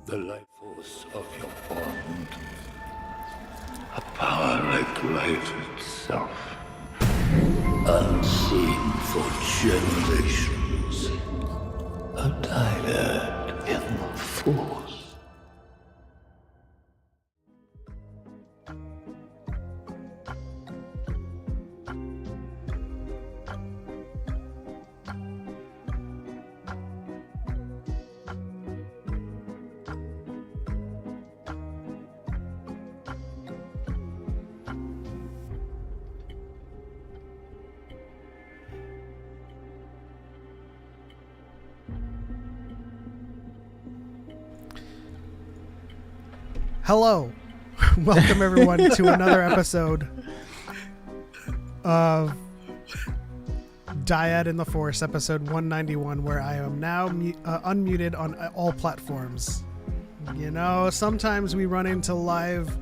The life force of your bond light itself, unseen for generations. A dyad in the Force. Hello. Welcome everyone to another episode of Dyad in the Force, episode 191, where I am now unmuted on all platforms. You know, sometimes we run into live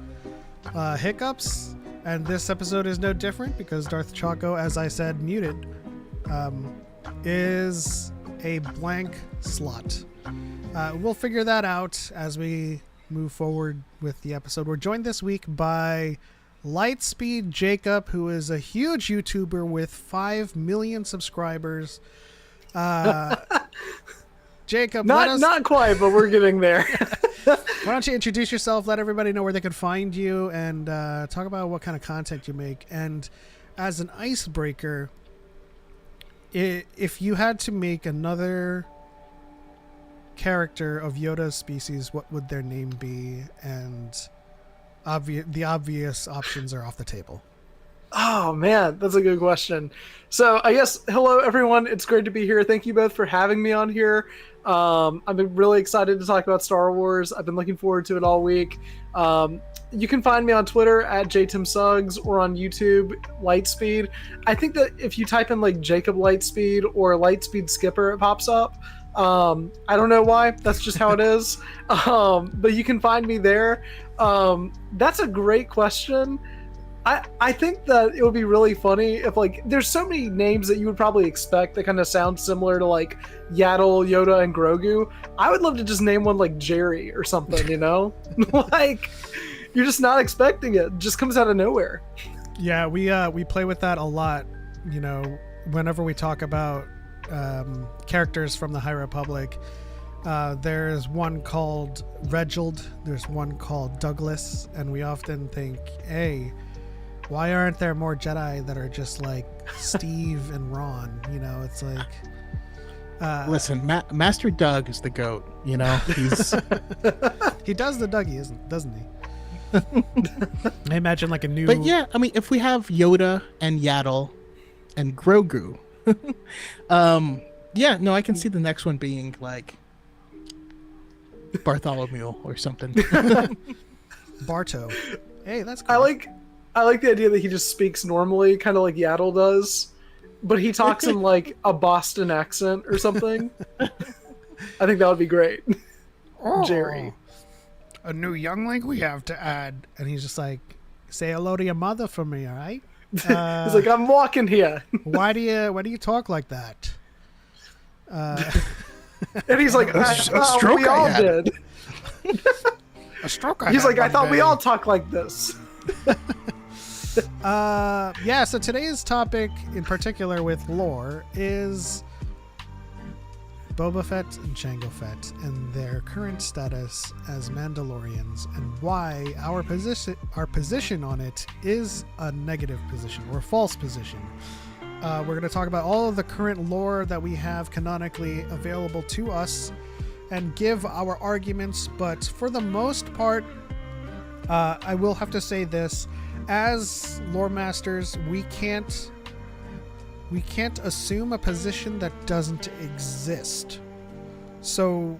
hiccups, and this episode is no different because Darth Choco, as I said, muted, is a blank slot. We'll figure that out as we move forward with the episode. We're joined this week by LightspeedJacob, who is a huge YouTuber with 5 million subscribers. Jacob, not quite, but we're getting there. Why don't you introduce yourself, let everybody know where they can find you, and talk about what kind of content you make. And as an icebreaker, if you had to make another character of Yoda's species, what would their name be? And the obvious options are off the table. Oh man, that's a good question. So I guess, hello everyone, it's great to be here. Thank you both for having me on here. I've been really excited to talk about Star Wars. I've been looking forward to it all week. You can find me on Twitter at jtimsuggs or on YouTube, Lightspeed. I think that if you type in like Jacob Lightspeed or Lightspeed Skipper, it pops up. I don't know why, that's just how it is. But you can find me there. That's a great question. I think that it would be really funny if, like, there's so many names that you would probably expect that kind of sound similar to like Yaddle, Yoda, and Grogu. I would love to just name one like Jerry or something, you know? Like, you're just not expecting it. It just comes out of nowhere. Yeah, we play with that a lot, you know, whenever we talk about characters from the High Republic. There's one called Reginald, there's one called Douglas, and we often think, hey, why aren't there more Jedi that are just like Steve and Ron? You know, it's like listen, Master Doug is the GOAT, you know. He's he does the Dougie, doesn't he? I imagine like a new. But yeah, I mean, if we have Yoda and Yaddle and Grogu, yeah, no, I can see the next one being like Bartholomew or something. Barto. Hey, that's cool. I like the idea that he just speaks normally, kind of like Yaddle does, but he talks in like a Boston accent or something. I think that would be great. Oh, Jerry. A new youngling we have to add. And he's just like, say hello to your mother for me, all right? He's like, I'm walking here. Why do you talk like that? And he's like, we all did. A stroke. He's like, I thought we all talk like this. Yeah, so today's topic in particular with lore is Boba Fett and Jango Fett and their current status as Mandalorians, and why our position on it is a negative position or a false position. We're going to talk about all of the current lore that we have canonically available to us and give our arguments, but for the most part, I will have to say this: as lore masters, we can't assume a position that doesn't exist. So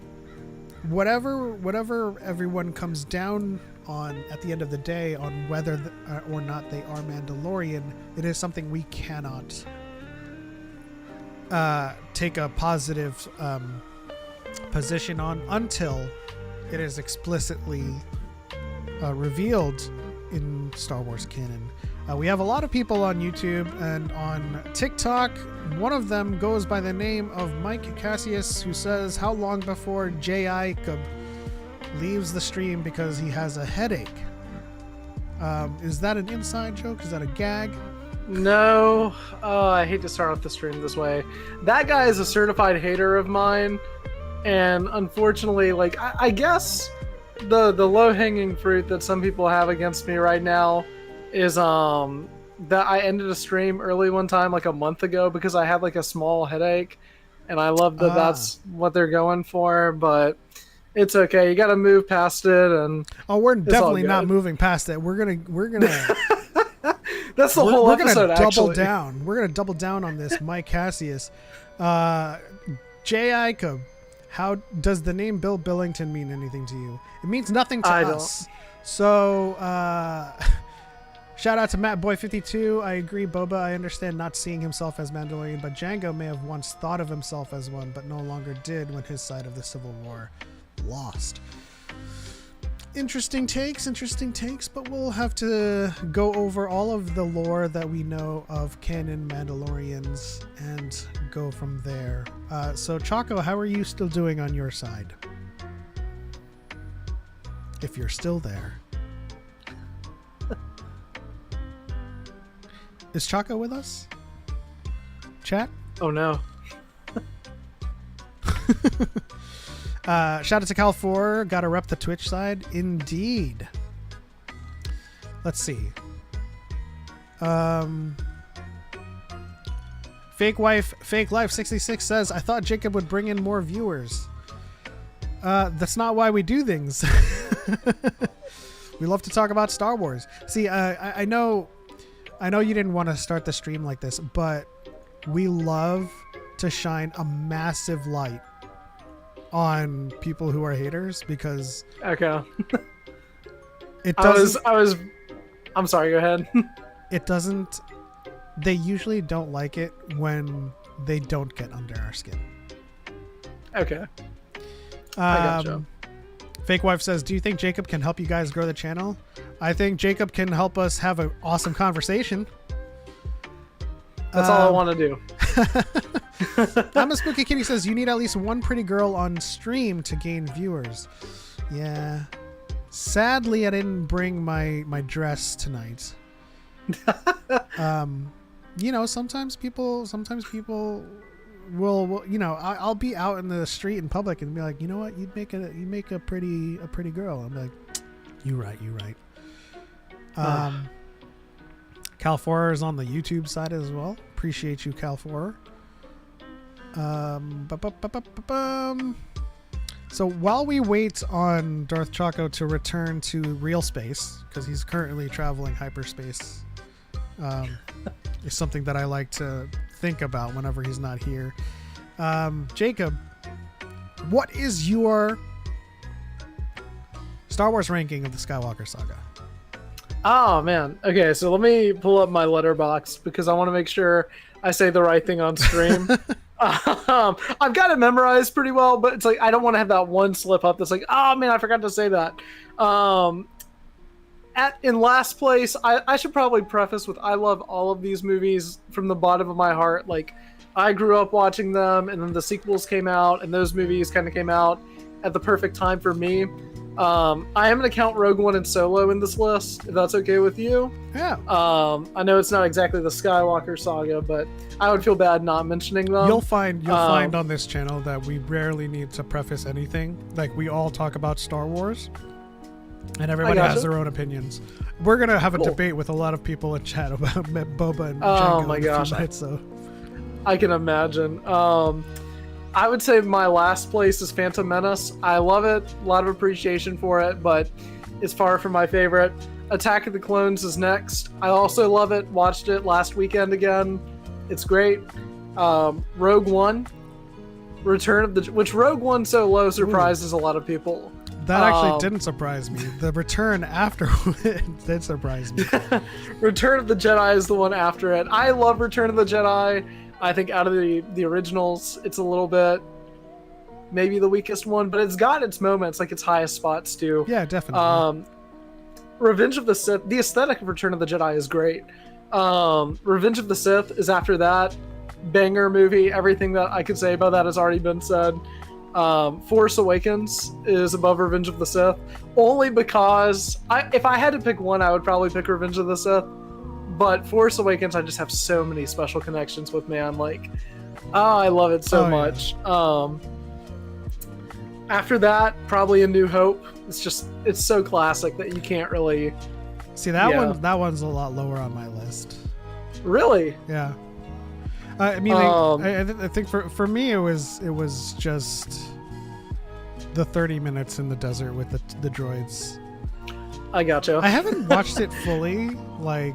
whatever everyone comes down on at the end of the day on whether or not they are Mandalorian, it is something we cannot take a positive position on until it is explicitly revealed in Star Wars canon. We have a lot of people on YouTube and on TikTok. One of them goes by the name of Mike Cassius, who says, how long before Jacob leaves the stream because he has a headache? Is that an inside joke? Is that a gag? No. Oh, I hate to start off the stream this way. That guy is a certified hater of mine, and unfortunately, like I guess the low-hanging fruit that some people have against me right now is that I ended a stream early one time like a month ago because I had like a small headache, and I love that that's what they're going for, but it's okay. You got to move past it, and we're definitely not moving past it. We're gonna. That's the whole episode. We're gonna double actually. down. We're gonna double down on this. Mike Cassius, Jacob, how does the name Bill Billington mean anything to you? It means nothing to us. So, shout out to Matt Boy 52. I agree, Boba. I understand not seeing himself as Mandalorian, but Jango may have once thought of himself as one, but no longer did when his side of the Civil War lost. Interesting takes, but we'll have to go over all of the lore that we know of canon Mandalorians and go from there. So Choco, how are you still doing on your side? If you're still there. Is Choco with us? Chat? Oh no. Shout out to Cal4. Gotta rep the Twitch side. Indeed. Let's see. Fake Life 66 says, I thought Jacob would bring in more viewers. That's not why we do things. We love to talk about Star Wars. See, I know you didn't want to start the stream like this, but we love to shine a massive light on people who are haters because Okay. it doesn't. I'm sorry. Go ahead. It doesn't. They usually don't like it when they don't get under our skin. Okay. I gotcha. Fake Wife says, do you think Jacob can help you guys grow the channel? I think Jacob can help us have an awesome conversation. That's all I want to do. I'm a Spooky Kitty says, you need at least one pretty girl on stream to gain viewers. Yeah. Sadly, I didn't bring my dress tonight. Sometimes people will I'll be out in the street in public and be like, you know what, you make a pretty girl. I'm like, you right. Cal4 is on the YouTube side as well. Appreciate you, Cal4. So while we wait on Darth Choco to return to real space, because he's currently traveling hyperspace, is something that I like to think about whenever he's not here. Jacob, what is your Star Wars ranking of the Skywalker Saga? Oh man. Okay, so let me pull up my letterbox because I want to make sure I say the right thing on stream. I've got it memorized pretty well, but it's like I don't want to have that one slip up that's like, oh man, I forgot to say that. In last place, I should probably preface with I love all of these movies from the bottom of my heart. Like, I grew up watching them, and then the sequels came out, and those movies kind of came out at the perfect time for me. I am going to count Rogue One and Solo in this list, if that's okay with you. Yeah. I know it's not exactly the Skywalker Saga, but I would feel bad not mentioning them. You'll find on this channel that we rarely need to preface anything. Like, we all talk about Star Wars, and everybody has their own opinions. We're going to have a debate with a lot of people in chat about Boba and Jango my in gosh, a few minutes, so. I can imagine. I would say my last place is Phantom Menace. I love it. A lot of appreciation for it, but it's far from my favorite. Attack of the Clones is next. I also love it. Watched it last weekend again. It's great. Rogue One. Which Rogue One Solo surprises a lot of people. That actually didn't surprise me. The return after it did surprise me. Return of the Jedi is the one after it. I love Return of the Jedi. I think out of the originals, it's a little bit maybe the weakest one, but it's got its moments, like its highest spots too. Yeah, definitely. Revenge of the Sith, the aesthetic of Return of the Jedi is great. Revenge of the Sith is after that. Banger movie. Everything that I could say about that has already been said. Force Awakens is above Revenge of the Sith, only because if I had to pick one, I would probably pick Revenge of the Sith. But Force Awakens, I just have so many special connections with, man. Like, I love it so much. Yeah. After that, probably A New Hope. It's so classic that you can't really see that one. That one's a lot lower on my list. Really? Yeah. I mean, I think for me it was just the 30 minutes in the desert with the droids. I gotcha. I haven't watched it fully, like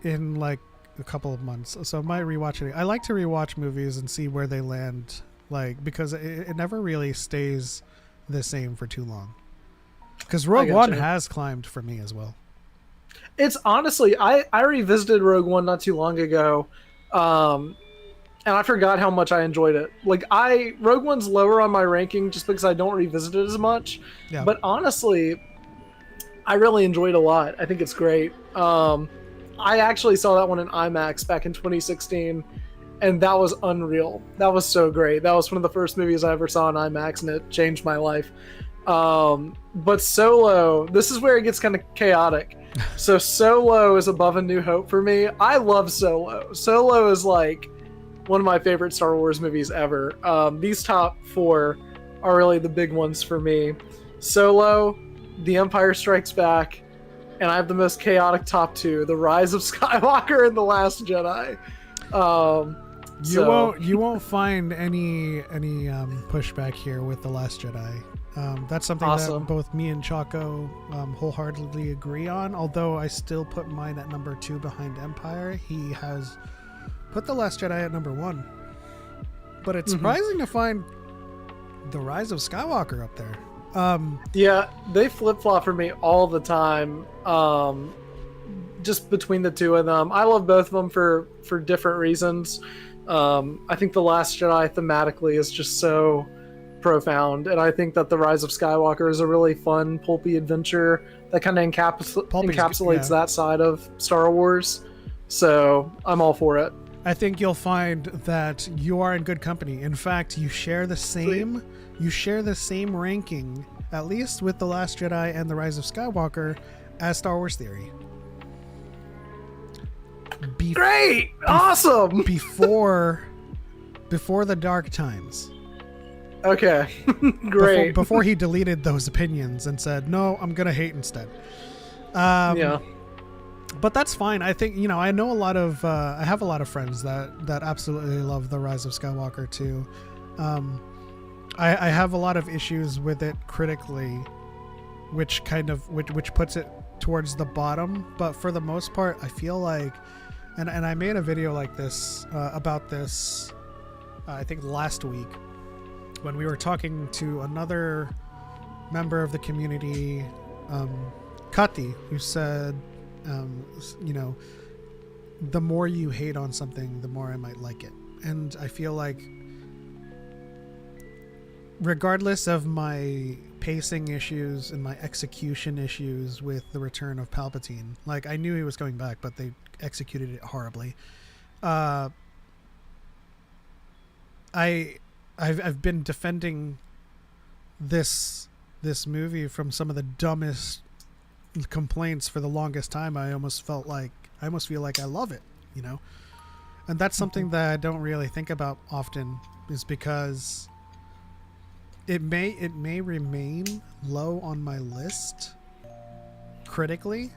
in like a couple of months, so I might rewatch it. I like to rewatch movies and see where they land, like because it never really stays the same for too long. Because Rogue One has climbed for me as well. It's honestly, I revisited Rogue One not too long ago, and I forgot how much I enjoyed it. Like Rogue One's lower on my ranking just because I don't revisit it as much. Yeah. But honestly, I really enjoyed it a lot. I think it's great. I actually saw that one in IMAX back in 2016, and that was unreal. That was so great. That was one of the first movies I ever saw in IMAX, and it changed my life. But Solo, this is where it gets kind of chaotic. So Solo is above A New Hope for me. I love Solo. Solo is like one of my favorite Star Wars movies ever. These top four are really the big ones for me. Solo, The Empire Strikes Back, and I have the most chaotic top two: The Rise of Skywalker and The Last Jedi. You won't find any pushback here with The Last Jedi. That's something that both me and Choco wholeheartedly agree on. Although I still put mine at number 2 behind Empire, he has put The Last Jedi at number 1. But it's surprising to find The Rise of Skywalker up there. Yeah, they flip-flop for me all the time. Just between the two of them, I love both of them for different reasons. I think The Last Jedi thematically is just so profound, and I think that The Rise of Skywalker is a really fun pulpy adventure that kind of encapsulates that side of Star Wars. So I'm all for it. I think you'll find that you are in good company. In fact, you share the same ranking, at least with The Last Jedi and The Rise of Skywalker, as Star Wars Theory. Great! Awesome! Before the dark times. Okay. Great. Before he deleted those opinions and said, no, I'm going to hate instead. Yeah. But that's fine. I think, I know I have a lot of friends that absolutely love The Rise of Skywalker too. I have a lot of issues with it critically, which puts it towards the bottom. But for the most part, I feel like, and I made a video like this, about this, I think last week, when we were talking to another member of the community, Kati, who said, the more you hate on something, the more I might like it. And I feel like regardless of my pacing issues and my execution issues with the return of Palpatine, like I knew he was coming back, but they executed it horribly. I've been defending this movie from some of the dumbest complaints for the longest time. I almost feel like I love it, and that's something that I don't really think about often, is because it may remain low on my list critically,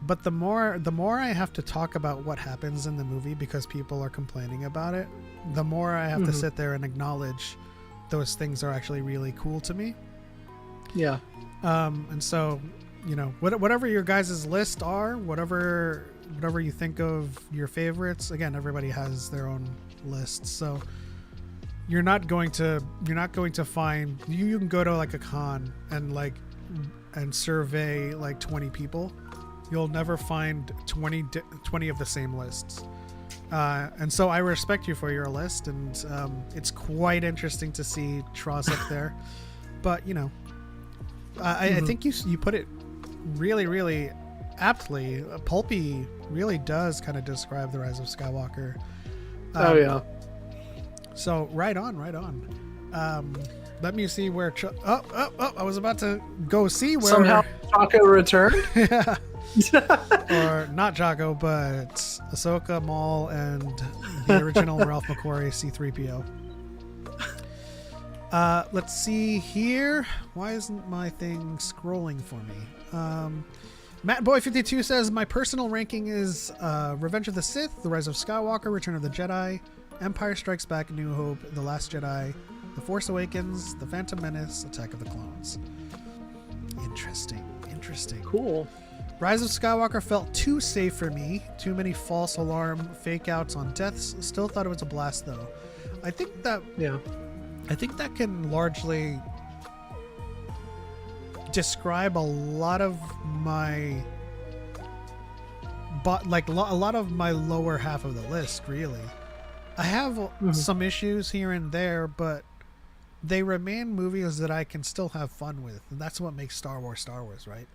but the more I have to talk about what happens in the movie because people are complaining about it, the more I have to sit there and acknowledge those things are actually really cool to me. Yeah. And so, whatever your guys' list are, whatever you think of your favorites, again, everybody has their own lists. So you're not going to find, you can go to like a con and survey like 20 people. You'll never find 20 of the same lists. And so I respect you for your list, and it's quite interesting to see Tross up there. But, I think you put it really, really aptly. Pulpy really does kind of describe The Rise of Skywalker. Oh, yeah. So right on. Let me see where. I was about to go see where. Somehow Choco returned. Yeah. Or not Choco, but Ahsoka, Maul, and the original Ralph McQuarrie C-3PO. Let's see here. Why isn't my thing scrolling for me? Matt Boy 52 says my personal ranking is Revenge of the Sith, The Rise of Skywalker, Return of the Jedi, Empire Strikes Back, New Hope, The Last Jedi, The Force Awakens, The Phantom Menace, Attack of the Clones. Interesting. Cool. Rise of Skywalker felt too safe for me. Too many false alarm fake outs on deaths. Still thought it was a blast though. I think that can largely describe a lot of my a lot of my lower half of the list, really. I have some issues here and there, but they remain movies that I can still have fun with, and that's what makes Star Wars, right?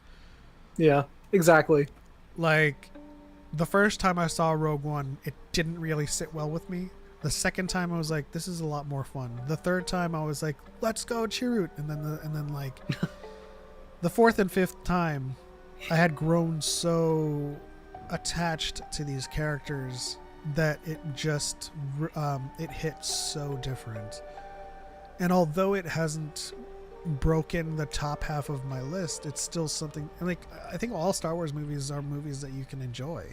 Yeah, exactly. Like, the first time I saw Rogue One, it didn't really sit well with me. The second time I was like, this is a lot more fun. The third time I was like, let's go Chirrut. And then like the fourth and fifth time I had grown so attached to these characters that it just it hit so different. And although it hasn't broken the top half of my list, it's still something like, I think all Star Wars movies are movies that you can enjoy.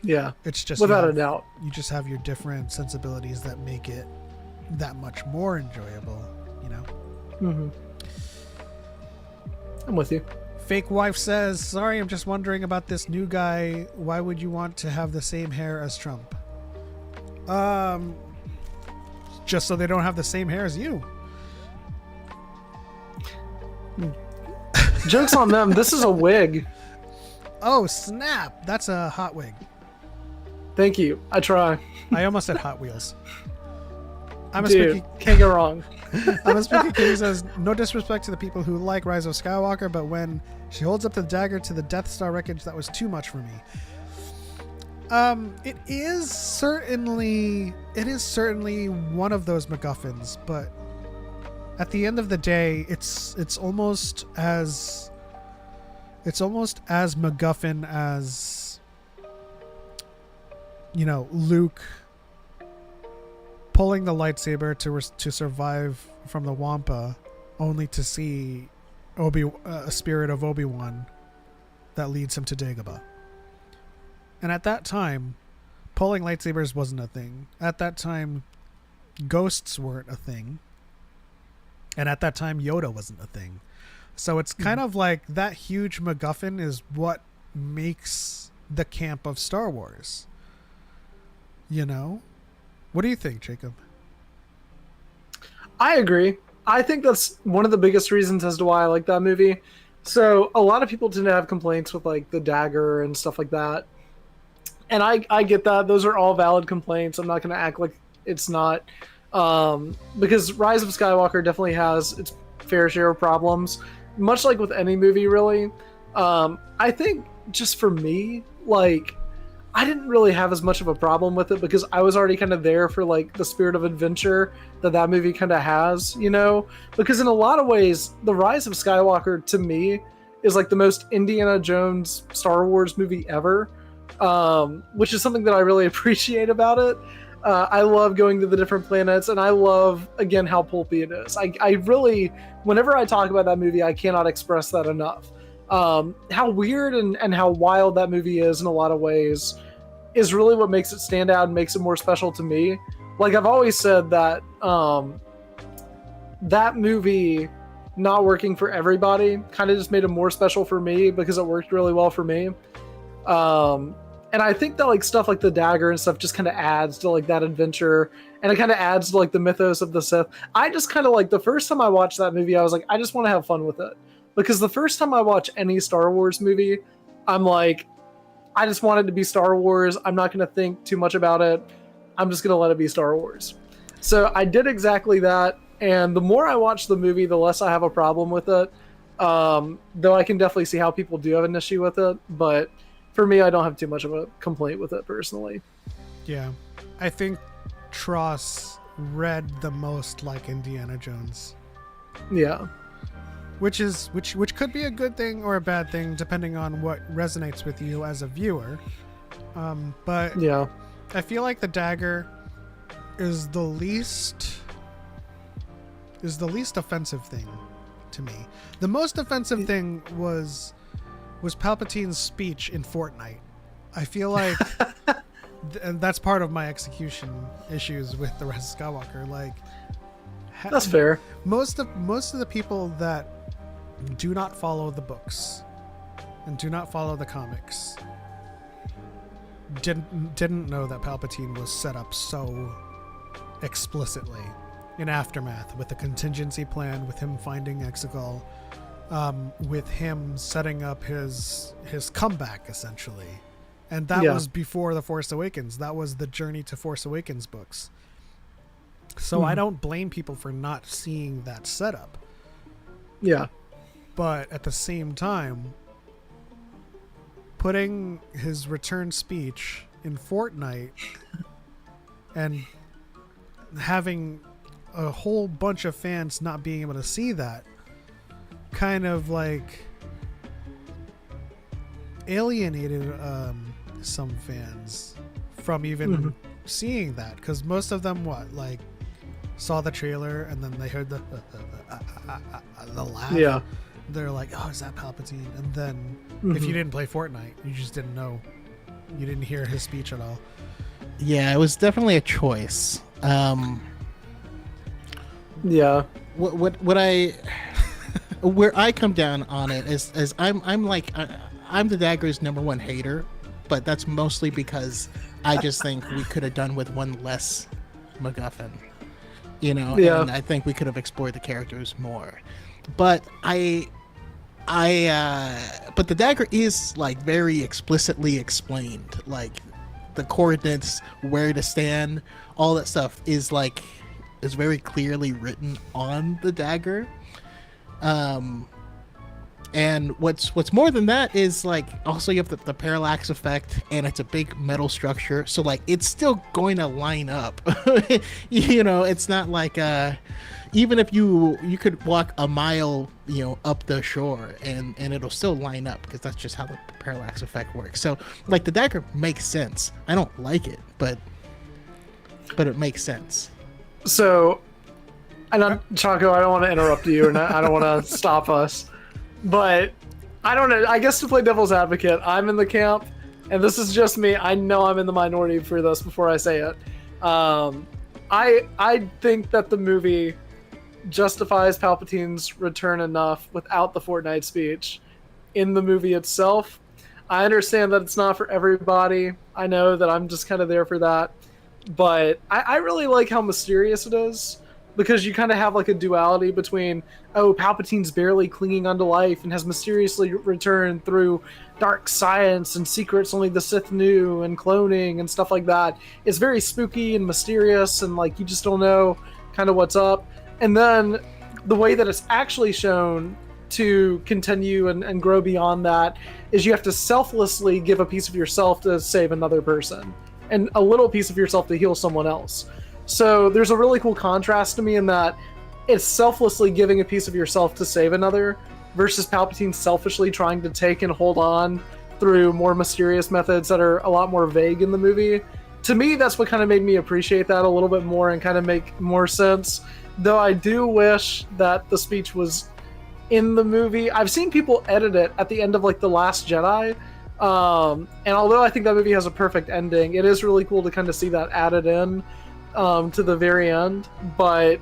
Yeah, it's just without a doubt. You just have your different sensibilities that make it that much more enjoyable, you know? Mm-hmm. I'm with you. Fake wife says, sorry, I'm just wondering about this new guy. Why would you want to have the same hair as Trump? Just so they don't have the same hair as you. Joke's on them. This is a wig. Oh, snap. That's a hot wig. Thank you. I try. I almost said Hot Wheels. Can't go wrong. I'm a spooky kid who says, no disrespect to the people who like Rise of Skywalker, but when she holds up the dagger to the Death Star wreckage, that was too much for me. It is certainly one of those MacGuffins, but at the end of the day, it's almost as MacGuffin as, you know, Luke pulling the lightsaber to survive from the Wampa, only to see a spirit of Obi-Wan that leads him to Dagobah. And at that time, pulling lightsabers wasn't a thing. At that time, ghosts weren't a thing. And at that time, Yoda wasn't a thing. So it's kind of like that huge MacGuffin is what makes the camp of Star Wars. You know? What do you think, Jacob? I agree. I think that's one of the biggest reasons as to why I like that movie. So a lot of people tend to have complaints with like the dagger and stuff like that. And I get that. Those are all valid complaints. I'm not going to act like it's not. Because Rise of Skywalker definitely has its fair share of problems. Much like with any movie, really. I think just for me, like, I didn't really have as much of a problem with it because I was already kind of there for like the spirit of adventure that movie kind of has, you know? Because in a lot of ways, The Rise of Skywalker to me is like the most Indiana Jones Star Wars movie ever, which is something that I really appreciate about it. I love going to the different planets, and I love, again, how pulpy it is. I really, whenever I talk about that movie, I cannot express that enough. How weird and how wild that movie is in a lot of ways is really what makes it stand out and makes it more special to me. Like I've always said that that movie not working for everybody kind of just made it more special for me because it worked really well for me. And I think that like stuff like the dagger and stuff just kind of adds to like that adventure, and it kind of adds to like the mythos of the Sith. I just kind of like the first time I watched that movie, I was like, I just want to have fun with it. Because the first time I watch any Star Wars movie, I'm like, I just want it to be Star Wars. I'm not going to think too much about it. I'm just going to let it be Star Wars. So I did exactly that. And the more I watch the movie, the less I have a problem with it. Though I can definitely see how people do have an issue with it. But for me, I don't have too much of a complaint with it personally. Yeah. I think Tross read the most like Indiana Jones. Yeah. Which could be a good thing or a bad thing depending on what resonates with you as a viewer. But Yeah. I feel like the dagger is the least offensive thing to me. The most offensive thing was Palpatine's speech in Fortnite. I feel like and that's part of my execution issues with the Rise of Skywalker. Like, That's fair. Most of the people that do not follow the books and do not follow the comics didn't know that Palpatine was set up so explicitly in Aftermath, with a contingency plan, with him finding Exegol, with him setting up his comeback essentially. And that was before The Force Awakens. That was the Journey to Force Awakens books. So I don't blame people for not seeing that setup. Yeah. But at the same time, putting his return speech in Fortnite and having a whole bunch of fans not being able to see that kind of like alienated some fans from even seeing that, because most of them saw the trailer and then they heard the laugh. Yeah. They're like, oh, is that Palpatine? And then if you didn't play Fortnite, you just didn't know. You didn't hear his speech at all. Yeah, it was definitely a choice. Yeah. What I where I come down on it is I'm the Dagger's number one hater, but that's mostly because I just think we could have done with one less MacGuffin, and I think we could have explored the characters more. But but the dagger is like very explicitly explained, like the coordinates, where to stand, all that stuff is very clearly written on the dagger. And what's more than that is also you have the parallax effect, and it's a big metal structure, so it's still going to line up. It's not like even if you could walk a mile up the shore and it'll still line up, because that's just how the parallax effect works. So the dagger makes sense. I don't like it, but it makes sense. So, and Choco, I don't want to interrupt you, and I don't want to stop us, but I don't know. I guess to play devil's advocate, I'm in the camp, and this is just me. I know I'm in the minority for this before I say it. I think that the movie justifies Palpatine's return enough without the Fortnite speech in the movie itself. I understand that it's not for everybody. I know that I'm just kind of there for that. But I really like how mysterious it is, because you kind of have a duality between, Palpatine's barely clinging onto life and has mysteriously returned through dark science and secrets only the Sith knew, and cloning and stuff like that. It's very spooky and mysterious, and you just don't know kind of what's up. And then the way that it's actually shown to continue and grow beyond that is you have to selflessly give a piece of yourself to save another person, and a little piece of yourself to heal someone else. So there's a really cool contrast to me in that it's selflessly giving a piece of yourself to save another, versus Palpatine selfishly trying to take and hold on through more mysterious methods that are a lot more vague in the movie. To me, that's what kind of made me appreciate that a little bit more and kind of make more sense. Though I do wish that the speech was in the movie. I've seen people edit it at the end of The Last Jedi. And although I think that movie has a perfect ending, it is really cool to kind of see that added in to the very end. But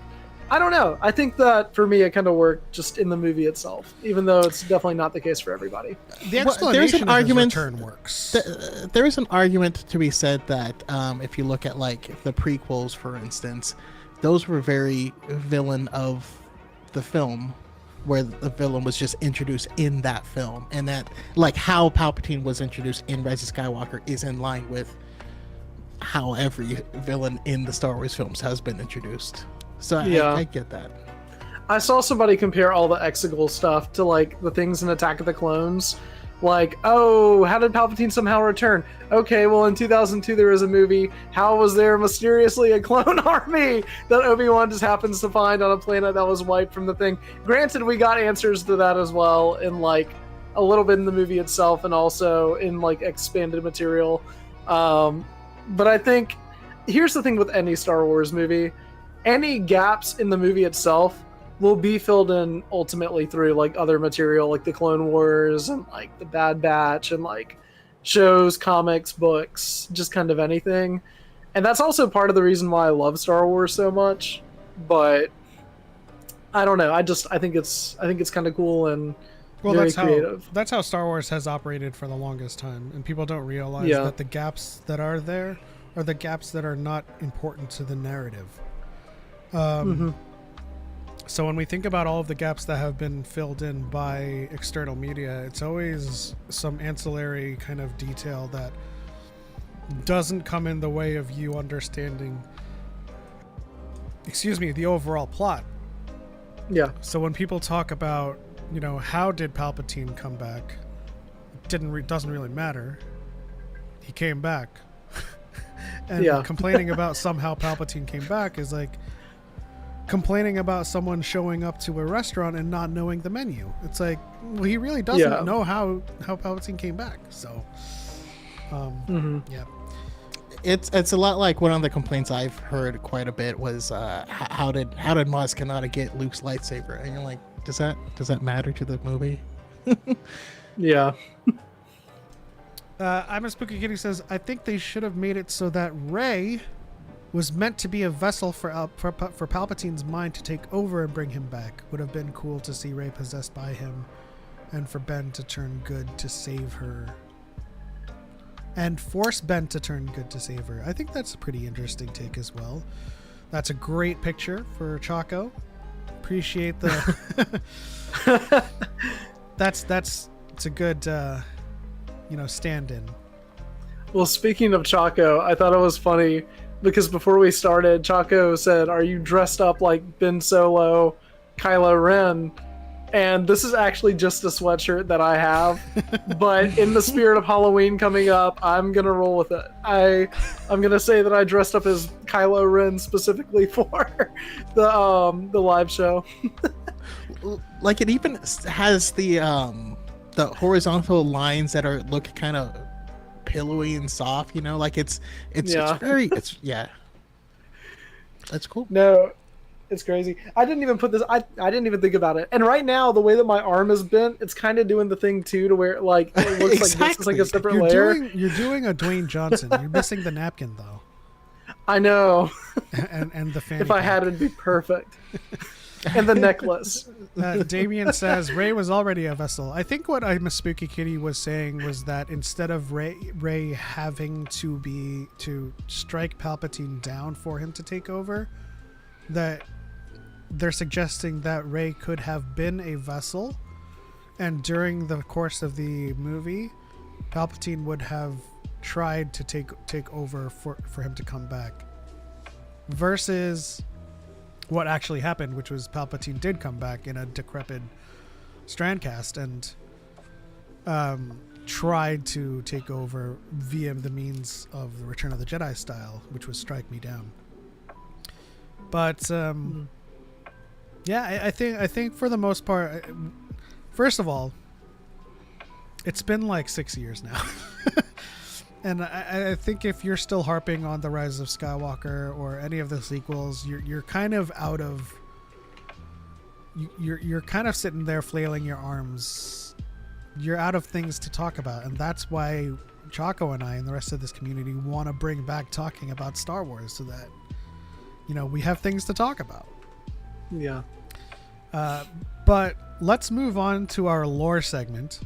I don't know. I think that for me, it kind of worked just in the movie itself, even though it's definitely not the case for everybody. The explanation of his return works. There is an argument to be said that if you look at the prequels, for instance, those were very villain of the film, where the villain was just introduced in that film, and that how Palpatine was introduced in Rise of Skywalker is in line with how every villain in the Star Wars films has been introduced. So I get that. I saw somebody compare all the Exegol stuff to the things in Attack of the Clones, Like, oh, how did Palpatine somehow return? Okay, well, in 2002 there was a movie. How was there mysteriously a clone army that Obi-Wan just happens to find on a planet that was wiped from the thing? Granted, we got answers to that as well in like a little bit in the movie itself and also in like expanded material. But I think here's the thing with any Star Wars movie: any gaps in the movie itself will be filled in ultimately through like other material, like the Clone Wars and like the Bad Batch and like shows, comics, books, just kind of anything. And that's also part of the reason why I love Star Wars so much. But I don't know. I think it's kind of cool and very creative. That's how Star Wars has operated for the longest time, and people don't realize that the gaps that are there are the gaps that are not important to the narrative. So when we think about all of the gaps that have been filled in by external media, it's always some ancillary kind of detail that doesn't come in the way of you understanding, the overall plot. Yeah. So when people talk about, how did Palpatine come back? Doesn't really matter. He came back. And complaining about somehow Palpatine came back is like complaining about someone showing up to a restaurant and not knowing the menu. It's like, well, he really doesn't know how Palpatine came back. So, yeah. It's a lot like one of the complaints I've heard quite a bit was how did Maz Kanata get Luke's lightsaber? And you're like, does that matter to the movie? Yeah. I'm a Spooky Kitty says, I think they should have made it so that Rey was meant to be a vessel for Palpatine's mind to take over and bring him back. Would have been cool to see Rey possessed by him and for Ben to turn good to save her. And force Ben to turn good to save her. I think that's a pretty interesting take as well. That's a great picture for Choco. Appreciate the... It's a good, stand-in. Well, speaking of Choco, I thought it was funny because before we started, Choco said, "Are you dressed up like Ben Solo, Kylo Ren?" And this is actually just a sweatshirt that I have. But in the spirit of Halloween coming up, I'm going to roll with it. I'm going to say that I dressed up as Kylo Ren specifically for the live show. Like, it even has the horizontal lines that look kind of pillowy and soft, like it's very that's cool. No, it's crazy. I didn't even put this. I didn't even think about it. And right now, the way that my arm is bent, it's kind of doing the thing too, to where like it looks like this is like a separate layer. You're doing a Dwayne Johnson. You're missing the napkin though. I know. and the fanny if I pack. had, it'd be perfect. And the necklace. Damien says Rey was already a vessel. I think what I'm a Spooky Kitty was saying was that instead of Rey having to strike Palpatine down for him to take over, that they're suggesting that Rey could have been a vessel, and during the course of the movie, Palpatine would have tried to take over for him to come back, versus what actually happened, which was Palpatine did come back in a decrepit Strandcast and tried to take over via the means of the Return of the Jedi style, which was strike me down. But I think for the most part, first of all, it's been like 6 years now. And I think if you're still harping on the Rise of Skywalker or any of the sequels, you're kind of out of... You're kind of sitting there flailing your arms. You're out of things to talk about, and that's why Choco and I and the rest of this community want to bring back talking about Star Wars, so that we have things to talk about. Yeah. But let's move on to our lore segment.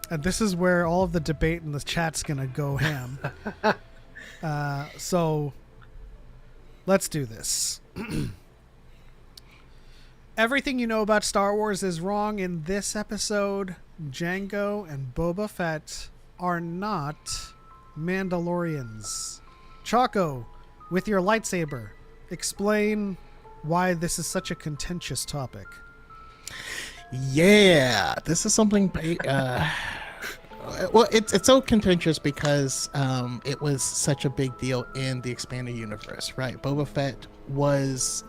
And this is where all of the debate in the chat's gonna go ham. So let's do this. Everything you know about Star Wars is wrong in this episode. Jango and Boba Fett are not Mandalorians. Choco, with your lightsaber, explain why this is such a contentious topic. Yeah, this is something. Well, it's so contentious because it was such a big deal in the expanded universe, right? Boba Fett was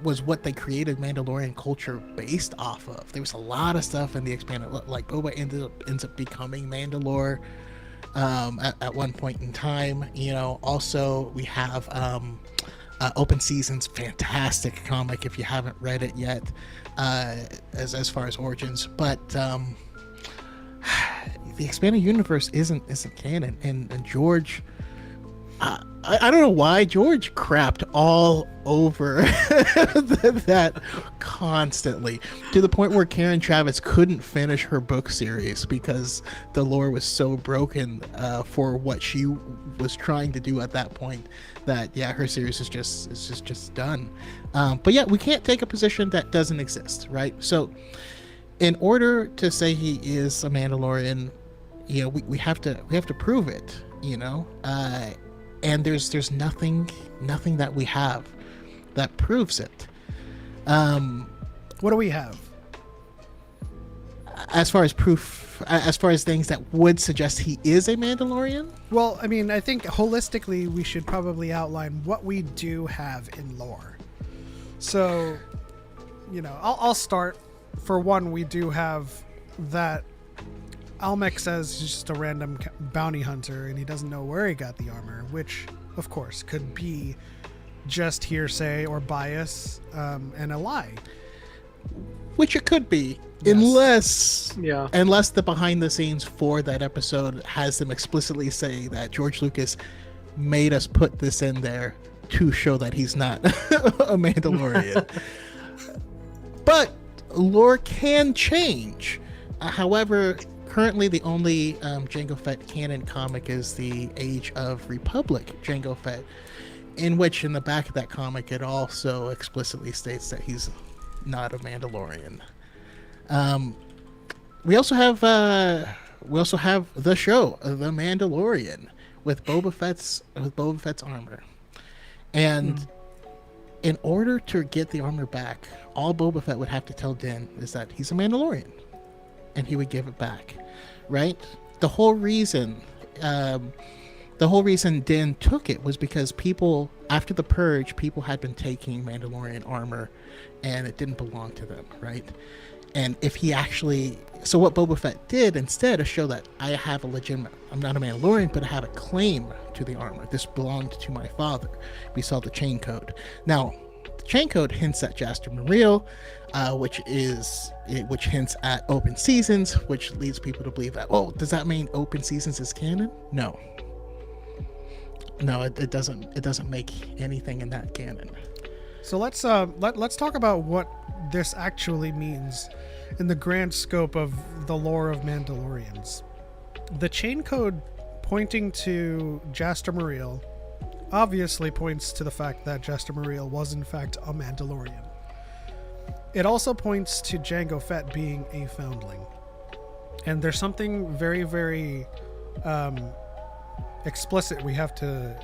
was what they created Mandalorian culture based off of. There was a lot of stuff in the expanded, like Boba ends up becoming Mandalore at one point in time. You know, also we have Open Season's fantastic comic if you haven't read it yet, as far as origins, but the expanded universe isn't canon, and George, I don't know why George crapped all over that constantly, to the point where Karen Traviss couldn't finish her book series because the lore was so broken for what she was trying to do at that point, that her series is just done. But yeah, we can't take a position that doesn't exist, right? So in order to say he is a Mandalorian, you know, we have to prove it, you know. And there's nothing that we have that proves it. What do we have? As far as proof, as far as things that would suggest he is a Mandalorian? Well, I mean, I think holistically we should probably outline what we do have in lore. So, you know, I'll start. For one, we do have that Almec says he's just a random bounty hunter and he doesn't know where he got the armor, which of course could be just hearsay or bias, and a lie. Which it could be, yes. unless the behind the scenes for that episode has them explicitly say that George Lucas made us put this in there to show that he's not a Mandalorian. But lore can change. However, currently the only Jango Fett canon comic is the Age of Republic Jango Fett, in which in the back of that comic it also explicitly states that he's not a Mandalorian. We also have the show The Mandalorian with Boba Fett's armor, and in order to get the armor back, all Boba Fett would have to tell Din is that he's a Mandalorian, and he would give it back, right? The whole reason Din took it was because people, after the Purge, people had been taking Mandalorian armor, and it didn't belong to them, right? And if he actually, so what Boba Fett did instead is show that I have a legitimate, I'm not a Mandalorian, but I have a claim to the armor. This belonged to my father. We saw the chain code. Now, the chain code hints at Jaster Muriel, which hints at Open Seasons, which leads people to believe that, oh, does that mean Open Seasons is canon? No, it doesn't make anything in that canon. So let's talk about what this actually means in the grand scope of the lore of Mandalorians. The chain code pointing to Jaster Muriel obviously points to the fact that Jaster Muriel was in fact a Mandalorian. It also points to Jango Fett being a foundling. And there's something very, very explicit we have to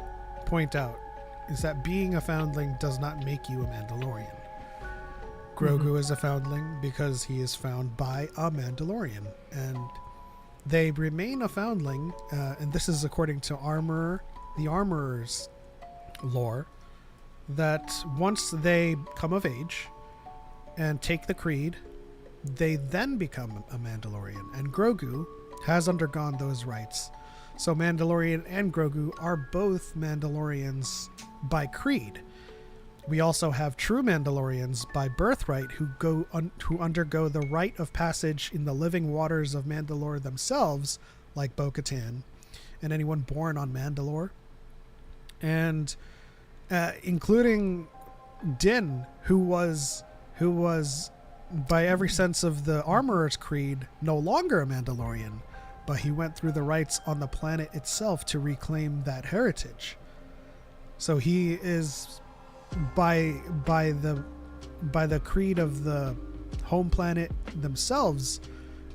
point out, is that being a foundling does not make you a Mandalorian. Grogu is a foundling because he is found by a Mandalorian, and they remain a foundling, and this is according to the Armorer's lore, that once they come of age and take the creed, they then become a Mandalorian, and Grogu has undergone those rites. So Mandalorian and Grogu are both Mandalorians by creed. We also have true Mandalorians by birthright who undergo the rite of passage in the living waters of Mandalore themselves, like Bo-Katan and anyone born on Mandalore, and including Din, who was by every sense of the Armorer's creed no longer a Mandalorian, but he went through the rites on the planet itself to reclaim that heritage. So he is by the creed of the home planet themselves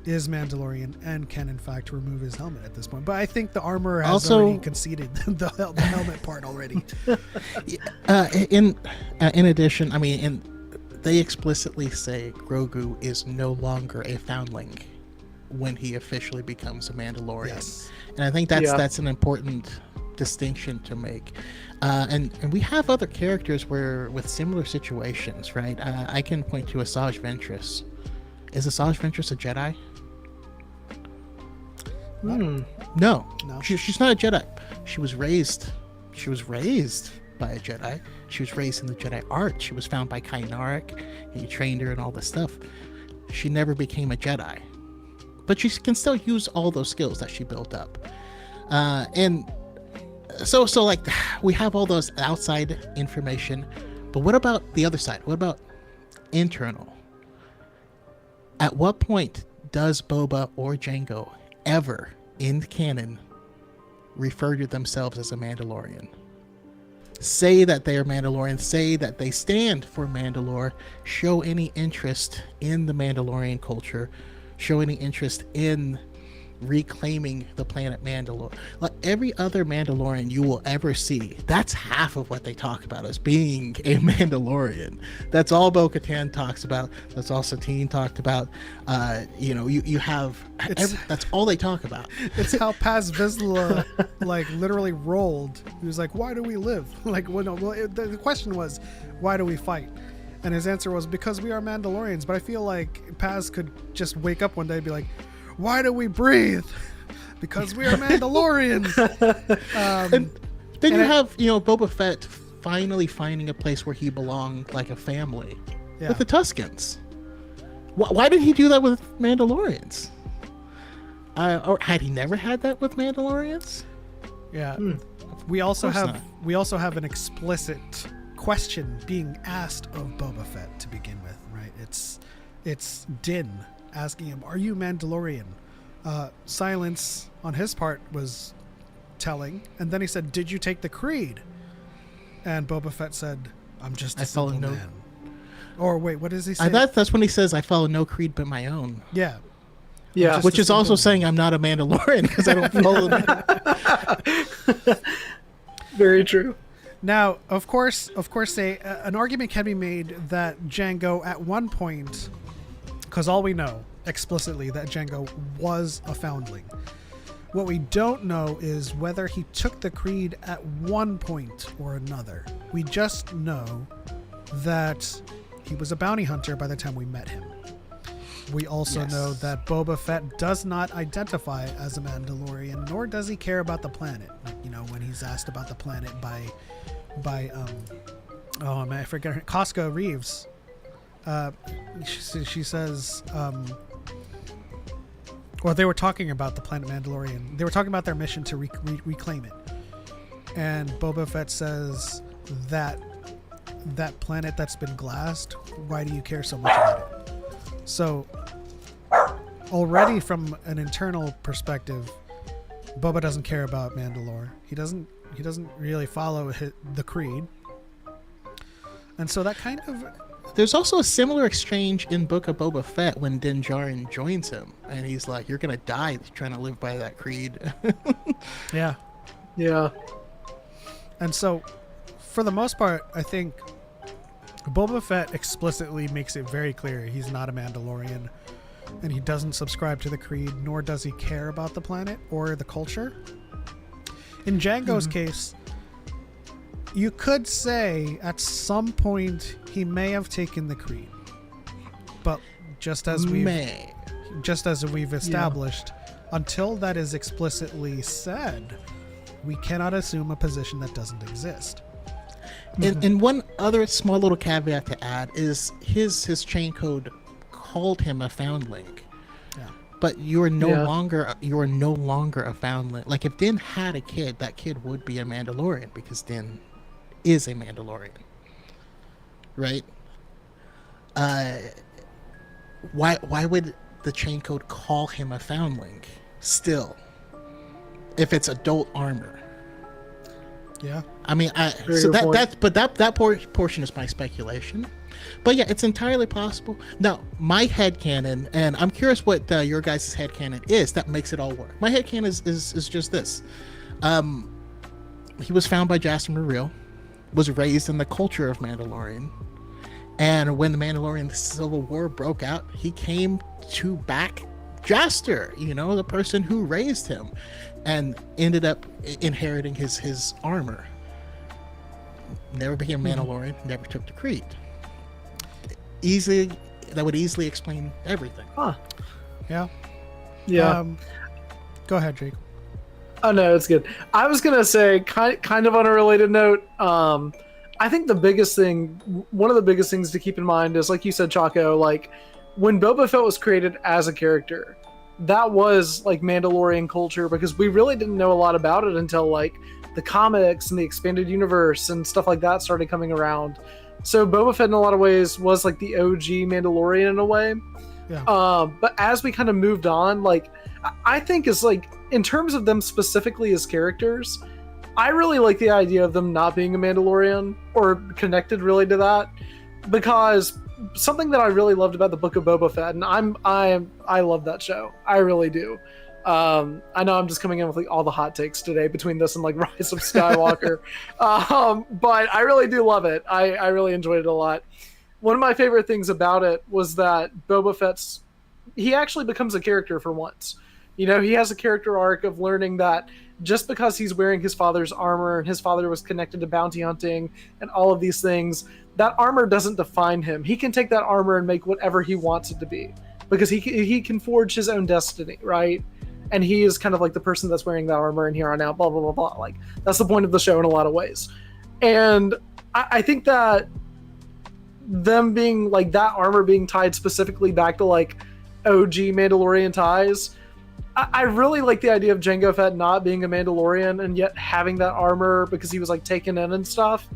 is Mandalorian and can in fact remove his helmet at this point. But I think the Armorer has also already conceded the helmet part already. In addition, I mean, they explicitly say Grogu is no longer a foundling when he officially becomes a Mandalorian. Yes. And I think that's an important distinction to make. And we have other characters with similar situations, right? I can point to Asajj Ventress. Is Asajj Ventress a Jedi? No. She's not a Jedi. She was raised by a Jedi. She was raised in the Jedi art. She was found by Kynarik. He trained her and all this stuff. She never became a Jedi, but she can still use all those skills that she built up. And so like we have all those outside information, but what about the other side? What about internal? At what point does Boba or Jango ever in canon refer to themselves as a Mandalorian? Say that they are Mandalorian, say that they stand for Mandalore, show any interest in the Mandalorian culture, show any interest in reclaiming the planet Mandalore. Like every other Mandalorian you will ever see, that's half of what they talk about as being a Mandalorian. That's all Bo-Katan talks about. That's all Satine talked about. You have that's all they talk about. It's how Paz Vizsla like literally rolled. He was like, "Why do we live?" Like, the question was, "Why do we fight?" And his answer was, "Because we are Mandalorians." But I feel like Paz could just wake up one day and be like, "Why do we breathe?" Because we are Mandalorians. And then you have Boba Fett finally finding a place where he belonged, like a family, with the Tuskens. Why did he do that with Mandalorians? Or had he never had that with Mandalorians? Yeah. We also have an explicit question being asked of Boba Fett to begin with, right? It's Din asking him, "Are you Mandalorian?" Silence on his part was telling, and then he said, "Did you take the creed?" And Boba Fett said, "I'm just a simple man." Or wait, what does he say? That's when he says, "I follow no creed but my own." Yeah. Which is also saying I'm not a Mandalorian because I don't follow that. Very true. Now, of course, an argument can be made that Jango at one point, because all we know explicitly that Jango was a foundling. What we don't know is whether he took the creed at one point or another. We just know that he was a bounty hunter by the time we met him. We also know that Boba Fett does not identify as a Mandalorian, nor does he care about the planet. Like, when he's asked about the planet by I forget her, Casca Reeves. She says, or they were talking about the planet Mandalorian. They were talking about their mission to reclaim it. And Boba Fett says that planet that's been glassed, why do you care so much about it? So already from an internal perspective, Boba doesn't care about Mandalore. He doesn't really follow the creed. And so that kind of... There's also a similar exchange in Book of Boba Fett when Din Djarin joins him, and he's like, "You're gonna die trying to live by that creed." Yeah. And so, for the most part, I think Boba Fett explicitly makes it very clear he's not a Mandalorian, and he doesn't subscribe to the creed, nor does he care about the planet or the culture. In Jango's case, you could say at some point he may have taken the creed, but just as we've established, until that is explicitly said, we cannot assume a position that doesn't exist. And one other small little caveat to add is his chain code called him a foundling. Yeah. But you are no longer a foundling. Like if Din had a kid, that kid would be a Mandalorian because Din is a Mandalorian, right? Why would the chain code call him a foundling still if it's adult armor? Yeah, I mean, that portion is my speculation, but yeah, it's entirely possible. Now, my headcanon, and I'm curious what your guys' headcanon is that makes it all work. My headcanon is just this: he was found by Jasper Real, was raised in the culture of Mandalorian, And when the Mandalorian Civil War broke out, he came to back Jaster, the person who raised him, and ended up inheriting his armor. Never became a Mandalorian, never took the creed. That would easily explain everything. Huh. Yeah. Yeah. Go ahead, Jake. Oh no, it's good. I was gonna say, kind of on a related note, I think one of the biggest things to keep in mind is, like you said, Choco, like when Boba Fett was created as a character, that was like Mandalorian culture, because we really didn't know a lot about it until like the comics and the expanded universe and stuff like that started coming around. So Boba Fett in a lot of ways was like the OG Mandalorian in a way. Yeah. But as we kind of moved on, like I think is like, in terms of them specifically as characters, I really like the idea of them not being a Mandalorian or connected really to that, because something that I really loved about the Book of Boba Fett, and I love that show, I really do. I know I'm just coming in with like all the hot takes today between this and like Rise of Skywalker, but I really do love it. I really enjoyed it a lot. One of my favorite things about it was that Boba Fett's, he actually becomes a character for once. He has a character arc of learning that just because he's wearing his father's armor and his father was connected to bounty hunting and all of these things, that armor doesn't define him. He can take that armor and make whatever he wants it to be, because he can forge his own destiny, right? And he is kind of like the person that's wearing that armor, and here on out, blah, blah, blah, blah. Like, that's the point of the show in a lot of ways. And I think that them being like, that armor being tied specifically back to like OG Mandalorian ties, I really like the idea of Jango Fett not being a Mandalorian and yet having that armor because he was like taken in and stuff.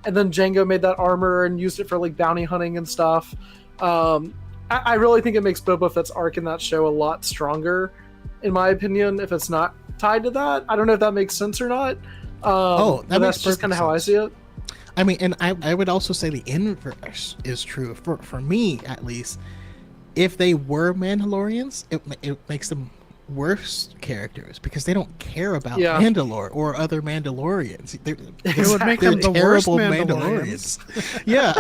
And then Jango made that armor and used it for like bounty hunting and stuff. I really think it makes Boba Fett's arc in that show a lot stronger, in my opinion, if it's not tied to that. I don't know if that makes sense or not. That's just kind of how I see it. I mean, and I would also say the inverse is true for me, at least. If they were Mandalorians, it makes them worse characters, because they don't care about Mandalore or other Mandalorians. It would make them the worst Mandalorians. Yeah.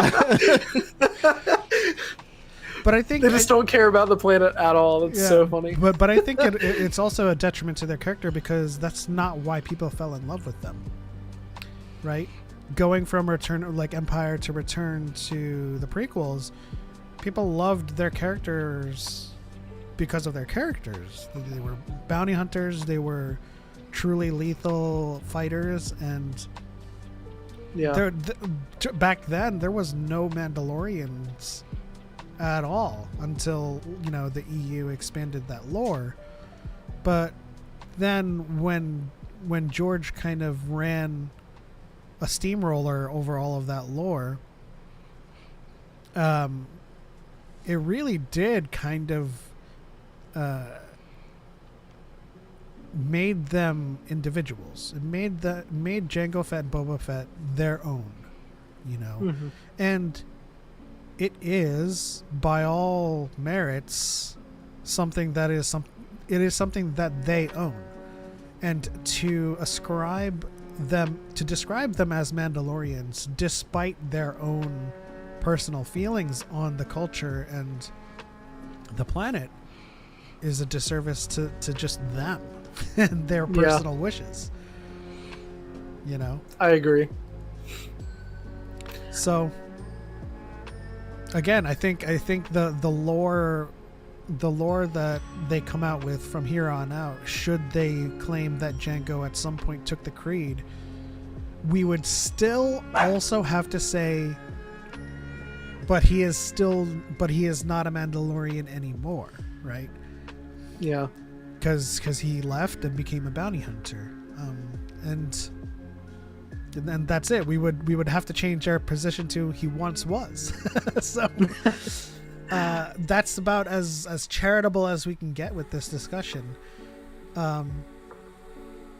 But I think they just don't care about the planet at all. It's so funny. But I think it's also a detriment to their character, because that's not why people fell in love with them, right? Going from Return, like Empire, to Return to the prequels, people loved their characters because of their characters. They were bounty hunters, they were truly lethal fighters, and back then there was no Mandalorians at all until the EU expanded that lore. But then when George kind of ran a steamroller over all of that lore, it really did kind of made them individuals. It made Jango Fett and Boba Fett their own, and it is, by all merits, something that is something that they own, and to describe them as Mandalorians, despite their own personal feelings on the culture and the planet, is a disservice to just them and their personal wishes. I agree. So again, I think the lore that they come out with from here on out, should they claim that Jango at some point took the creed, we would still also have to say, but he is not a Mandalorian anymore, right? Yeah. Because he left and became a bounty hunter, and that's it. We would have to change our position to he once was. So that's about as charitable as we can get with this discussion.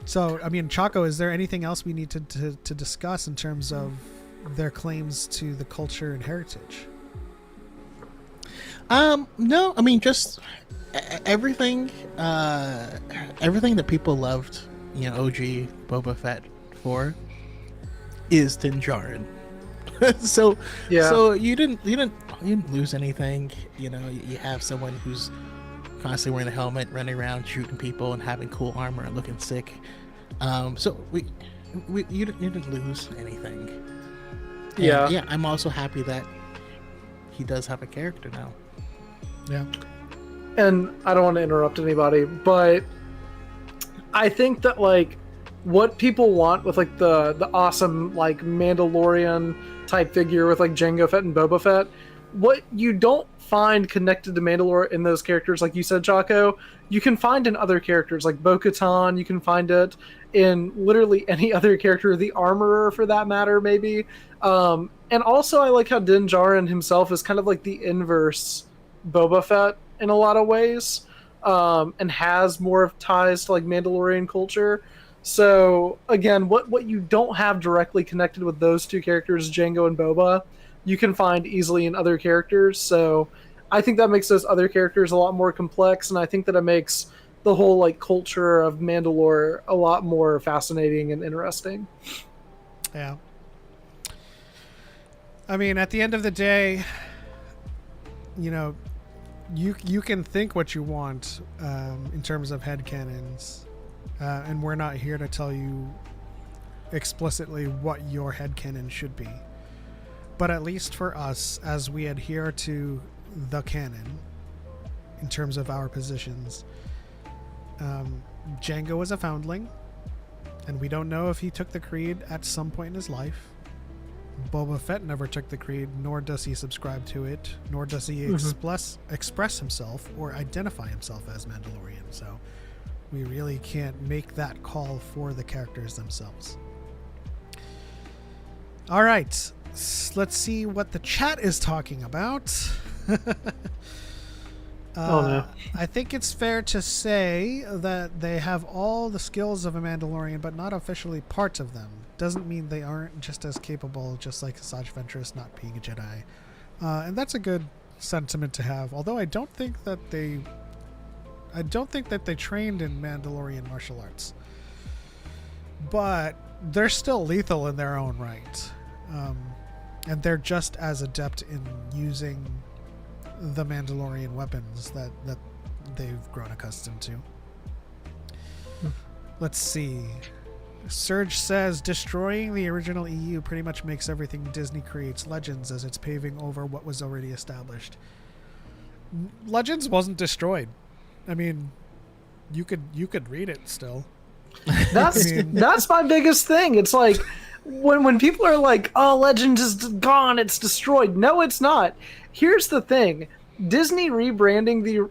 So I mean, Choco, is there anything else we need to discuss in terms of their claims to the culture and heritage? No, I mean, just everything that people loved, OG Boba Fett for, is Din Djarin. so Yeah. so you didn't lose anything. You know, you have someone who's constantly wearing a helmet, running around shooting people and having cool armor and looking sick. So you didn't lose anything. And yeah, I'm also happy that he does have a character now. Yeah. And I don't want to interrupt anybody, but I think that like what people want with like the awesome like Mandalorian type figure with like Jango Fett and Boba Fett, what you don't find connected to Mandalore in those characters, like you said, Choco, you can find in other characters like Bo-Katan. You can find it in literally any other character, the Armorer for that matter, maybe. And also, I like how Din Djarin himself is kind of like the inverse Boba Fett in a lot of ways, and has more of ties to like Mandalorian culture. So again, what you don't have directly connected with those two characters, Jango and Boba, you can find easily in other characters. So I think that makes those other characters a lot more complex, and I think that it makes the whole like culture of Mandalore a lot more fascinating and interesting. Yeah. I mean, at the end of the day, you know, you can think what you want in terms of headcanons, and we're not here to tell you explicitly what your headcanon should be. But at least for us, as we adhere to the canon in terms of our positions, Jango is a foundling, and we don't know if he took the creed at some point in his life. Boba Fett never took the creed, nor does he subscribe to it, nor does he express himself or identify himself as Mandalorian. So we really can't make that call for the characters themselves. All right, let's see what the chat is talking about. Oh no. I think it's fair to say that they have all the skills of a Mandalorian, but not officially parts of them. Doesn't mean they aren't just as capable, just like Asajj Ventress not being a Jedi. And that's a good sentiment to have. Although I don't think that they trained in Mandalorian martial arts. But they're still lethal in their own right. And they're just as adept in using the Mandalorian weapons that they've grown accustomed to. Let's see. Surge says, destroying the original EU pretty much makes everything Disney creates Legends, as it's paving over what was already established. Legends wasn't destroyed. I mean, you could read it still. That's my biggest thing. It's like when people are like, "Oh, Legends is gone, it's destroyed." No, it's not. Here's the thing: Disney rebranding the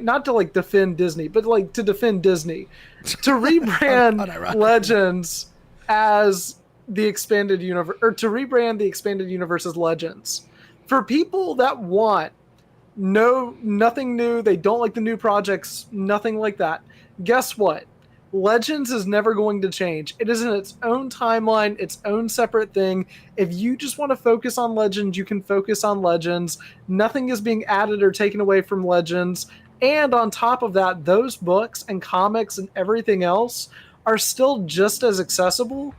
not to like defend Disney, but like to defend Disney, to rebrand Legends as the expanded universe, or to rebrand the expanded universe as Legends, for people that want nothing new, they don't like the new projects, nothing like that. Guess what? Legends is never going to change. It is in its own timeline, its own separate thing. If you just want to focus on Legends, you can focus on Legends. Nothing is being added or taken away from Legends. And on top of that, those books and comics and everything else are still just as accessible,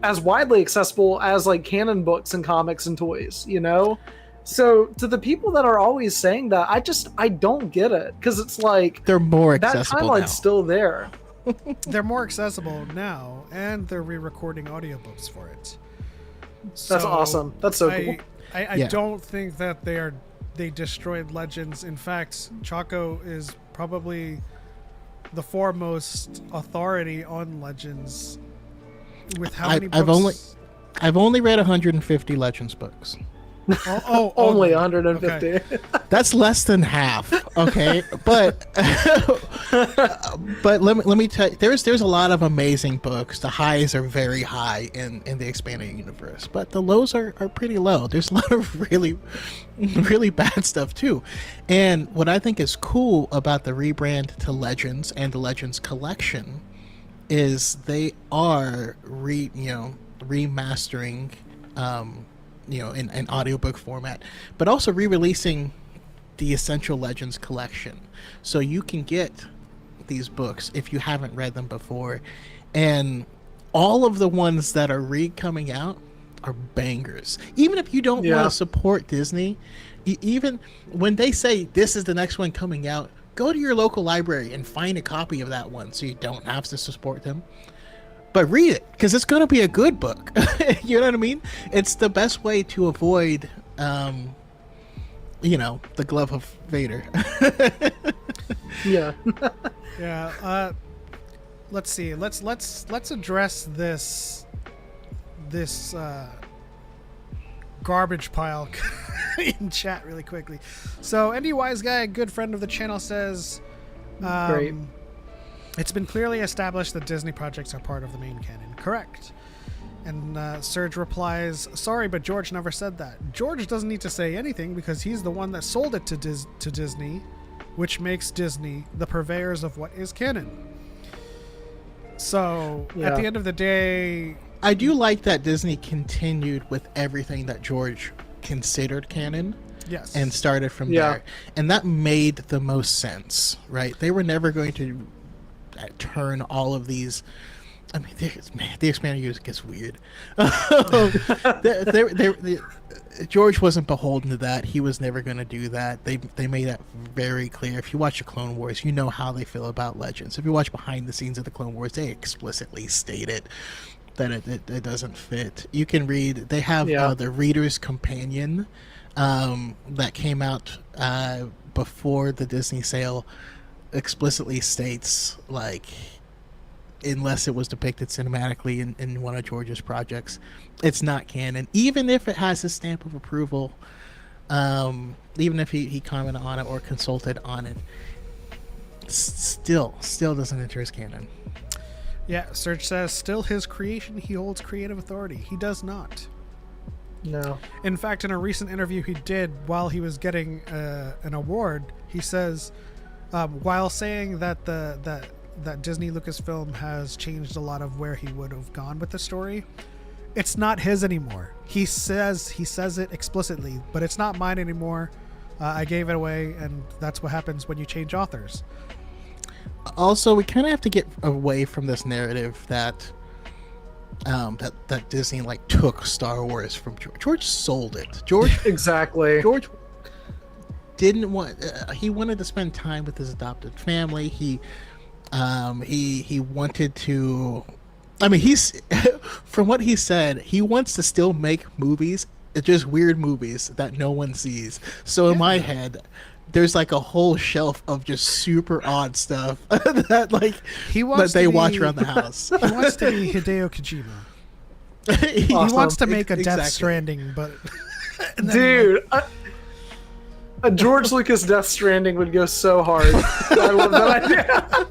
as widely accessible as like canon books and comics and toys, you know? So to the people that are always saying that, I don't get it, because it's like they're more that accessible timeline's now. still there. They're more accessible now, and they're re-recording audiobooks for it. That's awesome. That's so cool. I don't think that they destroyed Legends. In fact, Choco is probably the foremost authority on Legends. With how many books? I've only read 150 Legends books. Only 150. Okay. That's less than half. Okay, but let me tell you, there's a lot of amazing books. The highs are very high in the expanded universe, but the lows are pretty low. There's a lot of really bad stuff too. And what I think is cool about the rebrand to Legends and the Legends collection is they are remastering in audiobook format, but also re-releasing the Essential Legends collection. So you can get these books if you haven't read them before. And all of the ones that are coming out are bangers. Even if you don't Yeah. want to support Disney, even when they say this is the next one coming out, go to your local library and find a copy of that one so you don't have to support them. But read it, because it's going to be a good book. You know what I mean? It's the best way to avoid, the glove of Vader. Yeah. Yeah. Let's see. Let's address this garbage pile in chat really quickly. So Andy Wise Guy, a good friend of the channel, says, Great. it's been clearly established that Disney projects are part of the main canon. Correct. And Serge replies, sorry, but George never said that. George doesn't need to say anything because he's the one that sold it to Disney, which makes Disney the purveyors of what is canon. So at the end of the day, I do like that Disney continued with everything that George considered canon. yes, And started from there. And that made the most sense, right? They were never going to turn all of these. I mean, the expanded universe gets weird. George wasn't beholden to that. He was never going to do that. They made that very clear. If you watch the Clone Wars, you know how they feel about Legends. If you watch behind the scenes of the Clone Wars, they explicitly state it. That it doesn't fit. You can read. They have the Reader's Companion that came out before the Disney sale. Explicitly states, like, unless it was depicted cinematically in one of George's projects, it's not canon. Even if it has his stamp of approval, even if he commented on it or consulted on it, still doesn't enter his canon. yeah. Serge says, still his creation. He holds creative authority. He does not. No. In fact, in a recent interview he did while he was getting an award, he says, while saying that that Disney Lucasfilm has changed a lot of where he would have gone with the story, it's not his anymore. He says it explicitly, but it's not mine anymore. I gave it away, and that's what happens when you change authors. Also, we kind of have to get away from this narrative that that Disney like took Star Wars from George. George sold it. Exactly. George didn't want. He wanted to spend time with his adopted family. He wanted to. I mean, he's from what he said, he wants to still make movies. It's just weird movies that no one sees. So in my head, there's like a whole shelf of just super odd stuff that like that they watch around the house. He wants to be Hideo Kojima. He Awesome. wants to make a Death Exactly. Stranding, but Dude, a George Lucas Death Stranding would go so hard. I love that idea.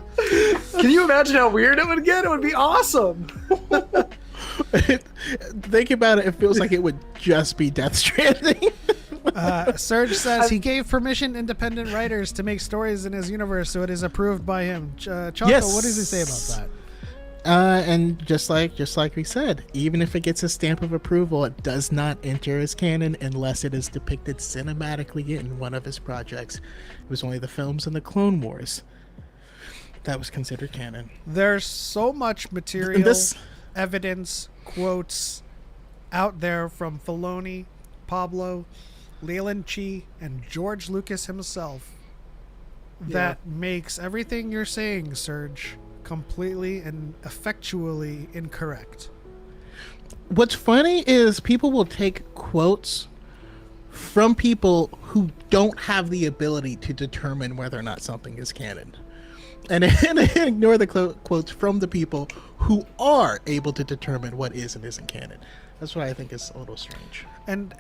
Can you imagine how weird it would get? It would be awesome. Think about it. It feels like it would just be Death Stranding. Serge says he gave permission independent writers to make stories in his universe, so it is approved by him. Choco, Yes. what does he say about that? And just like we said, even if it gets a stamp of approval, it does not enter as canon unless it is depicted cinematically in one of his projects. It was only the films and the Clone Wars that was considered canon. There's so much material, evidence, quotes out there from Filoni, Pablo, Leland Chi, and George Lucas himself that makes everything you're saying, Serge, completely and effectually incorrect. What's funny is people will take quotes from people who don't have the ability to determine whether or not something is canon, and ignore the quotes from the people who are able to determine what is and isn't canon. That's what I think is a little strange. And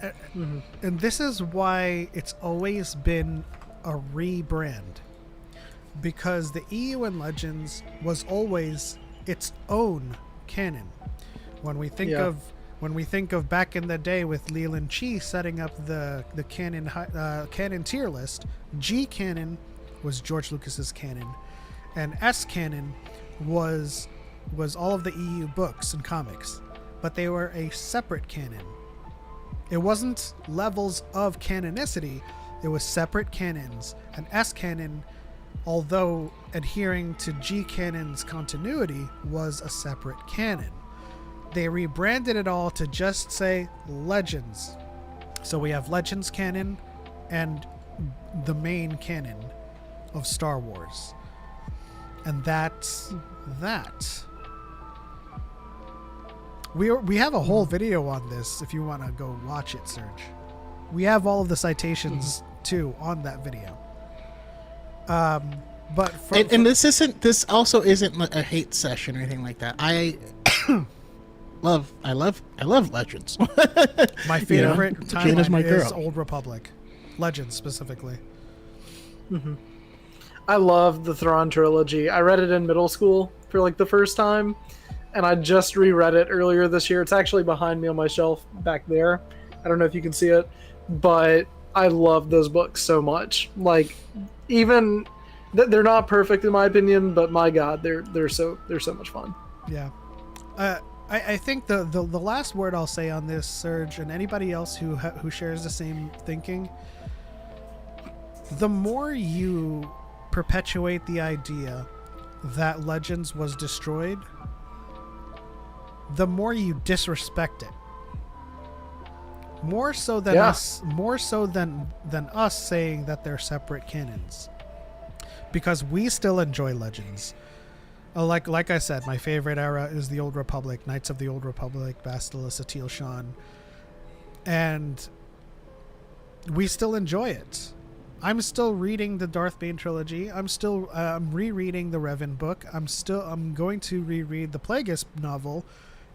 and this is why it's always been a rebrand, because the EU and Legends was always its own canon. When we think of back in the day with Leland Chi setting up the canon tier list, G canon was George Lucas's canon, and S canon was all of the EU books and comics, but they were a separate canon. It wasn't levels of canonicity, it was separate canons. And S canon, although adhering to G canon's continuity, was a separate canon. they rebranded it all to just say Legends. So we have Legends canon and the main canon of Star Wars. And that's that. We have a whole video on this if you want to go watch it, Serge. We have all of the citations too on that video. But this also isn't a hate session or anything like that. I love Legends. My favorite Jane is my timeline is girl. Old Republic. Legends specifically. Mm-hmm. I love the Thrawn trilogy. I read it in middle school for like the first time, and I just reread it earlier this year. It's actually behind me on my shelf back there. I don't know if you can see it, but I love those books so much. Like, even they're not perfect in my opinion, but my God, they're so much fun. Yeah. I think the last word I'll say on this, Serge, and anybody else who shares the same thinking, the more you perpetuate the idea that Legends was destroyed, the more you disrespect it. More so than us saying that they're separate canons. Because we still enjoy Legends. Like I said, my favorite era is the Old Republic, Knights of the Old Republic, Bastila, Satil Shan. And we still enjoy it. I'm still reading the Darth Bane trilogy. I'm still rereading the Revan book. I'm going to reread the Plagueis novel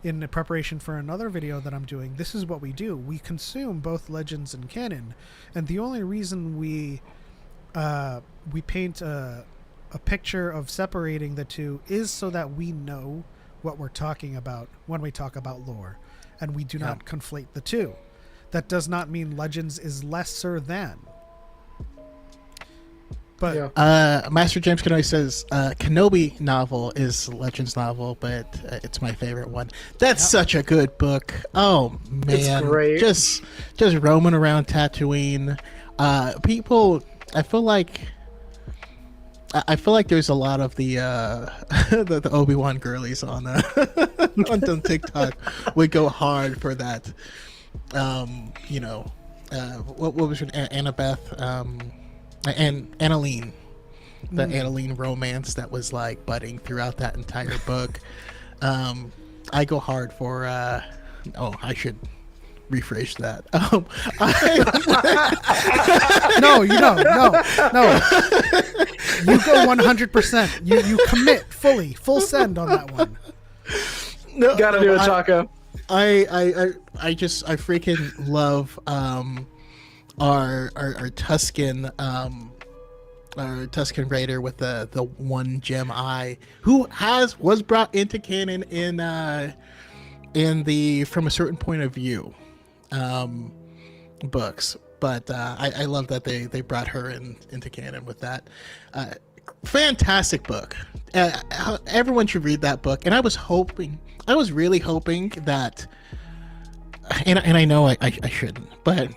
in preparation for another video that I'm doing. This is what we do. We consume both Legends and canon. And the only reason we paint a picture of separating the two is so that we know what we're talking about when we talk about lore, and we do not conflate the two. That does not mean Legends is lesser than. But Master James Kenobi says Kenobi novel is Legends novel, but it's my favorite one. That's such a good book. Oh man, it's great. Just roaming around Tatooine. People, I feel like there's a lot of the the Obi-Wan girlies on on TikTok would go hard for that. What was her Annabeth? And Annalene, the Annalene romance that was like budding throughout that entire book. I go hard for. I should rephrase that. No, you don't. No. You go 100%. You commit full send on that one. No, gotta do it, Choco. I freaking love our Tuscan raider with the one gem eye, who was brought into canon in the From a Certain Point of View books, but I love that they brought her into canon with that. Fantastic book. Everyone should read that book, and I was really hoping that, and I know I shouldn't, but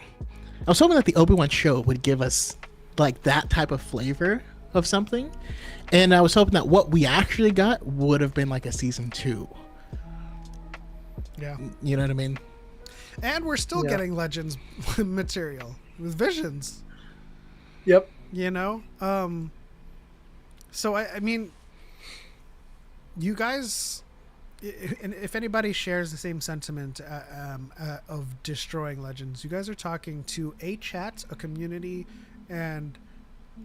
I was hoping that the Obi-Wan show would give us like that type of flavor of something, and I was hoping that what we actually got would have been like a season 2. Yeah, you know what I mean. And we're still getting Legends material with Visions. Yep. You know, so I mean, you guys, and if anybody shares the same sentiment of destroying Legends, you guys are talking to a chat, a community, and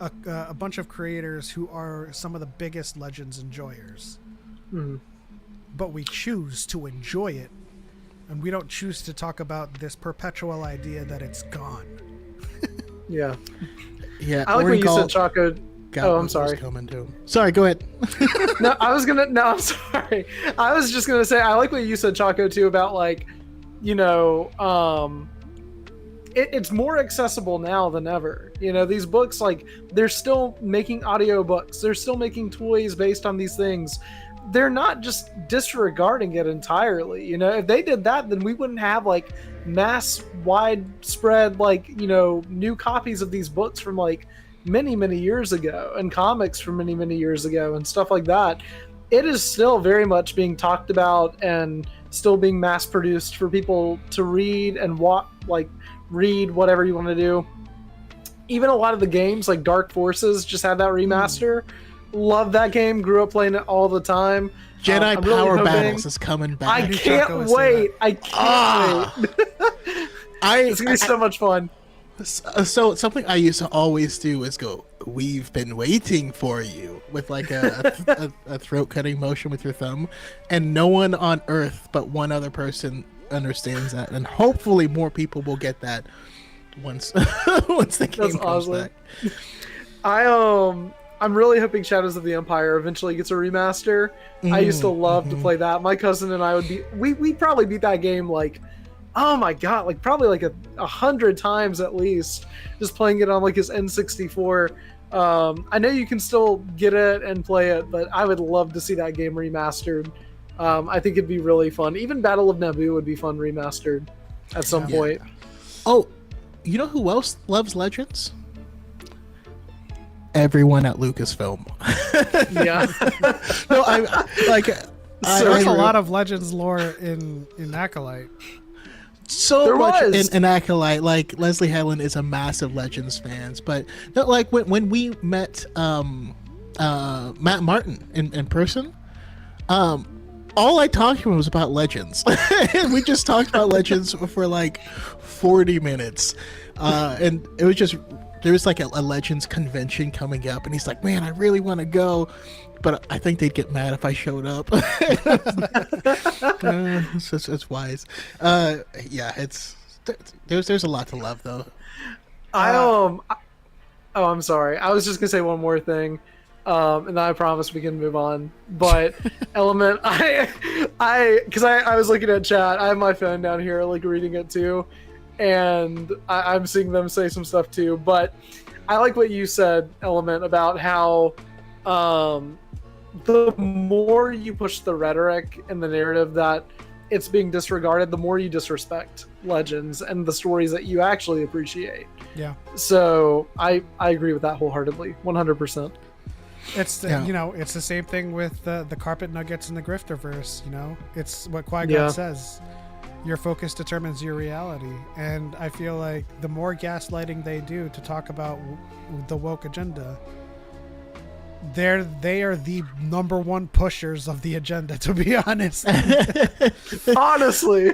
a bunch of creators who are some of the biggest Legends enjoyers. Mm-hmm. But we choose to enjoy it, and we don't choose to talk about this perpetual idea that it's gone. Yeah. I like what you said, Choco. I'm sorry. Coming to. Sorry, go ahead. I'm sorry. I was just gonna say, I like what you said, Choco, too, about like, it's more accessible now than ever. These books, like, they're still making audio books. They're still making toys based on these things. They're not just disregarding it entirely. If they did that, then we wouldn't have like mass widespread, like, new copies of these books from like many years ago, and comics from many years ago and stuff like that. It is still very much being talked about and still being mass produced for people to read and read whatever you want to do. Even a lot of the games like Dark Forces just had that remaster. Love that game. Grew up playing it all the time. Jedi I'm really Power hoping- Battles is coming back. I can't wait. I can't wait. It's gonna be so much fun. So something I used to always do is go, "We've been waiting for you," with like a throat cutting motion with your thumb, and no one on Earth but one other person understands that, and hopefully more people will get that once the game comes back. I'm really hoping Shadows of the Empire eventually gets a remaster. I used to love to play that. My cousin and I we probably beat that game like, oh my god, like probably like 100 times at least, just playing it on like his N64. I know you can still get it and play it, but I would love to see that game remastered. I think it'd be really fun. Even Battle of Naboo would be fun remastered at some point. Oh, you know who else loves Legends? Everyone at Lucasfilm. Yeah. No, I like. There's a lot of Legends lore in Acolyte. So There much was. in Acolyte. Like Leslie Helen is a massive Legends fans, but no, like when we met Matt Martin in person, all I talked to him was about Legends. We just talked about Legends for like 40 minutes, and it was just. There was like a Legends convention coming up, and he's like, "Man, I really want to go, but I think they'd get mad if I showed up." It's wise. Yeah, there's a lot to love though. I'm sorry. I was just gonna say one more thing, and then I promise we can move on. But Element, because I was looking at chat. I have my phone down here, like reading it too. And I'm seeing them say some stuff too, but I like what you said, Element, about how the more you push the rhetoric and the narrative that it's being disregarded, the more you disrespect Legends and the stories that you actually appreciate. Yeah. So I agree with that wholeheartedly, 100%. It's it's the same thing with the carpet nuggets in the Grifterverse. You know, it's what Qui-Gon says. Your focus determines your reality, and I feel like the more gaslighting they do to talk about the woke agenda, they are the number one pushers of the agenda, to be honest. Honestly,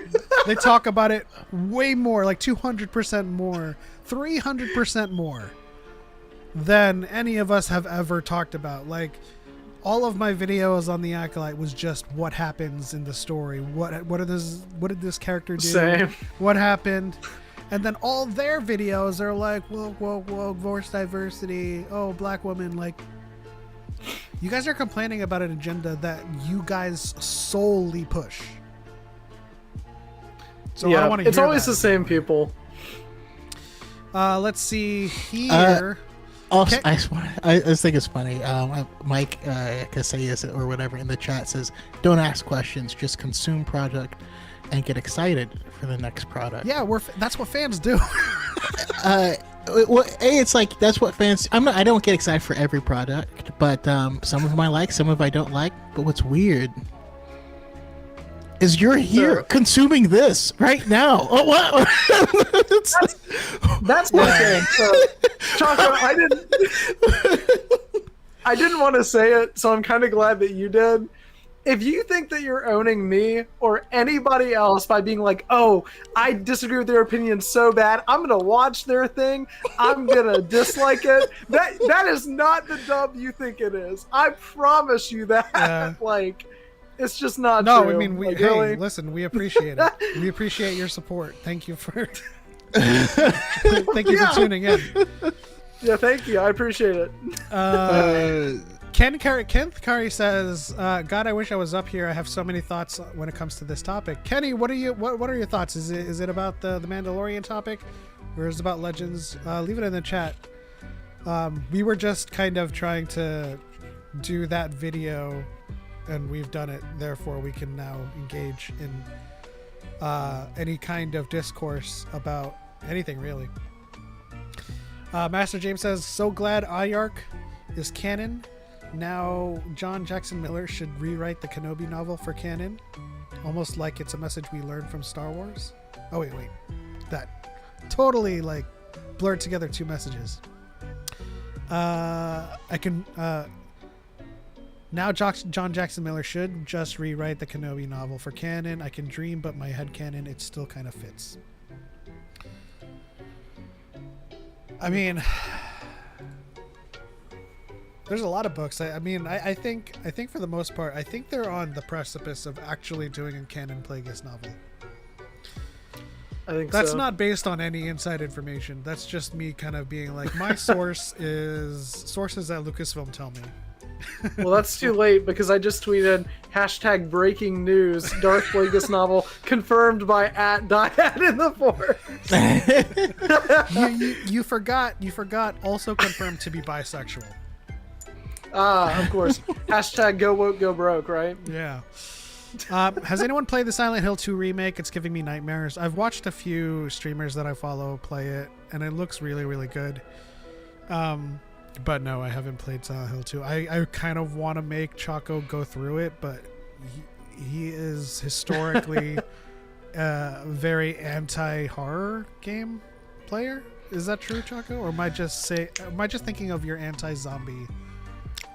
they talk about it way more, like 200% more, 300% more than any of us have ever talked about. Like, all of my videos on the Acolyte was just what happens in the story. What did this character do? Same. What happened? And then all their videos are like, whoa, voice diversity. Oh, black woman. Like, you guys are complaining about an agenda that you guys solely push. So I don't want to hear it's always that. the same people. Let's see here. Also, I just think it's funny. Mike Casillas or whatever in the chat says, "Don't ask questions, just consume product and get excited for the next product." Yeah, that's what fans do. Well, it's like that's what fans. I don't get excited for every product, but some of them I like, some of them I don't like. But what's weird is you're here consuming this right now. Oh, what? That's my thing. So, Choco, I didn't want to say it, so I'm kind of glad that you did. If you think that you're owning me or anybody else by being like, "Oh, I disagree with their opinion so bad, I'm gonna watch their thing, I'm gonna dislike it," that is not the dub you think it is. I promise you that. Yeah. Like, it's just not No, true. I mean, really? listen, we appreciate it. We appreciate your support. Thank you for for tuning in. Yeah, thank you. I appreciate it. Kenneth Curry says, "God, I wish I was up here. I have so many thoughts when it comes to this topic." Kenny, what are your thoughts? Is it about the Mandalorian topic, or is it about Legends? Leave it in the chat. We were just kind of trying to do that video, and we've done it. Therefore, we can now engage in any kind of discourse about anything, really. Master James says, "So glad IARC is canon. now John Jackson Miller should rewrite the Kenobi novel for canon, almost like it's a message we learned from Star Wars. Oh wait, that totally like blurred together two messages. I can now John Jackson Miller should just rewrite the Kenobi novel for canon. I can dream, but my headcanon, it still kind of fits. I mean, there's a lot of books. I think for the most part, I think they're on the precipice of actually doing a canon Plagueis novel. I think That's so. not based on any inside information. That's just me kind of being like, my sources that Lucasfilm tell me. Well, that's too late because I just tweeted #breaking news Darth Plagueis novel confirmed by @Dyad in the Force. You forgot also confirmed to be bisexual. Of course. #go woke go broke, right? Yeah. Has anyone played the Silent Hill 2 remake? It's giving me nightmares. I've watched a few streamers that I follow play it, and it looks really, really good. But no, I haven't played Silent Hill 2. I kind of want to make Choco go through it, but he is historically a very anti-horror game player. Is that true, Choco? Or am I just thinking of your anti-zombie?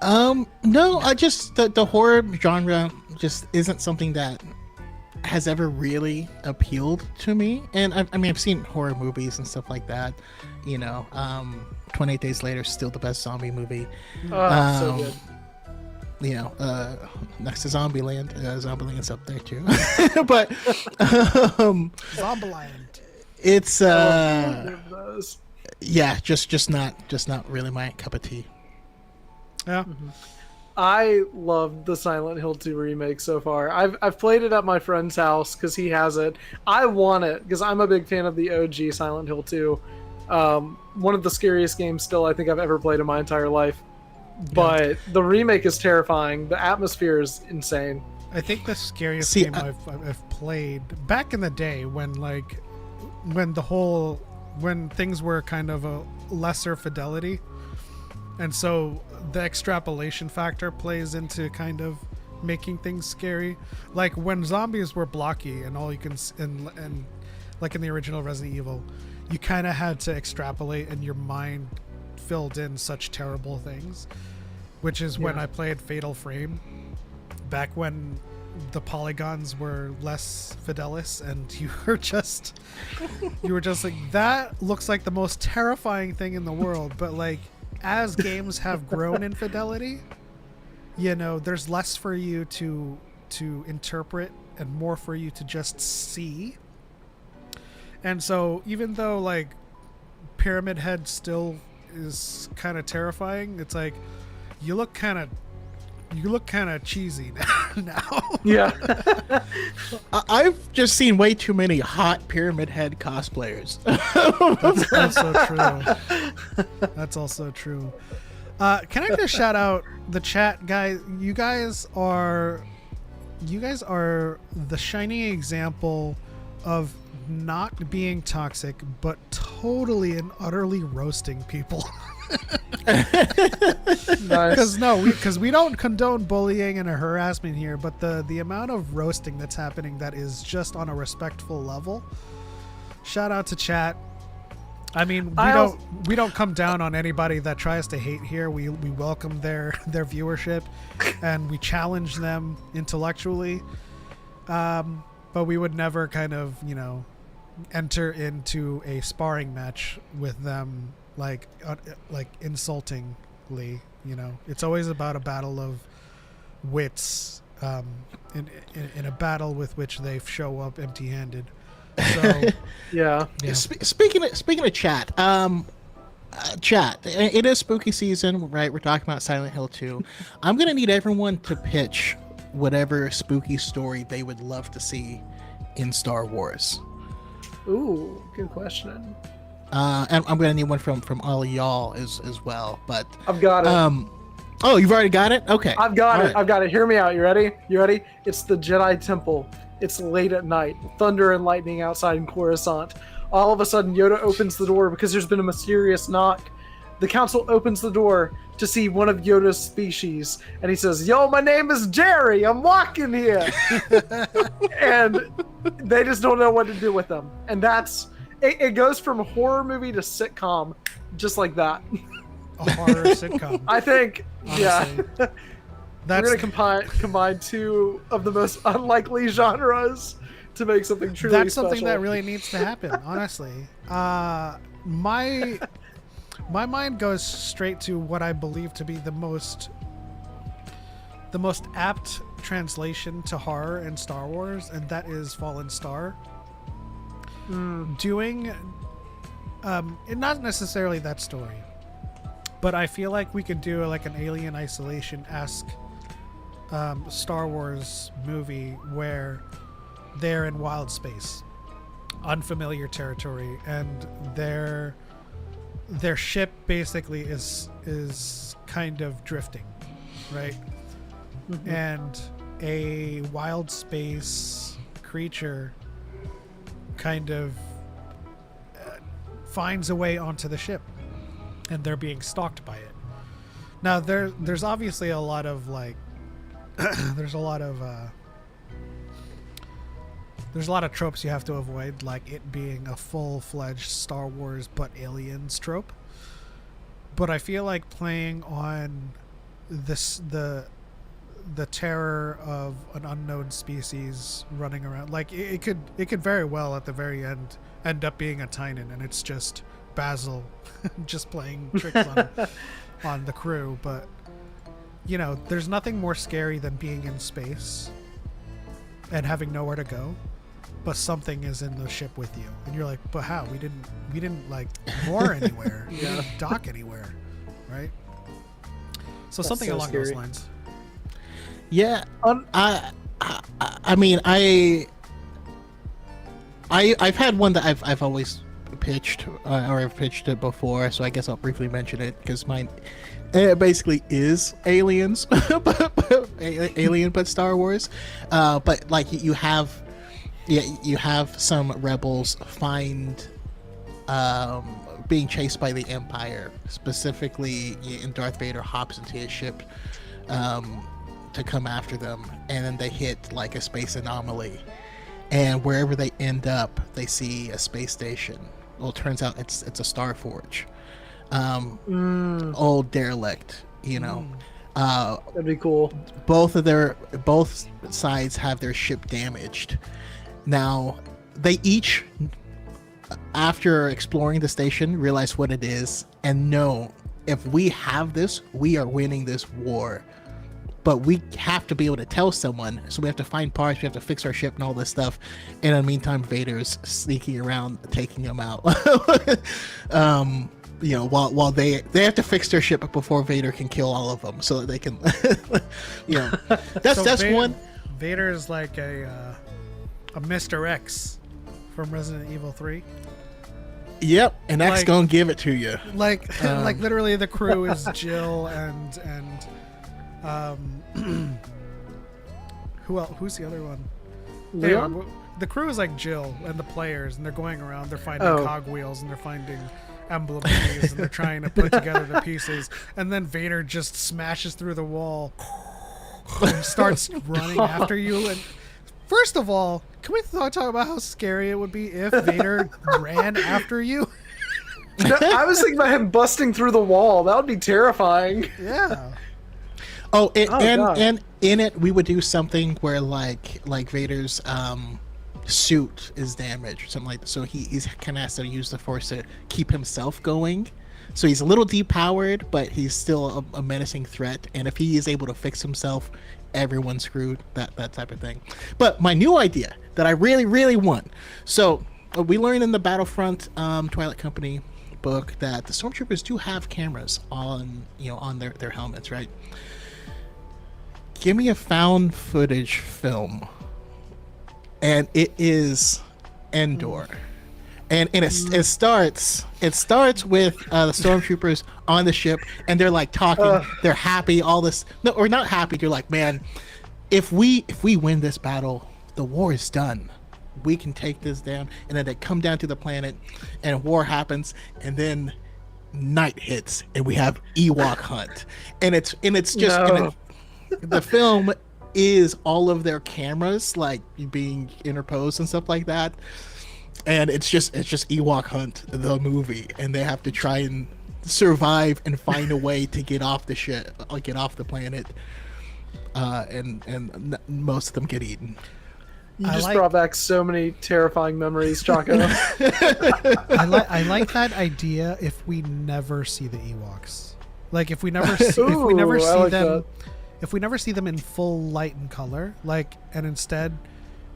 No, I just the horror genre just isn't something that has ever really appealed to me. And I've seen horror movies and stuff like that. 28 Days Later is still the best zombie movie. So good. Next to Zombieland. Zombieland's up there too. But Zombieland. It's Those. yeah, just not really my cup of tea. Yeah. Mm-hmm. I loved the Silent Hill 2 remake so far. I've played it at my friend's house because he has it. I want it because I'm a big fan of the OG Silent Hill 2. One of the scariest games still I think I've ever played in my entire life. But the remake is terrifying. The atmosphere is insane. I think the scariest game I've played back in the day when things were kind of a lesser fidelity, and so the extrapolation factor plays into kind of making things scary. Like when zombies were blocky and all you can and like in the original Resident Evil, you kind of had to extrapolate and your mind filled in such terrible things, which is when I played Fatal Frame back when the polygons were less fidelis and you were just like, that looks like the most terrifying thing in the world. But like as games have grown in fidelity, there's less for you to interpret and more for you to just see. And so even though like Pyramid Head still is kind of terrifying, it's like you look kind of cheesy now. Yeah. I've just seen way too many hot Pyramid Head cosplayers. That's also true. That's also true. Can I just shout out the chat, guys? You guys are the shining example of not being toxic, but totally and utterly roasting people. Nice. Because we don't condone bullying and harassment here, but the amount of roasting that's happening that is just on a respectful level. Shout out to chat. I mean, we don't come down on anybody that tries to hate here. We welcome their viewership, and we challenge them intellectually. But we would never kind of enter into a sparring match with them like insultingly. It's always about a battle of wits, in a battle with which they show up empty-handed. So Yeah. Speaking of chat, chat, it is spooky season, right? We're talking about Silent Hill 2. I'm gonna need everyone to pitch whatever spooky story they would love to see in Star Wars. Ooh, good question. And I'm gonna need one from all of y'all as well. But I've got it. Oh, you've already got it? Okay. I've got All it. right. I've got it. Hear me out. You ready? It's the Jedi Temple. It's late at night. Thunder and lightning outside in Coruscant. All of a sudden, Yoda opens the door because there's been a mysterious knock. the council opens the door to see one of Yoda's species, and he says, "Yo, my name is Jerry. I'm walking here," and they just don't know what to do with them. And that's it. It goes from horror movie to sitcom, just like that. A horror sitcom. I think, Honestly. yeah. That's We're gonna combine two of the most unlikely genres to make something truly that's special. something that really needs to happen. Honestly, my mind goes straight to what I believe to be the most apt translation to horror in Star Wars, and that is Fallen Star. Doing, not necessarily that story, but I feel like we could do like an Alien Isolation-esque Star Wars movie where they're in wild space, unfamiliar territory, and their ship basically is kind of drifting, right? Mm-hmm. And a wild space creature kind of finds a way onto the ship, and they're being stalked by it. Now there's obviously a lot of like there's a lot of tropes you have to avoid, like it being a full-fledged Star Wars but aliens trope. But I feel like playing on the terror of an unknown species running around, like it could very well at the very end up being a Tynan, and it's just Basil just playing tricks on the crew. But you know, there's nothing more scary than being in space and having nowhere to go, but something is in the ship with you, and you're like, but how? We didn't like moor anywhere. We didn't dock anywhere, right? So That's something so along scary. those lines. Yeah. I mean, I've had one that I've always pitched, or I've pitched it before, so I guess I'll briefly mention it because mine basically is aliens, alien but Star Wars, but like you have some rebels find being chased by the Empire, specifically, and Darth Vader hops into his ship to come after them, and then they hit like a space anomaly, and wherever they end up they see a space station. Well, it turns out it's a Star Forge, old derelict, you know. That'd be cool. Both sides have their ship damaged. Now they each, after exploring the station, realize what it is and know, if we have this, we are winning this war. But we have to be able to tell someone, so we have to find parts, we have to fix our ship and all this stuff. And in the meantime, Vader's sneaking around, taking them out. You know, while they have to fix their ship before Vader can kill all of them, so that they can, you know, that's one. Vader is like a Mr. X from Resident Evil 3. Yep, and X Like- gonna give it to you. Like like literally the crew is Jill and who's the other one? Leon? Anyway, the crew is like Jill and the players, and they're going around, they're finding cogwheels, and they're finding emblem keys, and they're trying to put together the pieces, and then Vader just smashes through the wall and starts running after you. And first of all, can we talk about how scary it would be if Vader ran after you? No, I was thinking about him busting through the wall. That would be terrifying. Yeah. And in it we would do something where like Vader's suit is damaged or something like that, so he's kind of has to use the Force to keep himself going. So he's a little depowered, but he's still a menacing threat, and if he is able to fix himself, everyone's screwed, that type of thing. But my new idea that I really want, so we learned in the Battlefront Twilight Company book that the stormtroopers do have cameras on their helmets, right? Give me a found footage film, and it is Endor, and it starts with the stormtroopers on the ship, and they're like talking, they're happy, all this, no, or not happy, they're like, man, if we win this battle, the war is done, we can take this down. And then they come down to the planet, and war happens, and then night hits and we have Ewok hunt, and it's just No. the film is all of their cameras like being interposed and stuff like that, and it's just Ewok hunt the movie, and they have to try and survive and find a way to get off the ship, like get off the planet, and most of them get eaten. You just brought back so many terrifying memories, Choco. I like that idea if we never see the Ewoks. Like if we never see if we never see them in full light and color, like, and instead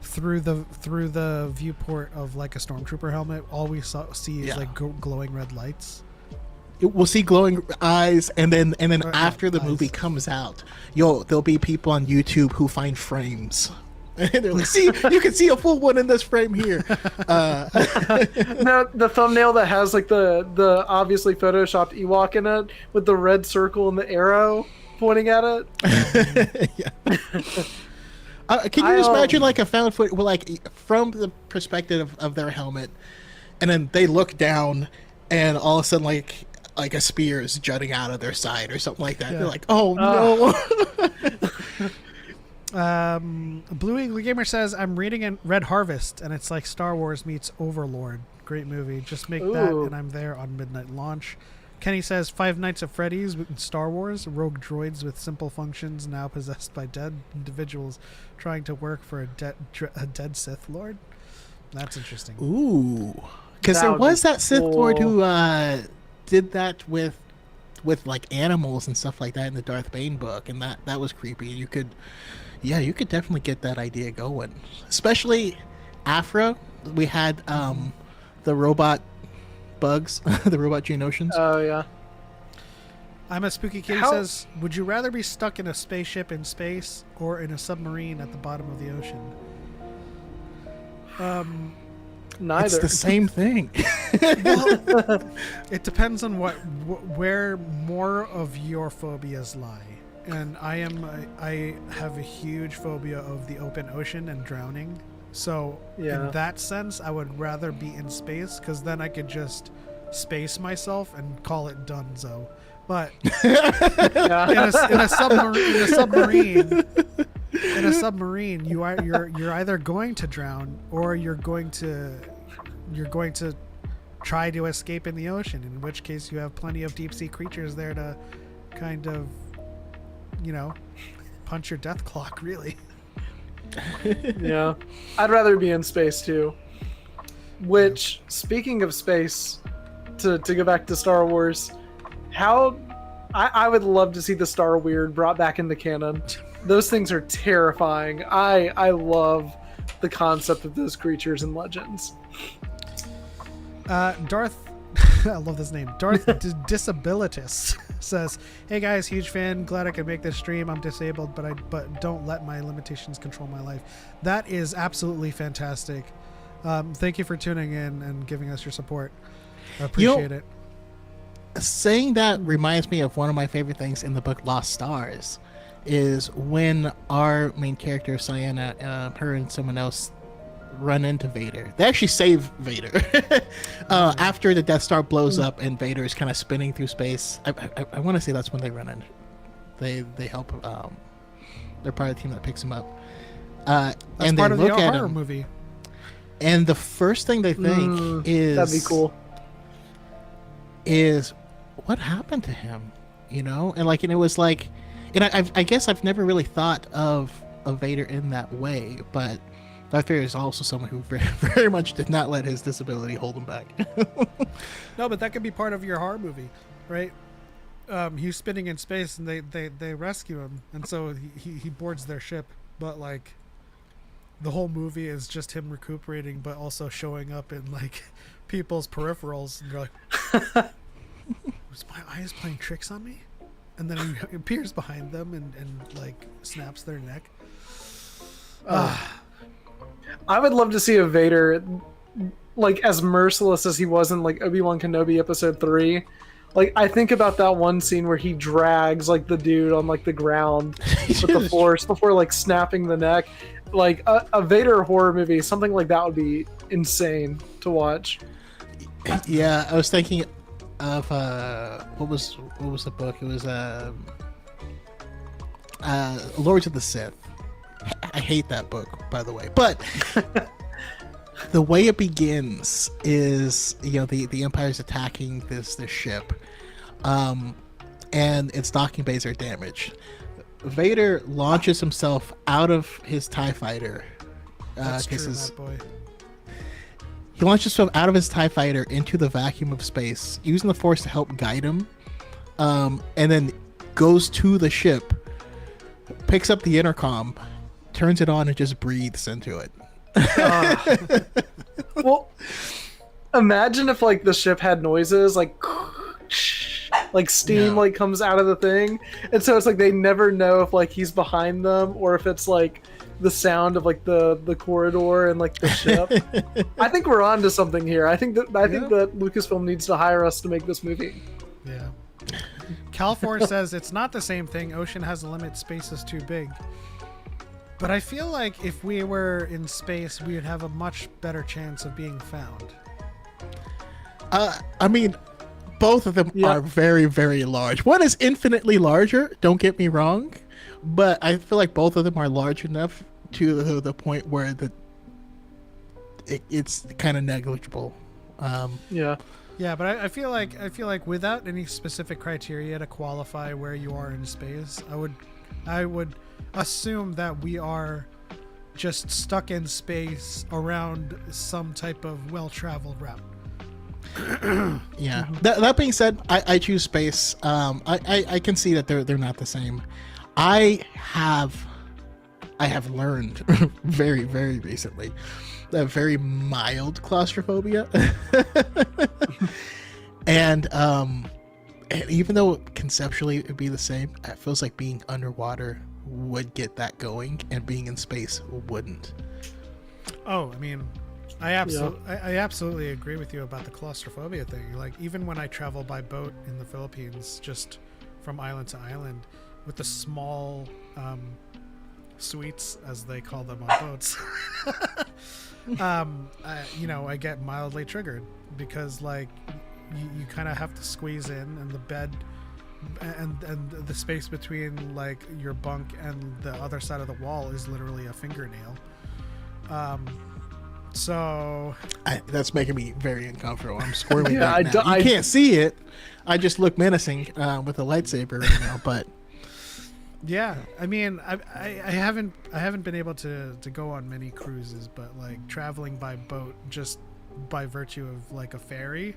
through the viewport of like a stormtrooper helmet, all we see is like glowing red lights. We'll see glowing eyes, and then after the eyes. movie comes out, there'll be people on YouTube who find frames. They're like, see, you can see a full one in this frame here. No, the thumbnail that has like the obviously photoshopped Ewok in it with the red circle and the arrow pointing at it. Yeah. Can you just imagine like a found foot, well, like from the perspective of their helmet, and then they look down, and all of a sudden like a spear is jutting out of their side or something like that. Yeah. They're like, oh no. Blue Eagle Gamer says, I'm reading in Red Harvest, and it's like Star Wars meets Overlord. Great movie. Just make that, and I'm there on midnight launch. Kenny says, Five Nights at Freddy's with Star Wars, rogue droids with simple functions now possessed by dead individuals trying to work for a dead Sith Lord. That's interesting. Ooh, because there would was be that Sith Lord cool. who did that with like animals and stuff like that in the Darth Bane book, and that was creepy. You could definitely get that idea going, especially Afro. We had the robot bugs, the robot Geonosians. Oh yeah. I'm a Spooky Kitty says, would you rather be stuck in a spaceship in space or in a submarine at the bottom of the ocean? Neither. It's the same thing. Well, it depends on where more of your phobias lie. And I have a huge phobia of the open ocean and drowning. So in that sense, I would rather be in space, because then I could just space myself and call it donezo. But in a submarine, you're either going to drown or you're going to try to escape in the ocean. In which case, you have plenty of deep sea creatures there to kind of, punch your death clock, really. Yeah, I'd rather be in space too. Which, speaking of space, to go back to Star Wars, I would love to see the Star Weird brought back into canon. Those things are terrifying. I love the concept of those creatures and legends. Darth, I love this name. Darth Disabilitus says, "Hey guys, huge fan. Glad I could make this stream. I'm disabled, but don't let my limitations control my life." That is absolutely fantastic. Thank you for tuning in and giving us your support. I appreciate it. Saying that reminds me of one of my favorite things in the book Lost Stars, is when our main character Sienna, her and someone else run into Vader. They actually save Vader after the Death Star blows up and Vader is kind of spinning through space. I want to say that's when they run in. They help. They're part of the team that picks him up. That's and part they of look the at horror him, movie. and the first thing they think That'd be cool. is what happened to him, and it was like, and I guess I've never really thought of Vader in that way, but Darth Vader is also someone who very, very much did not let his disability hold him back. No, but that could be part of your horror movie, right? He's spinning in space and they rescue him, and so he boards their ship, but like the whole movie is just him recuperating, but also showing up in like people's peripherals, and you're like, was my eyes playing tricks on me? And then he appears behind them and like snaps their neck. I would love to see a Vader like as merciless as he was in like Obi-Wan Kenobi episode 3. Like, I think about that one scene where he drags like the dude on like the ground with the force before like snapping the neck. Like a Vader horror movie, something like that would be insane to watch. Yeah, I was thinking of what was the book? It was Lords of the Sith. I hate that book, by the way, but the way it begins is, the Empire's attacking this ship, and its docking bays are damaged. Vader launches himself out of his TIE fighter. That's true, that boy. He launches himself out of his TIE fighter into the vacuum of space, using the Force to help guide him, and then goes to the ship, picks up the intercom, turns it on, and just breathes into it. Well, imagine if like the ship had noises like steam like comes out of the thing, and so it's like they never know if like he's behind them or if it's like the sound of like the corridor and like the ship. I think we're on to something here. I think that Lucasfilm needs to hire us to make this movie. Yeah. Calfor says it's not the same thing. Ocean has a limit. Space is too big. But I feel like if we were in space, we would have a much better chance of being found. I mean, both of them are very, very large. One is infinitely larger, don't get me wrong, but I feel like both of them are large enough to the point where it's kind of negligible. Yeah, but I feel like without any specific criteria to qualify where you are in space, I would assume that we are just stuck in space around some type of well-traveled route. Yeah. That being said, I choose space. I can see that they're not the same. I have learned very, very recently that very mild claustrophobia, and even though conceptually it would be the same, it feels like being underwater would get that going, and being in space wouldn't. Oh, I mean, I absolutely agree with you about the claustrophobia thing. Like, even when I travel by boat in the Philippines, just from island to island, with the small suites, as they call them on boats, I get mildly triggered because, like, you kind of have to squeeze in, and the bed and the space between like your bunk and the other side of the wall is literally a fingernail. So that's making me very uncomfortable. I'm squirming. Yeah, right now. You can't see it. I just look menacing with a lightsaber right now. But yeah, I mean, I haven't been able to go on many cruises, but like traveling by boat, just by virtue of like a ferry,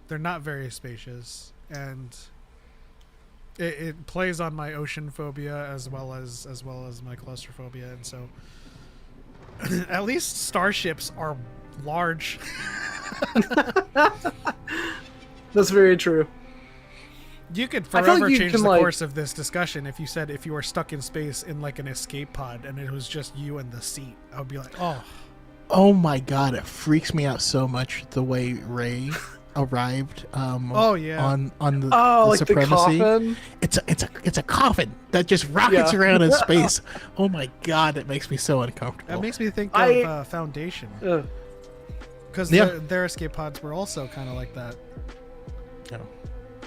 they're not very spacious, and it plays on my ocean phobia as well as my claustrophobia, and so at least starships are large. That's very true. You could forever change the course of this discussion if you said if you were stuck in space in like an escape pod and it was just you and the seat. I would be like, oh my god, it freaks me out so much the way Rey arrived on the like supremacy. the coffin? It's a coffin that just rockets around in space. Oh my god, it makes me so uncomfortable. That makes me think of Foundation, because their escape pods were also kind of like that. Yeah.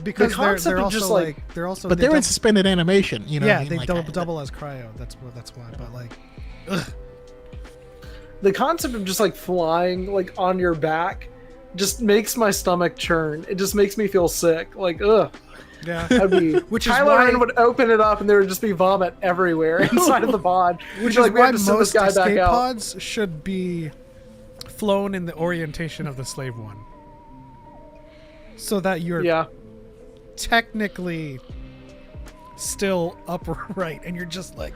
Because they're also just like they're also they're in suspended animation, you know. Yeah, what I mean? they double as cryo. That's why. But like, the concept of just like flying like on your back just makes my stomach churn. It just makes me feel sick. Like, ugh. Yeah. I'd be. Kylo Ren would open it up and there would just be vomit everywhere inside of the pod. Which is like, we why have to send this most guy back escape out. pods should be flown in the orientation of the slave one, so that you're technically still upright, and you're just like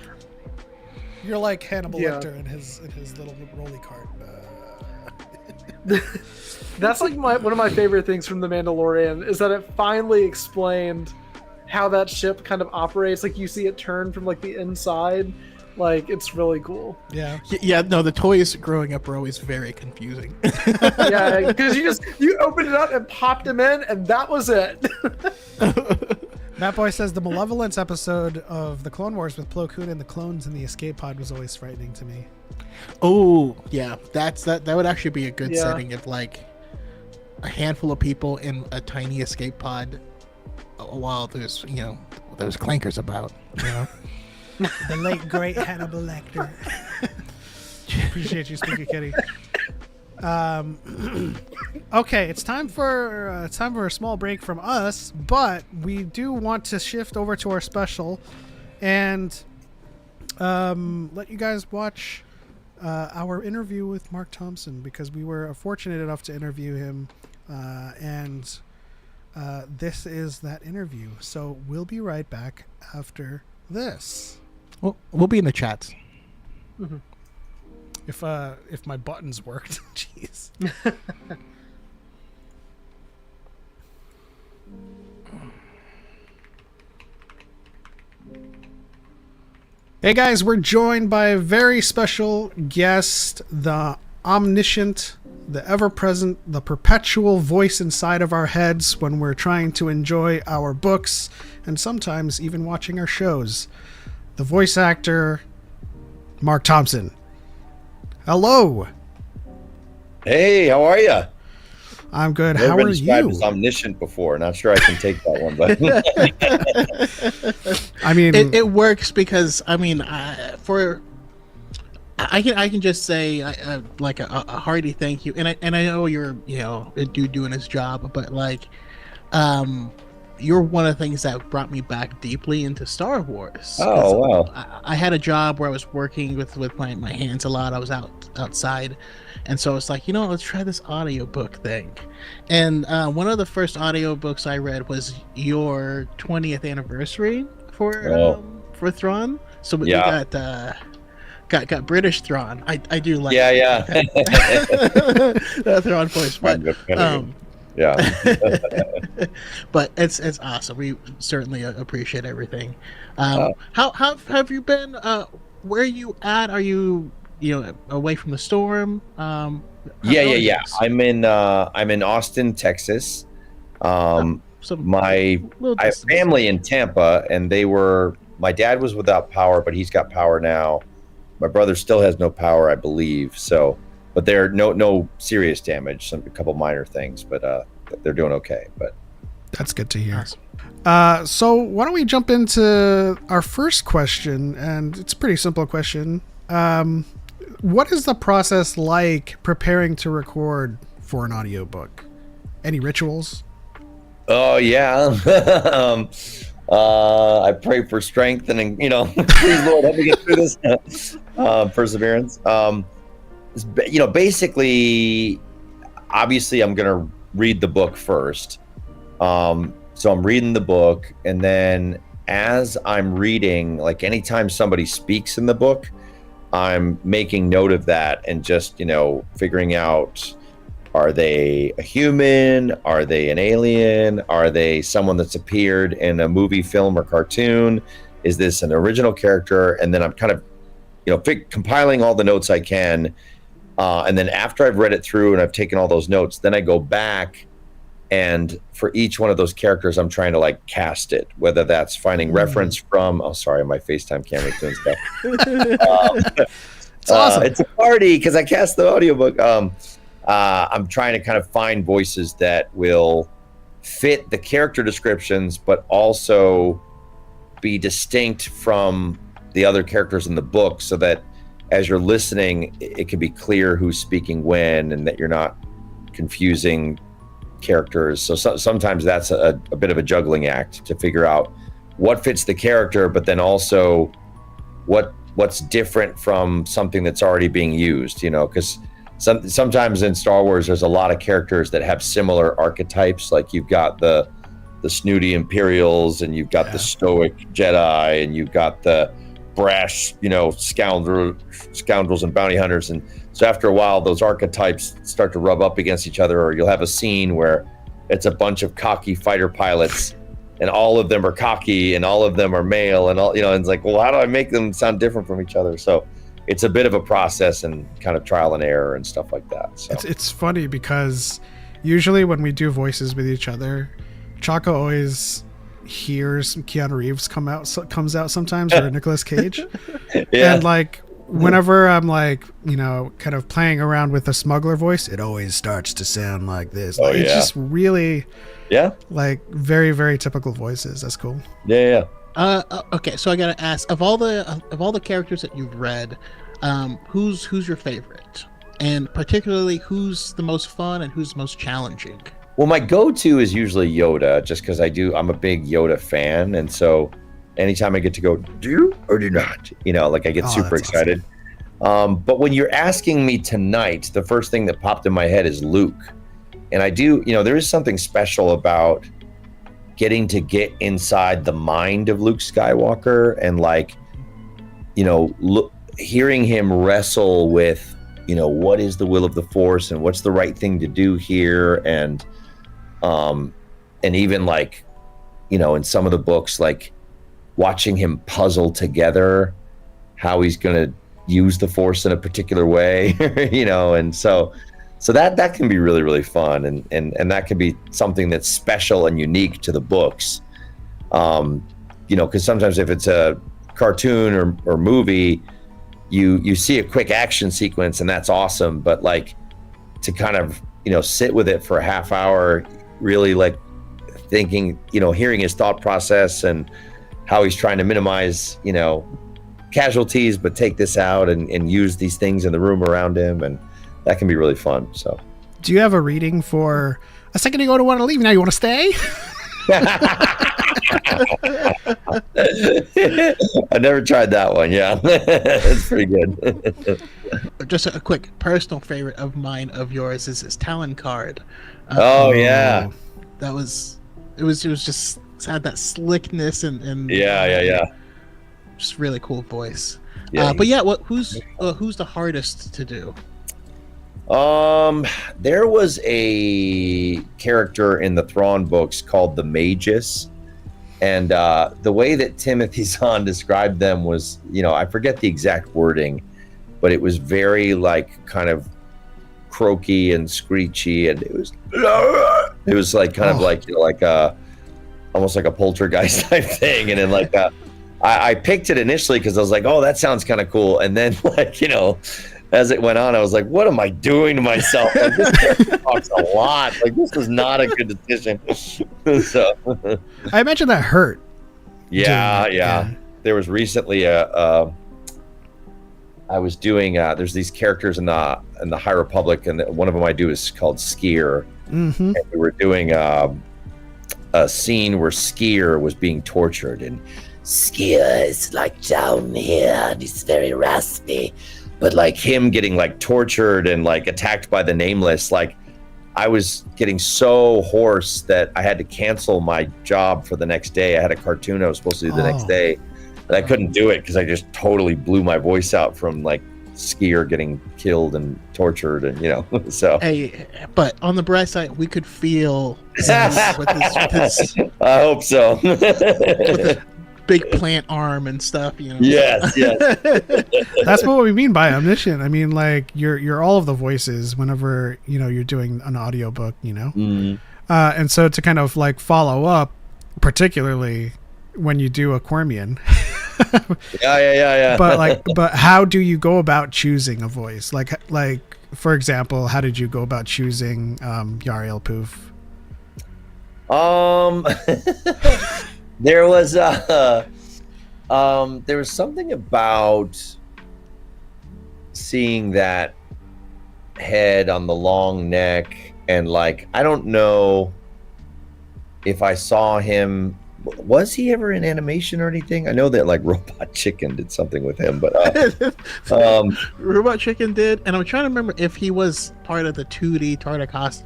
Hannibal Lecter in his little rolly cart. That's like one of my favorite things from The Mandalorian is that it finally explained how that ship kind of operates. Like, you see it turn from like the inside. Like, it's really cool. Yeah. No, the toys growing up were always very confusing. Yeah, because you opened it up and popped him in, and that was it. Matt Boy says the Malevolence episode of the Clone Wars with Plo Koon and the clones in the escape pod was always frightening to me. Oh yeah, that would actually be a good setting if like a handful of people in a tiny escape pod while there's there's clankers about. The late great Hannibal Lecter. Appreciate you, Speaker Kitty. Okay, it's time for a small break from us, but we do want to shift over to our special and let you guys watch our interview with Mark Thompson, because we were fortunate enough to interview him, and this is that interview. So we'll be right back after this. We'll be in the chats. Mm-hmm. If my buttons worked. Jeez. Hey guys, we're joined by a very special guest, the omniscient, the ever-present, the perpetual voice inside of our heads when we're trying to enjoy our books and sometimes even watching our shows. The voice actor, Mark Thompson. Hello. Hey, how are you? I'm good. Never How been are described you? as omniscient before. Not sure I can take that one, but I mean, It works because I can just say like a hearty thank you, and I know you're a dude doing his job, but like you're one of the things that brought me back deeply into Star Wars. oh wow, I had a job where I was working with my hands a lot. I was outside, and so it's like, let's try this audiobook thing. And one of the first audiobooks I read was your 20th anniversary for Thrawn. So we got British Thrawn. I do like yeah. the Thrawn voice, but yeah. but it's awesome. We certainly appreciate everything. How have you been? Where are you at? Are you away from the storm? Yeah. I'm in Austin, Texas. I have family in Tampa, and my dad was without power, but he's got power now. My brother still has no power, I believe. So, but there no serious damage, a couple minor things, but they're doing okay. But that's good to hear. Awesome. So why don't we jump into our first question? And it's a pretty simple question. What is the process like preparing to record for an audiobook? Any rituals? Oh yeah. I pray for strength and please Lord help me get through this. Perseverance. Basically, obviously I'm gonna read the book first. So I'm reading the book, and then as I'm reading, like anytime somebody speaks in the book, I'm making note of that and just, figuring out, are they a human? Are they an alien? Are they someone that's appeared in a movie, film, or cartoon? Is this an original character? And then I'm kind of, compiling all the notes I can. And then after I've read it through and I've taken all those notes, then I go back, and for each one of those characters, I'm trying to cast it, whether that's finding reference from, oh, sorry, my FaceTime camera's doing stuff. It's awesome. It's a party because I cast the audiobook. I'm trying to kind of find voices that will fit the character descriptions, but also be distinct from the other characters in the book, so that as you're listening, it can be clear who's speaking when, and that you're not confusing characters. So sometimes that's a bit of a juggling act to figure out what fits the character, but then also what's different from something that's already being used, because sometimes in Star Wars there's a lot of characters that have similar archetypes. Like you've got the snooty Imperials, and you've got the stoic Jedi, and you've got the brash, scoundrels and bounty hunters. And so after a while, those archetypes start to rub up against each other, or you'll have a scene where it's a bunch of cocky fighter pilots, and all of them are cocky, and all of them are male, and all, and it's like, well, how do I make them sound different from each other? So it's a bit of a process and kind of trial and error and stuff like that. So it's funny because usually when we do voices with each other, Choco always hears Keanu Reeves comes out sometimes, or Nicolas Cage. Yeah. And whenever I'm like, kind of playing around with the smuggler voice, it always starts to sound like this. Like, it's just really, like very, very typical voices. That's cool. Yeah. Okay, so I gotta ask, of all the characters that you've read, who's your favorite, and particularly who's the most fun and who's the most challenging? Well, my go-to is usually Yoda, just because I'm a big Yoda fan, and so anytime I get to go, do or do not, like I get super excited. Awesome. But when you're asking me tonight, the first thing that popped in my head is Luke, and I do, there is something special about getting to get inside the mind of Luke Skywalker and like, hearing him wrestle with, what is the will of the Force and what's the right thing to do here, and even like, in some of the books, like watching him puzzle together how he's going to use the Force in a particular way, and so that can be really, really fun, and that can be something that's special and unique to the books, because sometimes if it's a cartoon or movie, you see a quick action sequence and that's awesome, but like to kind of sit with it for a half hour, really like thinking, hearing his thought process and how he's trying to minimize casualties but take this out and use these things in the room around him, and that can be really fun. So do you have a reading for a second ago to want to leave, now you want to stay? I never tried that one. Yeah. It's pretty good. Just a quick personal favorite of mine of yours is Talon Card. Yeah, that was it was just had that slickness and yeah, just really cool voice. Yeah, but yeah, who's the hardest to do? There was a character in the Thrawn books called the Magus, and the way that Timothy Zahn described them was, I forget the exact wording, but it was very like kind of croaky and screechy, and it was like kind of like almost like a poltergeist type thing, and then like I picked it initially because I was like, oh, that sounds kind of cool, and then like as it went on, I was like, what am I doing to myself? Like, this character talks a lot. Like, this is not a good decision. So, I imagine that hurt. Yeah. There was recently I was doing, there's these characters in the High Republic, and one of them I do is called Skier. Mm-hmm. And we were doing a scene where Skier was being tortured, and Skier is like down here, and he's very raspy. But like him getting like tortured and like attacked by the Nameless, like I was getting so hoarse that I had to cancel my job for the next day. I had a cartoon I was supposed to do the next day, and I couldn't do it because I just totally blew my voice out from like Skier getting killed and tortured, and so. Hey, but on the bright side, we could feel with his I hope so. with his big plant arm and stuff, Yes. That's what we mean by omniscient. I mean, like you're all of the voices whenever you're doing an audiobook, Mm-hmm. And so to kind of like follow up, particularly when you do a Quirmian. Yeah. But how do you go about choosing a voice? Like for example, how did you go about choosing Yariel Poof? There was something about seeing that head on the long neck, and like I don't know if I saw him. Was he ever in animation or anything? I know that like Robot Chicken did something with him, but Robot Chicken did, and I'm trying to remember if he was part of the 2D Tartakovsky.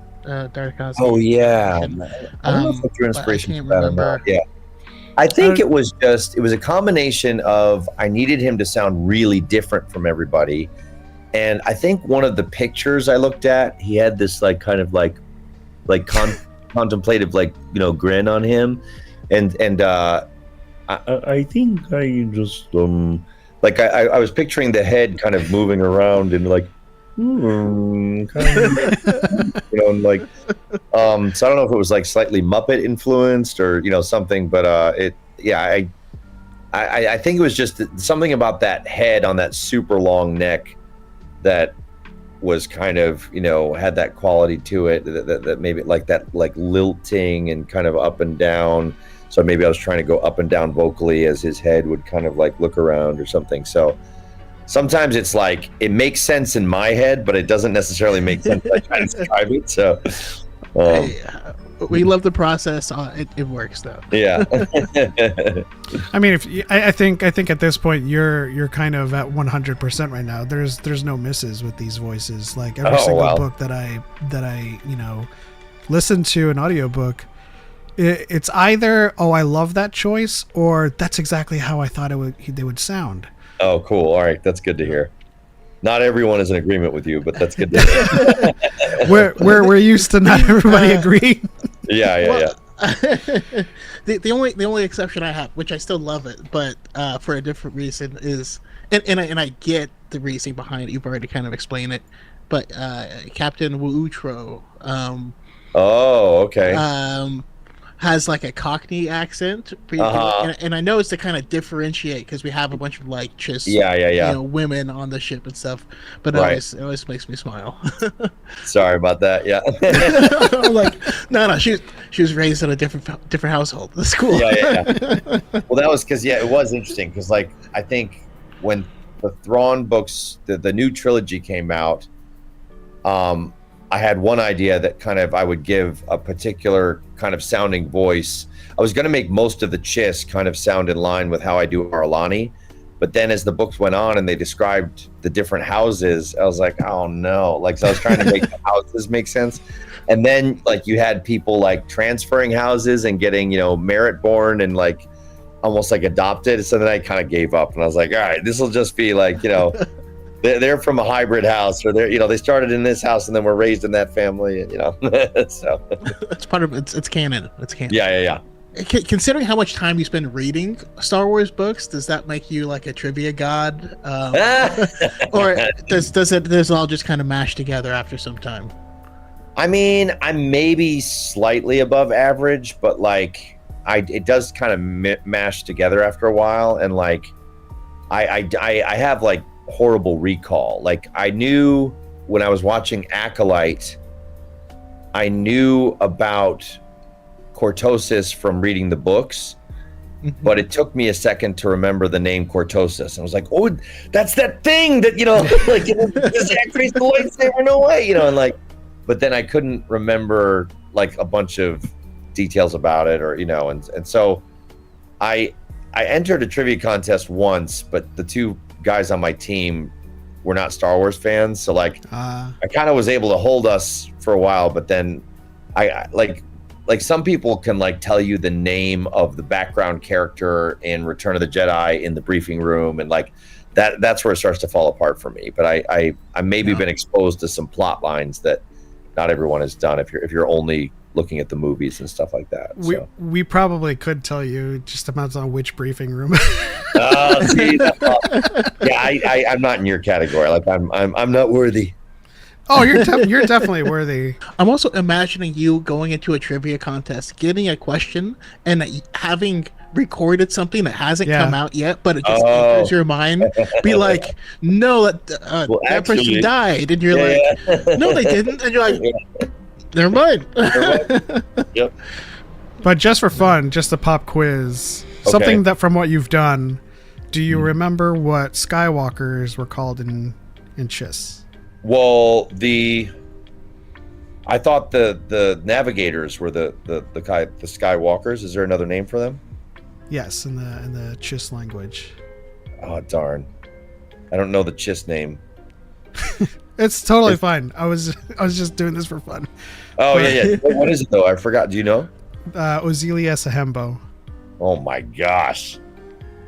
Oh yeah, I don't know if it's your inspiration for that or not. Yeah. I think it was a combination of I needed him to sound really different from everybody. And I think one of the pictures I looked at, he had this like kind of like contemplative, like, grin on him. And I think I just, like I was picturing the head kind of moving around and like, kind of, and like, so I don't know if it was like slightly Muppet influenced or something, but I I think it was just something about that head on that super long neck that was kind of, you know, had that quality to it that maybe like lilting and kind of up and down. So maybe I was trying to go up and down vocally as his head would kind of like look around or something. So sometimes it's like it makes sense in my head, but it doesn't necessarily make sense when I try to describe it. So we love the process. It works though. Yeah. I mean, I think at this point you're kind of at 100% right now. There's no misses with these voices. Like every single book that I you know listen to an audiobook, it's either I love that choice or that's exactly how I thought they would sound. Oh, cool. All right, that's good to hear. Not everyone is in agreement with you, but that's good to hear. we're used to not everybody agreeing. Yeah. The only exception I have, which I still love it, but for a different reason, is and I get the reasoning behind it. You've already kind of explained it, but Captain Wootro. Oh, okay. Has like a Cockney accent, and I know it's to kind of differentiate because we have a bunch of like just you know, women on the ship and stuff, but it always makes me smile. Sorry about that. Yeah. I'm like, no, she was raised in a different household. That's cool. Yeah. Well, that was because it was interesting because like I think when the Thrawn books, the new trilogy came out, I had one idea that kind of I would give a particular kind of sounding voice. I was going to make most of the Chiss kind of sound in line with how I do Arlani, but then as the books went on and they described the different houses, I was like, oh no, like so I was trying to make the houses make sense, and then like you had people like transferring houses and getting, you know, merit born and like almost like adopted. So then I kind of gave up and I was like, all right, this will just be like, you know. They're from a hybrid house, or they're, you know, they started in this house and then were raised in that family, and you know, so it's part of it's canon. It's canon. Yeah. Considering how much time you spend reading Star Wars books, does that make you like a trivia god, or does it all just kind of mash together after some time? I mean, I'm maybe slightly above average, but like it does kind of mash together after a while, and like I have like horrible recall. Like I knew when I was watching Acolyte, I knew about cortosis from reading the books, but it took me a second to remember the name cortosis. I was like, oh, that's that thing that, you know, like it activates the lightsaber, no way, you know, and like, but then I couldn't remember like a bunch of details about it, or, you know, and so I entered a trivia contest once, but the two guys on my team were not Star Wars fans, so like I kind of was able to hold us for a while, but then I like some people can like tell you the name of the background character in Return of the Jedi in the briefing room, and like that's where it starts to fall apart for me. But I maybe been exposed to some plot lines that not everyone has done if you're only looking at the movies and stuff like that. We probably could tell you, just depends on which briefing room. See, I'm not in your category. Like I'm not worthy. Oh, you're definitely worthy. I'm also imagining you going into a trivia contest, getting a question, and having recorded something that hasn't come out yet, but it just enters your mind. Be like, no, that person died, and you're like, no, they didn't, and you're like, never mind. Yep. But just for fun, just a pop quiz, something that from what you've done, do you remember what Skywalkers were called in Chiss? Well, I thought the navigators were the Skywalkers. Is there another name for them? Yes, in the Chiss language. Oh darn, I don't know the Chiss name. It's totally fine. I was just doing this for fun. Oh yeah. What is it though? I forgot. Do you know? Ozelia Sahembo. Oh my gosh.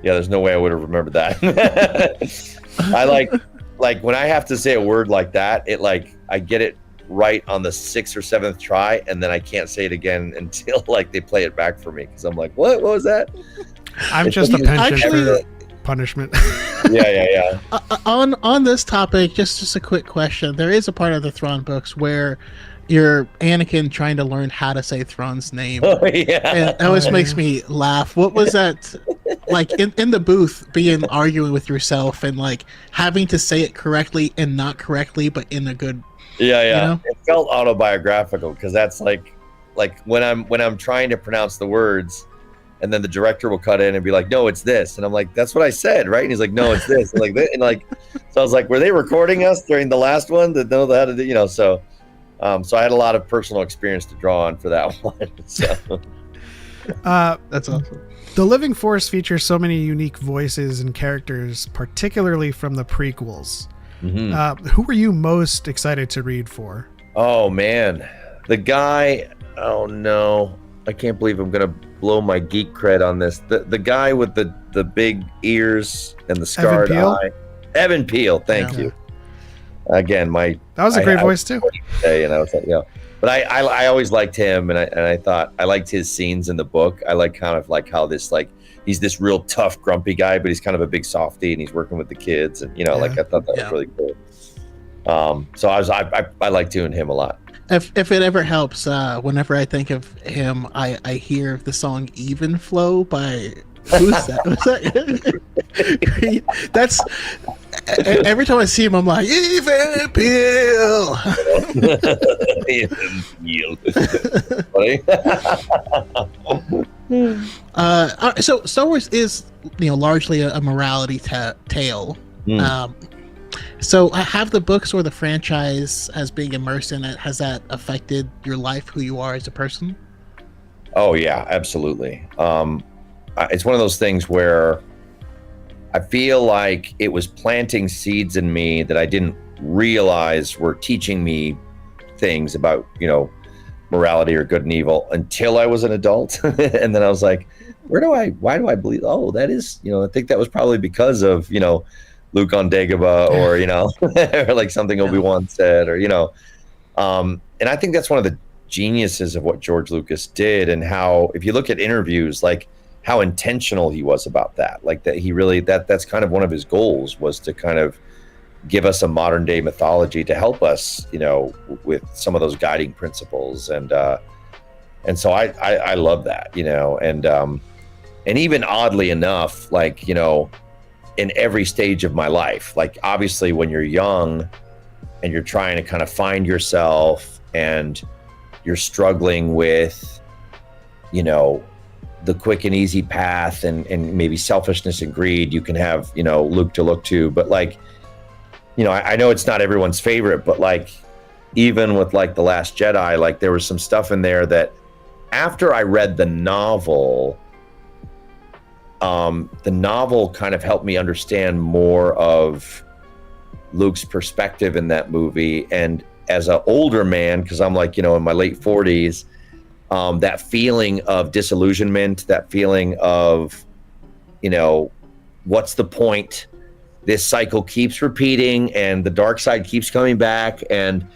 Yeah, there's no way I would have remembered that. I like when I have to say a word like that, it like I get it right on the 6th or 7th try, and then I can't say it again until like they play it back for me, because I'm like, what was that? I'm just a penchant for punishment. On this topic, just a quick question. There is a part of the Thrawn books where you're Anakin trying to learn how to say Thrawn's name. Oh yeah. And it always makes me laugh. What was that? Like in the booth, arguing with yourself and like having to say it correctly and not correctly, but in a good. Yeah. You know? It felt autobiographical because that's like when I'm trying to pronounce the words, and then the director will cut in and be like, "No, it's this," and I'm like, "That's what I said, right?" And he's like, "No, it's this," and like this, and like, so I was like, "Were they recording us during the last one to know how to do?" You know, so I had a lot of personal experience to draw on for that one. So. That's awesome. The Living Force features so many unique voices and characters, particularly from the prequels. Mm-hmm. Who were you most excited to read for? Oh man, the guy. Oh no, I can't believe I'm gonna blow my geek cred on this. The guy with the big ears and the scarred eye. Evan Peel. Thank you. Again, that was a great voice too. And I was like, but I always liked him, and I thought I liked his scenes in the book. I like kind of like how this he's this real tough, grumpy guy, but he's kind of a big softie, and he's working with the kids, and I thought that was really cool. So I like doing him a lot. If it ever helps, whenever I think of him, I hear the song "Even Flow" by who's that? Who's that? That's every time I see him, I'm like Even Peel. So Star Wars is largely a morality tale. So have the books or the franchise as being immersed in it, has that affected your life, who you are as a person? Oh yeah, absolutely. It's one of those things where I feel like it was planting seeds in me that I didn't realize were teaching me things about, morality or good and evil until I was an adult. And then I was like, why do I believe? Oh, that is, I think that was probably because of, Luke on Dagobah, or, or like something Obi-Wan said, or, and I think that's one of the geniuses of what George Lucas did, and how, if you look at interviews, like how intentional he was about that, like that he really, that's kind of one of his goals, was to kind of give us a modern day mythology to help us, with some of those guiding principles. And so I love that, and even oddly enough, like, in every stage of my life, like obviously when you're young and you're trying to kind of find yourself and you're struggling with, the quick and easy path and maybe selfishness and greed, you can have, Luke to look to. But like, I know it's not everyone's favorite, but like, even with like The Last Jedi, like there was some stuff in there that after I read the novel kind of helped me understand more of Luke's perspective in that movie. And as an older man, because I'm like, in my late 40s, that feeling of disillusionment, that feeling of, what's the point? This cycle keeps repeating and the dark side keeps coming back. And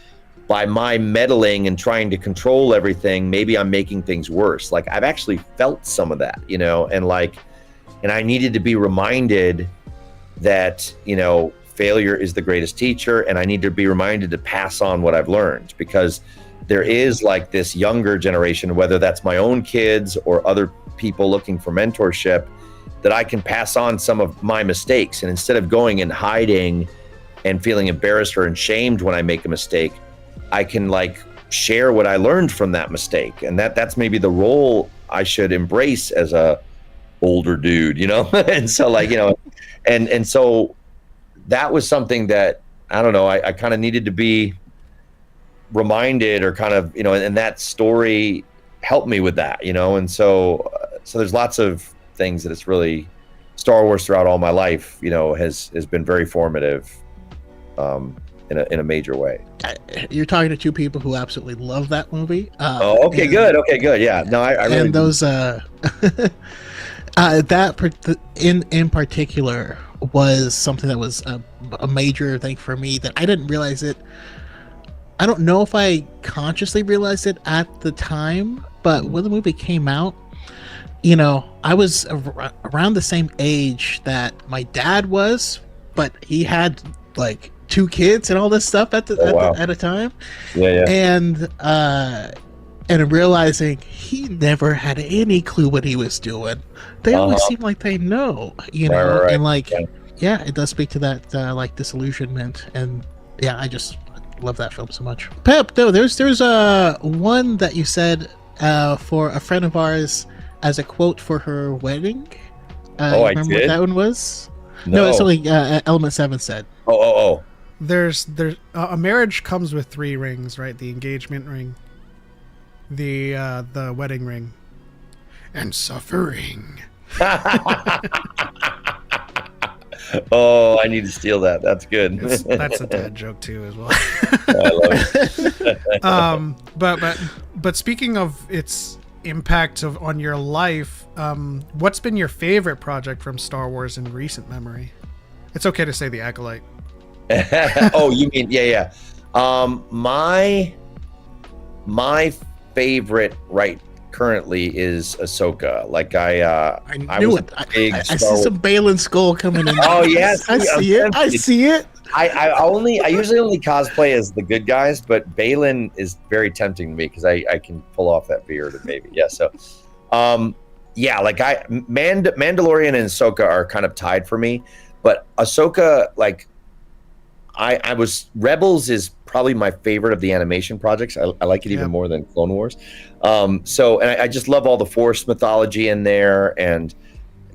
by my meddling and trying to control everything, maybe I'm making things worse. Like I've actually felt some of that, and I needed to be reminded that, failure is the greatest teacher. And I need to be reminded to pass on what I've learned, because there is like this younger generation, whether that's my own kids or other people looking for mentorship, that I can pass on some of my mistakes. And instead of going and hiding and feeling embarrassed or ashamed when I make a mistake, I can like share what I learned from that mistake. And that's maybe the role I should embrace as a older dude, and so like, and so that was something that, I don't know, I kind of needed to be reminded, or kind of, and that story helped me with that, and so there's lots of things that it's really, Star Wars throughout all my life, has been very formative, in a major way. You're talking to two people who absolutely love that movie. Okay, good. Yeah, no, I really and those that in particular was something that was a major thing for me, that I didn't realize it. I don't know if I consciously realized it at the time, but when the movie came out, I was around the same age that my dad was, but he had like 2 kids and all this stuff at a time. Yeah. And realizing he never had any clue what he was doing. They always seem like they know, you know, Right. and like, yeah, it does speak to that like disillusionment, and yeah, I just love that film so much. Pep, no, there's one that you said for a friend of ours as a quote for her wedding. I remember did? what that one was? No. It's something Element 7 said. Oh. There's a marriage comes with 3 rings, right? The engagement ring, the wedding ring, and suffering. Oh, I need to steal that. That's good. That's a dad joke too, as well. I love it. But speaking of its impact on your life, what's been your favorite project from Star Wars in recent memory? It's okay to say The Acolyte. Oh, you mean yeah. My favorite currently is Ahsoka. Like I knew was it. a big I Star see Wars- some Balin skull coming in. Oh yes, I see it. I see it. I usually only cosplay as the good guys, but Balin is very tempting to me because I can pull off that beard and maybe so. Like Mandalorian and Ahsoka are kind of tied for me, but Ahsoka, like I was Rebels is probably my favorite of the animation projects. I like it even more than Clone Wars. And I just love all the Force mythology in there and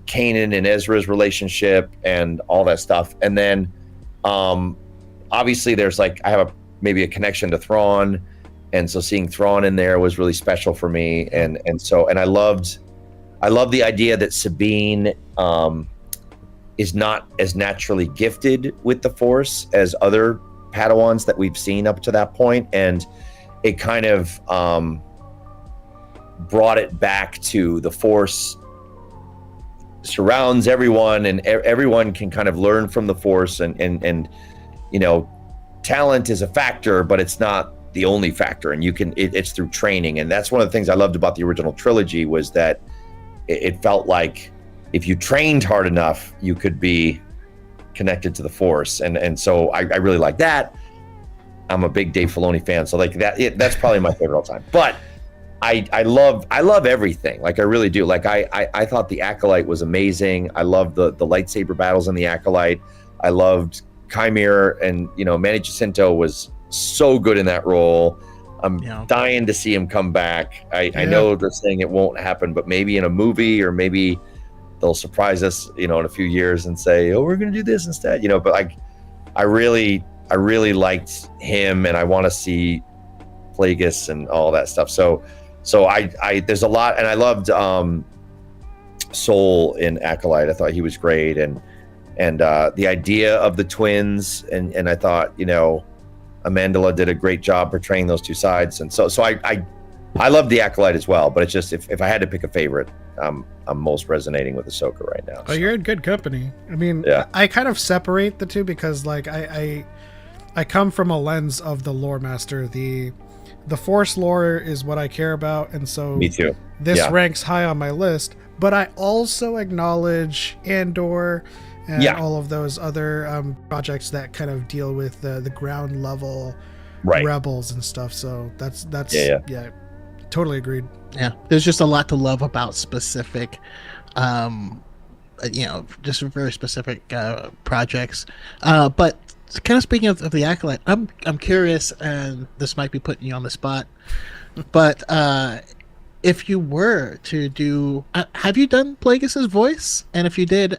Canon and Ezra's relationship and all that stuff. And then obviously there's like I have maybe a connection to Thrawn, and so seeing Thrawn in there was really special for me. And I loved the idea that Sabine is not as naturally gifted with the Force as other Padawans that we've seen up to that point, and it kind of brought it back to the Force surrounds everyone, and everyone can kind of learn from the Force, and you know, talent is a factor, but it's not the only factor, and it's through training. And that's one of the things I loved about the original trilogy was that it felt like if you trained hard enough, you could be connected to the Force, and so I really like that. I'm a big Dave Filoni fan, so like that's probably my favorite all time. But I love everything. Like I really do. Like I thought the Acolyte was amazing. I loved the lightsaber battles in the Acolyte. I loved Chimera, and Manny Jacinto was so good in that role. I'm dying to see him come back. I know they're saying it won't happen, but maybe in a movie, or maybe they'll surprise us, in a few years and say, "Oh, we're going to do this instead." But like, I really liked him, and I want to see Plagueis and all that stuff. So I there's a lot, and I loved Soul in Acolyte. I thought he was great, and the idea of the twins, and I thought Amandla did a great job portraying those two sides, and so I love the Acolyte as well. But it's just if I had to pick a favorite, I'm most resonating with Ahsoka right now. Oh, you're in good company. I mean, I kind of separate the two because like I come from a lens of the lore master. The Force lore is what I care about, and so me too. This ranks high on my list. But I also acknowledge Andor and all of those other projects that kind of deal with the ground level rebels and stuff. So that's totally agreed. Yeah, there's just a lot to love about specific, just very specific projects. But kind of speaking of the Acolyte, I'm curious, and this might be putting you on the spot, but if you were to do, have you done Plagueis' voice? And if you did,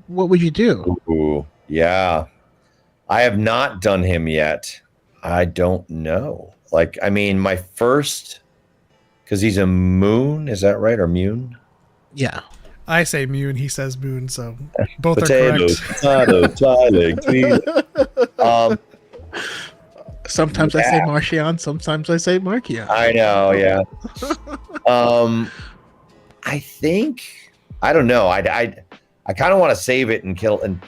what would you do? Ooh, yeah, I have not done him yet. I don't know. Like, I mean, my first. Because he's a moon, is that right? Or Mune? Yeah. I say Mune, he says Moon, so both Potatoes, are correct. Sometimes I say Martian, sometimes I say Markion. I know, yeah. I think, I don't know. I kind of want to save it and kill in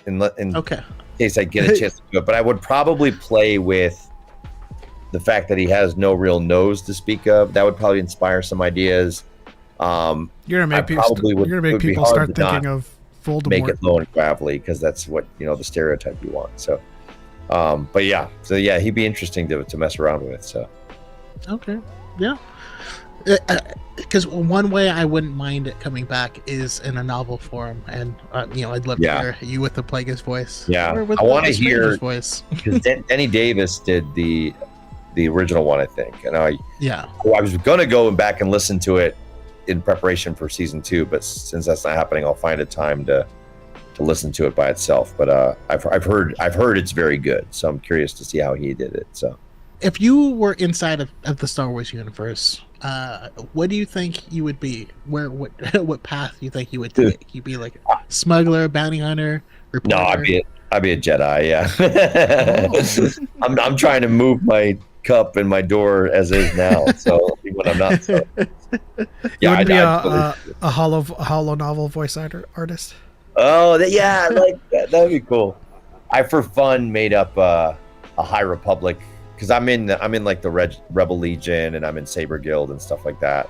case I get a chance to do it. But I would probably play with the fact that he has no real nose to speak of. That would probably inspire some ideas. You're gonna make people start thinking of Voldemort. Make it low and gravelly, because that's what the stereotype you want. So But yeah, so yeah, he'd be interesting to mess around with. So Okay, yeah. Because one way I wouldn't mind it coming back is in a novel form, and I'd love to hear you with the Plagueis voice. Yeah, or with I want to the Stranger's hear voice. because Denny Davis did the original one, I think, and I was gonna go back and listen to it in preparation for season 2, but since that's not happening, I'll find a time to listen to it by itself. But I've heard it's very good, so I'm curious to see how he did it. So if you were inside of the Star Wars universe, what do you think you would be? What path do you think you would take? You'd be like a smuggler, bounty hunter, reporter? no, I'd be a Jedi. Yeah. I'm trying to move my cup in my door as is now, so when I'm not. So. Yeah, I'd be a hollow novel voice artist. Oh, yeah, like that would be cool. I for fun made up a High Republic because I'm in like the Rebel Legion and I'm in Saber Guild and stuff like that.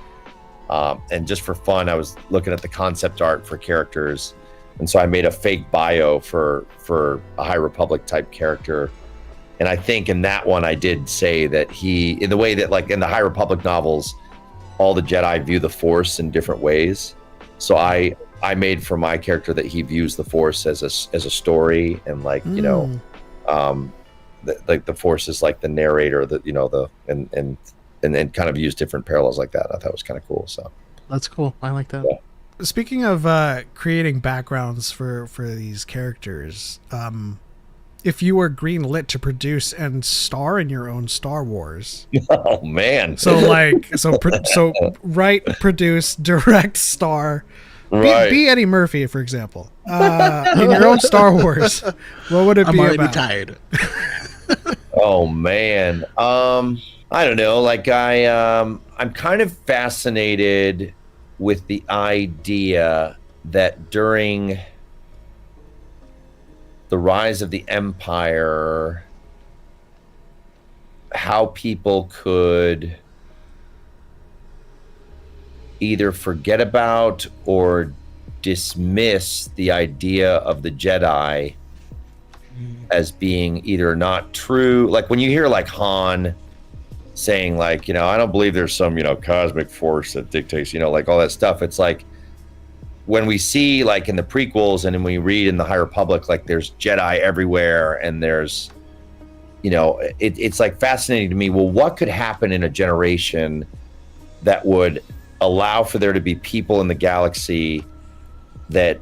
And just for fun, I was looking at the concept art for characters, and so I made a fake bio for a High Republic type character. And I think in that one, I did say that in the way that like in the High Republic novels, all the Jedi view the Force in different ways. So I made for my character that he views the Force as a story, and like like the Force is like the narrator, and then kind of use different parallels like that. I thought it was kind of cool. So that's cool. I like that. Yeah. Speaking of creating backgrounds for these characters, if you were greenlit to produce and star in your own Star Wars, oh man! So write, produce, direct, star. Right. Be Eddie Murphy, for example, in your own Star Wars. What would it be I'm already about? tired. Oh man, I don't know. Like I'm kind of fascinated with the idea that during the rise of the Empire, how people could either forget about or dismiss the idea of the Jedi as being either not true. Like when you hear like Han saying like, I don't believe there's some, cosmic force that dictates, like all that stuff. It's like when we see like in the prequels and when we read in the High Republic, like there's Jedi everywhere and there's, it's like fascinating to me. Well, what could happen in a generation that would allow for there to be people in the galaxy that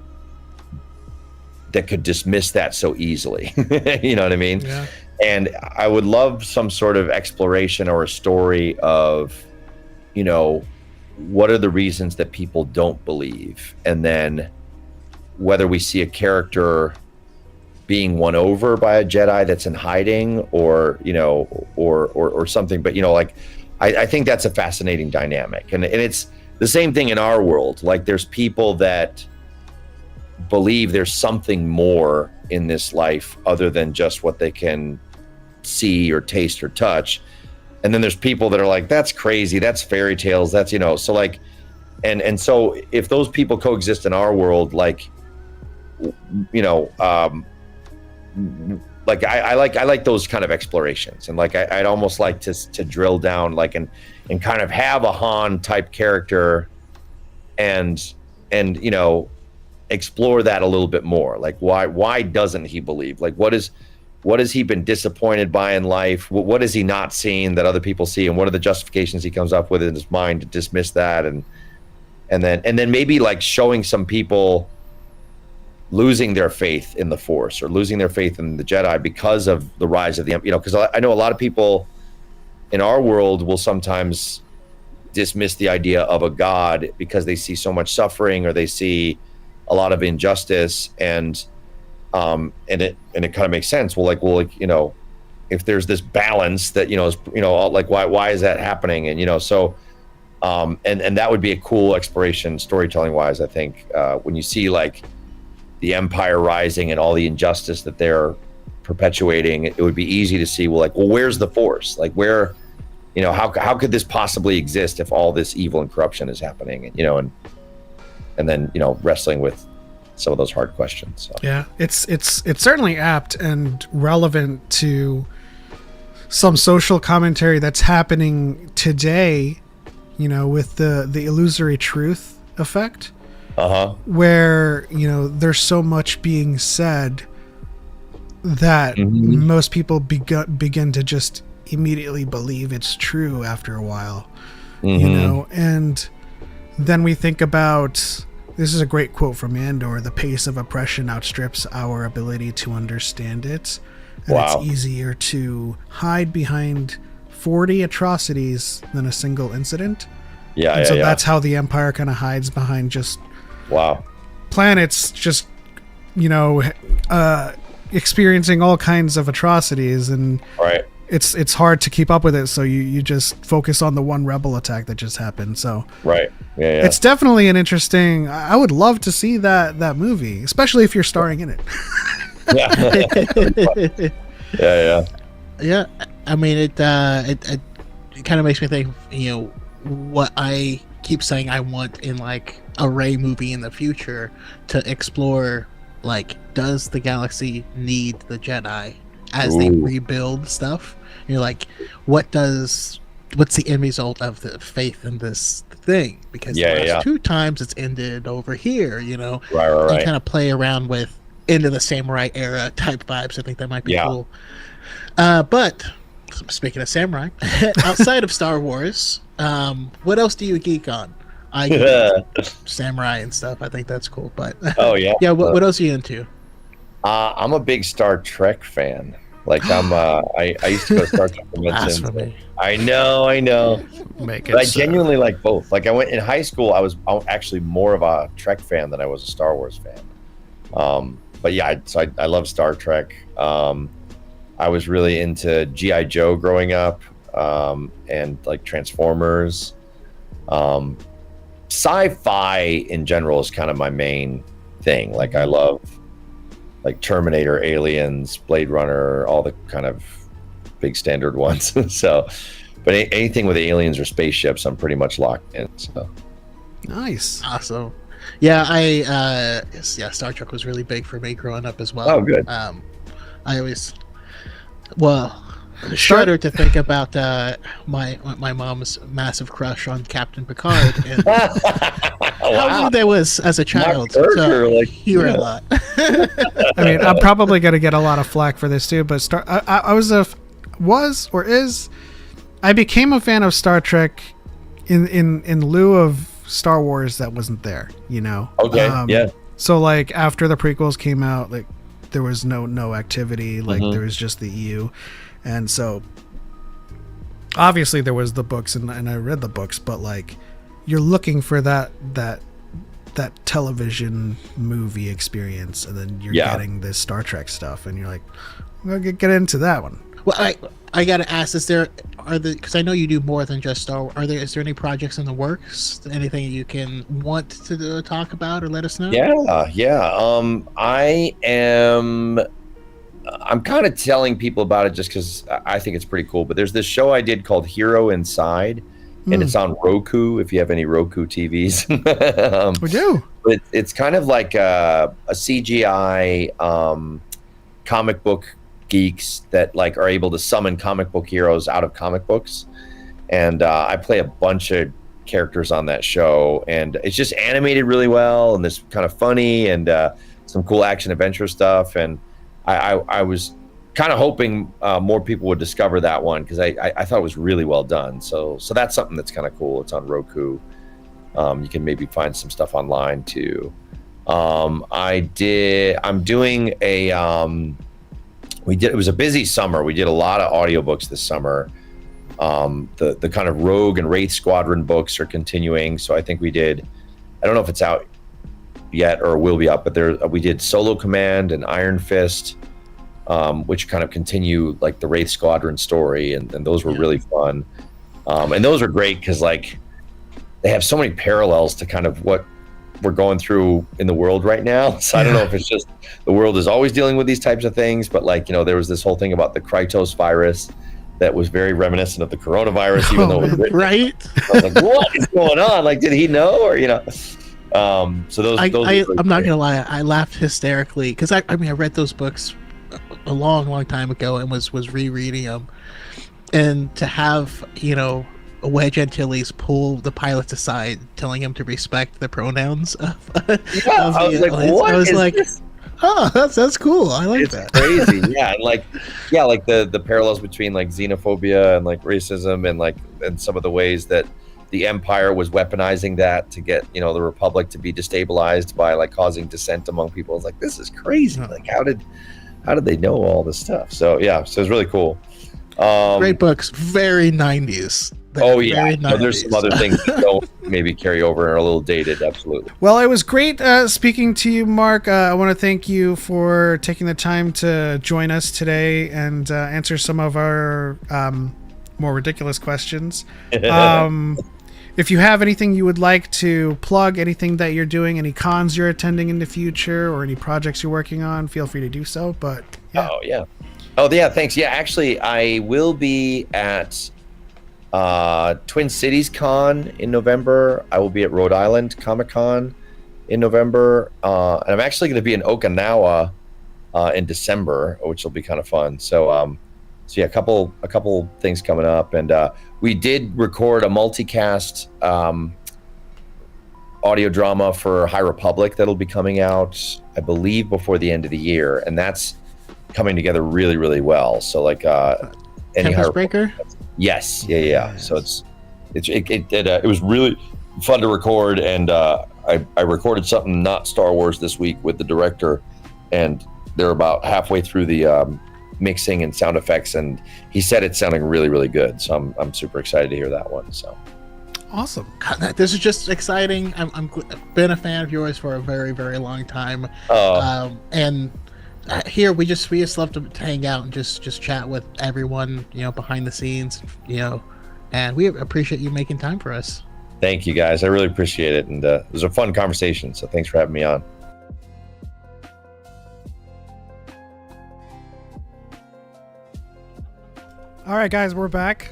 could dismiss that so easily? You know what I mean? Yeah. And I would love some sort of exploration or a story of, what are the reasons that people don't believe? And then whether we see a character being won over by a Jedi that's in hiding or something, but I think that's a fascinating dynamic. And it's the same thing in our world. Like there's people that believe there's something more in this life other than just what they can see or taste or touch. And then there's people that are like, that's crazy, that's fairy tales, that's so like, and so if those people coexist in our world, like like I like those kind of explorations, and like I'd almost like to drill down like and kind of have a Han type character and explore that a little bit more. Like why doesn't he believe? Like what has he been disappointed by in life? What has he not seen that other people see, and what are the justifications he comes up with in his mind to dismiss that? And then maybe like showing some people losing their faith in the Force or losing their faith in the Jedi because of the rise of the, because I know a lot of people in our world will sometimes dismiss the idea of a God because they see so much suffering or they see a lot of injustice, and it kind of makes sense. Well, if there's this balance that is like why is that happening? And so and that would be a cool exploration storytelling wise. I think when you see like the Empire rising and all the injustice that they're perpetuating, it would be easy to see well where's the Force? Like where how could this possibly exist if all this evil and corruption is happening? And then wrestling with some of those hard questions. So. Yeah, it's certainly apt and relevant to some social commentary that's happening today, you know, with the illusory truth effect, where, you know, there's so much being said that most people begin to just immediately believe it's true after a while, you know. And then we think about, this is a great quote from Andor: the pace of oppression outstrips our ability to understand it, and it's easier to hide behind 40 atrocities than a single incident. So that's how the Empire kind of hides behind just planets, just, you know, experiencing all kinds of atrocities, and it's hard to keep up with it, so you just focus on the one rebel attack that just happened. So it's definitely an interesting, I would love to see that movie, especially if you're starring in it. Yeah, I mean, it kind of makes me think, you know, what I keep saying I want in like a Rey movie in the future, to explore, like, does the galaxy need the Jedi as they rebuild stuff? You're like, what's the end result of the faith in this thing? Because the last 2 times it's ended over here, you know. And kind of play around with into the samurai era type vibes. I think that might be cool. But speaking of samurai, outside of Star Wars, what else do you geek on? I geek samurai and stuff. I think that's cool. But what else are you into? I'm a big Star Trek fan. Like, I used to go to Star Trek conventions. I know. But I genuinely like both. Like, I went in high school, I was actually more of a Trek fan than I was a Star Wars fan. But yeah, I love Star Trek. I was really into G.I. Joe growing up, and like Transformers. Sci-fi in general is kind of my main thing. Like, I love like Terminator, Aliens, Blade Runner, all the kind of big standard ones. So, but anything with aliens or spaceships, I'm pretty much locked in. So nice, awesome. Yeah, Star Trek was really big for me growing up as well. Oh, good. I always, shudder to think about my mom's massive crush on Captain Picard. And how new that was as a child. Hear a lot. I mean, I'm probably going to get a lot of flack for this too, but I became a fan of Star Trek in lieu of Star Wars that wasn't there, you know. So like after the prequels came out, like there was no activity, like there was just the EU, and so obviously there was the books, and I read the books, but like you're looking for that television movie experience, and then you're getting this Star Trek stuff, and you're like, well, get into that one. Well, I gotta ask: because I know you do more than just Star Wars. Is there any projects in the works? Anything you can want to talk about or let us know? I'm kind of telling people about it just because I think it's pretty cool. But there's this show I did called Hero Inside, and it's on Roku. If you have any Roku TVs, we do. It's kind of like a CGI comic book geeks that like are able to summon comic book heroes out of comic books, and I play a bunch of characters on that show, and it's just animated really well, and it's kind of funny, and some cool action adventure stuff, and I was kind of hoping more people would discover that one, because I thought it was really well done. So that's something that's kind of cool. It's on Roku. You can maybe find some stuff online too. I'm doing it was a busy summer. We did a lot of audiobooks this summer. The kind of Rogue and Wraith Squadron books are continuing. So I think I don't know if it's out yet or will be out, but we did Solo Command and Iron Fist, which kind of continue like the Wraith Squadron story. And those were really fun. And those are great because like they have so many parallels to kind of what we're going through in the world right now. So I don't know if it's just the world is always dealing with these types of things, but like, you know, there was this whole thing about the Krytos virus that was very reminiscent of the coronavirus, even though it was written. Right. I was like, what is going on? Like, did he know? Or, you know, So those are really I'm not great. gonna lie, I laughed hysterically because I mean I read those books a long time ago and was rereading them, and to have Wedge Antilles pull the pilots aside, telling him to respect the pronouns of, Yeah, I was like, what I was is like, this? oh, that's cool. I like It's that. crazy. Yeah, and like the parallels between like xenophobia and like racism and some of the ways that the Empire was weaponizing that to get the Republic to be destabilized by like causing dissent among people. It's like, this is crazy. Like how did they know all this stuff? So yeah, so it's really cool. Great books, very 90s. Oh yeah, Very so there's some other things that don't maybe carry over and are a little dated. Absolutely. Well, it was great speaking to you, Mark. I want to thank you for taking the time to join us today and answer some of our more ridiculous questions. If you have anything you would like to plug, anything that you're doing, any cons you're attending in the future, or any projects you're working on, feel free to do so. But yeah. Oh yeah, thanks. Yeah, actually, I will be at Twin Cities Con in November. I will be at Rhode Island Comic Con in November, and I'm actually going to be in Okinawa in December, which will be kind of fun. So yeah, a couple things coming up, and we did record a multicast audio drama for High Republic that'll be coming out, I believe, before the end of the year, and that's coming together really, really well. So like any High Breaker? Yes, yeah. So it was really fun to record, and I recorded something not Star Wars this week with the director, and they're about halfway through the mixing and sound effects, and he said it's sounding really, really good. So I'm super excited to hear that one. So awesome. God, this is just exciting. I've been a fan of yours for a very, very long time, and here we just love to hang out and just chat with everyone, behind the scenes, and we appreciate you making time for us. Thank you guys, I really appreciate it, and it was a fun conversation, so thanks for having me on. All right, guys, we're back.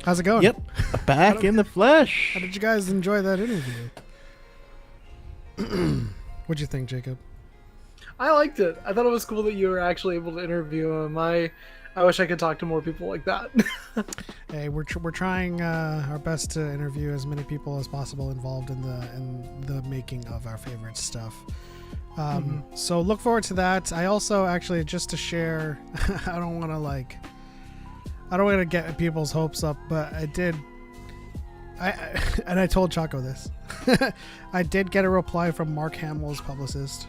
How's it going? Yep, back in the flesh. How did you guys enjoy that interview? What'd you think, Jacob? I liked it. I thought it was cool that you were actually able to interview him. I wish I could talk to more people like that. Hey, we're trying our best to interview as many people as possible involved in the making of our favorite stuff. So look forward to that. I also actually, just to share, I don't want to get people's hopes up, but I told Choco this. I did get a reply from Mark Hamill's publicist.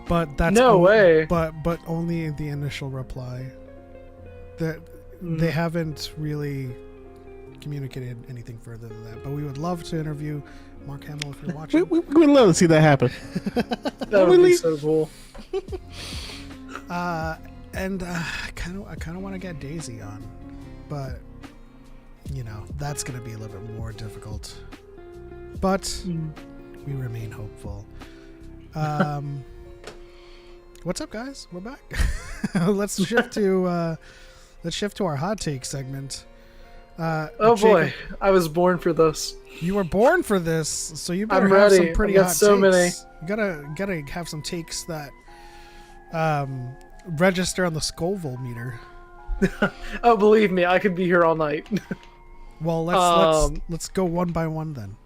But that's no way. But only the initial reply. They haven't really communicated anything further than that. But we would love to interview Mark Hamill if you're watching. We would love to see that happen. That would be so cool. And I kind of want to get Daisy on, but that's going to be a little bit more difficult. But we remain hopeful. What's up, guys? We're back. Let's shift to our hot take segment. Oh boy, I was born for this. You were born for this, so you better I'm have ready. some pretty I've got hot so takes. many. You gotta have some takes that register on the Scoville meter. Oh, believe me, I could be here all night. Well, let's go one by one then.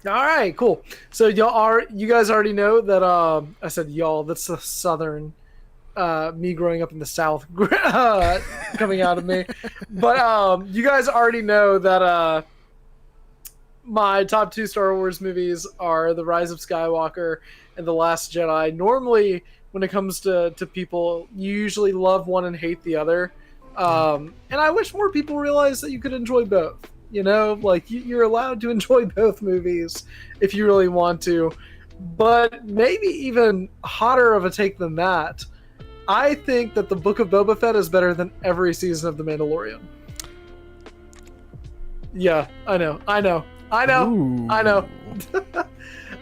All right, cool. So you guys already know that I said y'all. That's the southern me growing up in the South coming out of me. But you guys already know that my top two Star Wars movies are The Rise of Skywalker and The Last Jedi. Normally, when it comes to people, you usually love one and hate the other. And I wish more people realized that you could enjoy both. You're allowed to enjoy both movies if you really want to. But maybe even hotter of a take than that, I think that the Book of Boba Fett is better than every season of The Mandalorian. Yeah, I know. Ooh.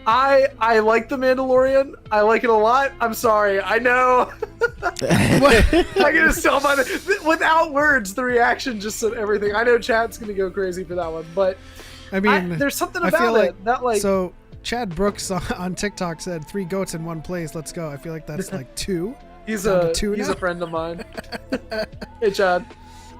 I like The Mandalorian. I like it a lot. I'm sorry. I know. I can just tell without words, the reaction just said everything. I know chat's going to go crazy for that one, but I mean, there's something I feel about it that like. So Chad Brooks on TikTok said 3 goats in one place. Let's go. I feel like that's like 2. He's Down a to 2 he's now? a friend of mine. Hey Chad.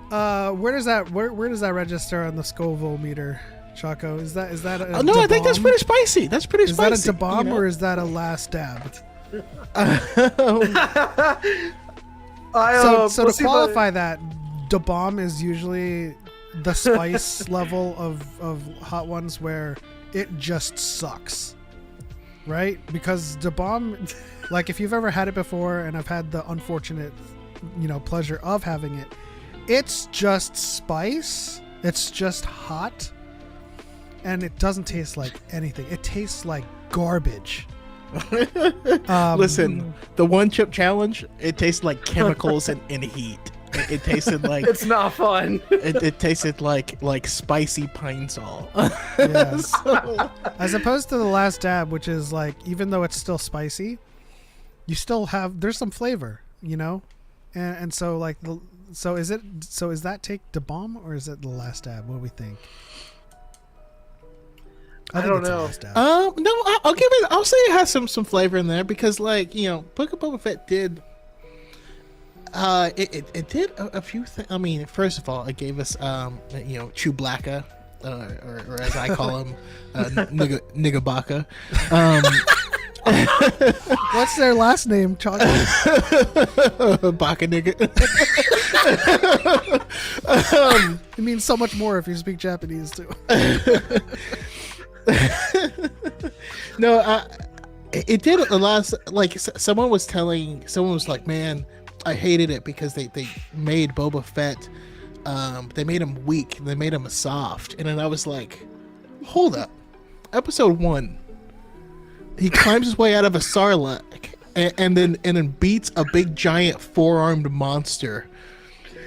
Where does that register on the Scoville meter, Choco? Is that a No, I think that's da-bomb? pretty spicy. That's pretty Is spicy. that a da-bomb you know? or is that a last dab? So to let's see if I- qualify that, da-bomb is usually the spice level of hot ones where it just sucks, right? Because da-bomb, like if you've ever had it before, and I've had the unfortunate, pleasure of having it, it's just spice. It's just hot, and it doesn't taste like anything. It tastes like garbage. Listen, the one chip challenge, it tasted like chemicals and heat. It tasted like it's not fun. it tasted like spicy pine sol. Yeah. So, As opposed to the last dab, which is like, even though it's still spicy, you still have, there's some flavor, and so like is that take the bomb or is it the last dab? What do we think? I think don't it's the know. last dab. no, I'll give it. I'll say it has some flavor in there because, like, Book of Boba Fett did. It did a few things. I mean, first of all, it gave us Chewbacca, or as I call him, nigga Baka. What's their last name, Choco? Baka nigga. It means so much more if you speak Japanese too. No, it did a lot. Like someone was like, man, I hated it because they made Boba Fett, they made him weak, they made him soft, and then I was like, hold up, episode 1, he climbs his way out of a sarlacc and then beats a big giant 4-armed monster.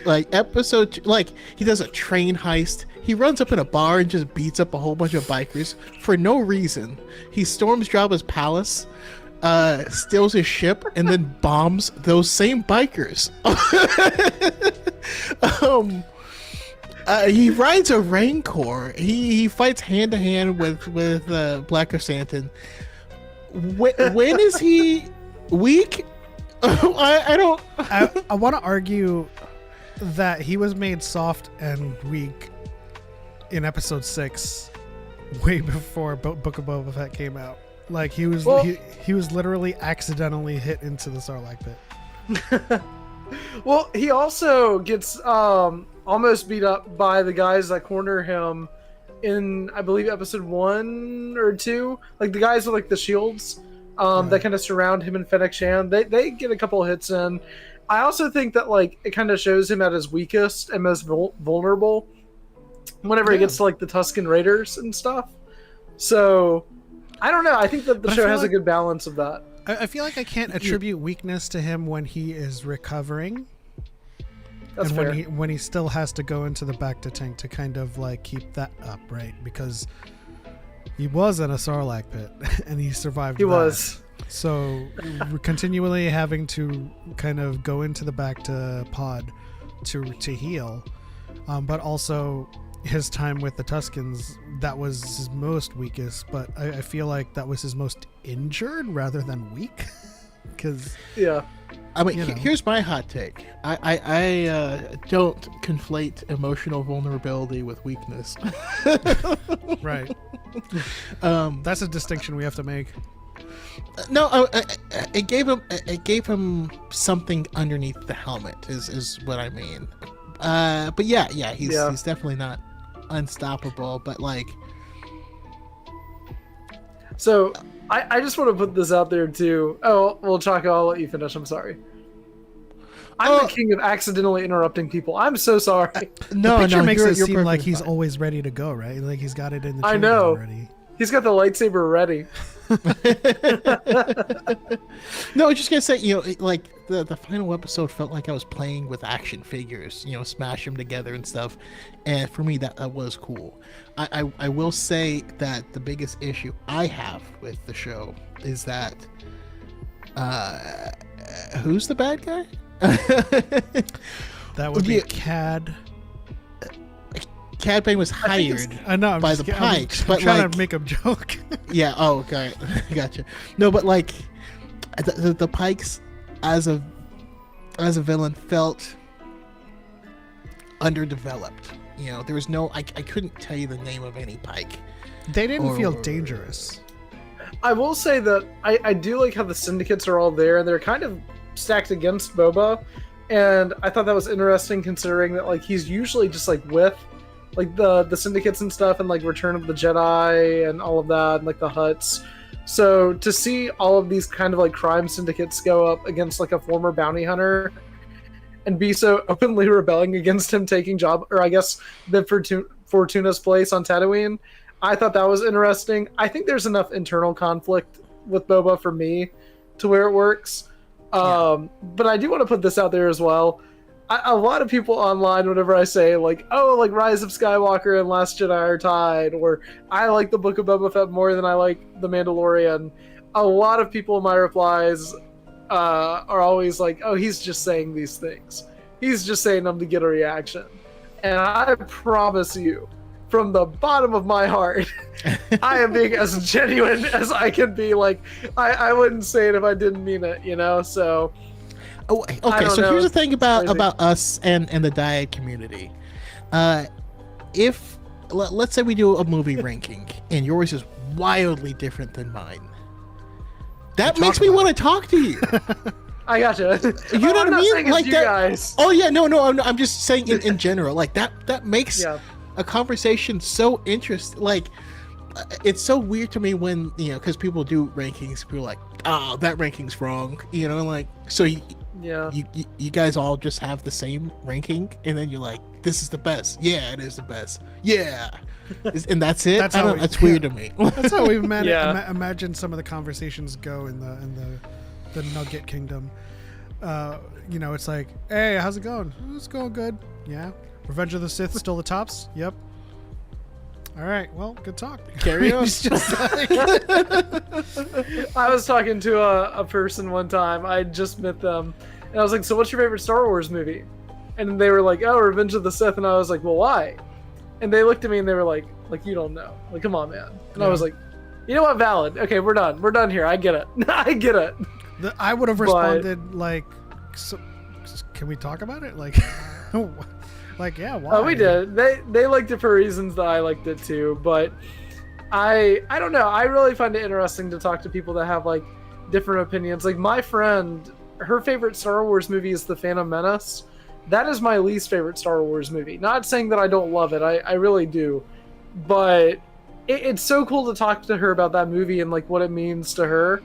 Like episode 2, like he does a train heist. He runs up in a bar and just beats up a whole bunch of bikers for no reason. He storms Jabba's palace, steals his ship, and then bombs those same bikers. He rides a Rancor. He fights hand to hand with Black Chrysanthemum. When is he weak? I don't. I want to argue that he was made soft and weak in episode 6, way before Book of Boba Fett came out. Like he was literally accidentally hit into the Sarlacc pit. Well, he also gets almost beat up by the guys that corner him in, I believe, episode 1 or 2. Like the guys with like the shields that kind of surround him and Fennec Shan. They get a couple of hits in. I also think that like it kind of shows him at his weakest and most vulnerable whenever he gets to like the Tusken Raiders and stuff. So I don't know. I think that the show has a good balance of that. I feel like I can't attribute weakness to him when he is recovering. That's and fair. when he still has to go into the bacta tank to kind of like keep that up, right? Because he was in a Sarlacc pit and he survived. He that. was. So we're continually having to kind of go into the bacta pod to heal, but also his time with the Tuskens, that was his most weakest. But I feel like that was his most injured rather than weak. Because Yeah. I mean, here's my hot take. I don't conflate emotional vulnerability with weakness. right, that's a distinction we have to make. No, it gave him something underneath the helmet is what I mean. But yeah, he's definitely not unstoppable. But like, So I just want to put this out there too. Oh well, Choco, I'll let you finish. I'm sorry. I'm the king of accidentally interrupting people. I'm so sorry. The picture makes it seem perfectly like he's fine. always ready to go, right? Like he's got it in the I chamber know. already. He's got the lightsaber ready. No, I was just gonna say, like the final episode felt like I was playing with action figures, smash them together and stuff, and for me that was cool. I will say that the biggest issue I have with the show is that who's the bad guy? That would be Cad. Cad Bane was hired I know. I'm by just the kidding. Pikes, I'm but trying like, to make a joke. yeah. Oh, okay, gotcha. No, but like, the Pikes as a villain felt underdeveloped. You know, there was no. I couldn't tell you the name of any Pike. They didn't feel Or- dangerous. I will say that I do like how the syndicates are all there, and they're kind of stacked against Boba, and I thought that was interesting considering that like he's usually just like with like the syndicates and stuff, and like Return of the Jedi and all of that, and like the Hutts. So to see all of these kind of like crime syndicates go up against like a former bounty hunter and be so openly rebelling against him taking job, or I guess the Fortuna's place on Tatooine, I thought that was interesting. I think there's enough internal conflict with Boba for me to where it works. But I do want to put this out there as well. A lot of people online, whenever I say like, oh, like Rise of Skywalker and Last Jedi are tied, or I like the Book of Boba Fett more than I like the Mandalorian, a lot of people in my replies are always like, oh, he's just saying these things. He's just saying them to get a reaction. And I promise you, from the bottom of my heart, I am being as genuine as I can be. Like, I wouldn't say it if I didn't mean it, you know? So, Oh, okay. So know, here's the thing about crazy. us and the Dyad community. If let's say we do a movie ranking and yours is wildly different than mine, that makes me want to talk to you. I gotcha. You know what I mean? Like Like that, that. guys. Oh yeah, no, I'm just saying in general. Like that makes Yeah. a conversation so interesting. Like it's so weird to me when because people do rankings. People are like, oh, that ranking's wrong. Like so. Yeah. You guys all just have the same ranking, and then you're like, this is the best. Yeah, it is the best. Yeah, and that's it. That's how That's weird to me. That's how we Yeah. imagine some of the conversations go in the Nugget Kingdom. It's like, hey, how's it going? It's going good. Yeah. Revenge of the Sith still the tops? Yep. All right. Well, good talk. Carry on. It's just like, I was talking to a person one time. I just met them, and I was like, "So, what's your favorite Star Wars movie?" And they were like, "Oh, Revenge of the Sith." And I was like, "Well, why?" And they looked at me and they were like, you don't know. Like, come on, man. And I was like, you know what? Valid. Okay, we're done. We're done here. I get it. I get it. I would have responded like, so, can we talk about it? Like, like, yeah, why? Oh, we did. They liked it for reasons that I liked it too, but I don't know. I really find it interesting to talk to people that have like different opinions. Like my friend, her favorite Star Wars movie is The Phantom Menace. That is my least favorite Star Wars movie. Not saying that I don't love it. I really do, but it's so cool to talk to her about that movie and like what it means to her.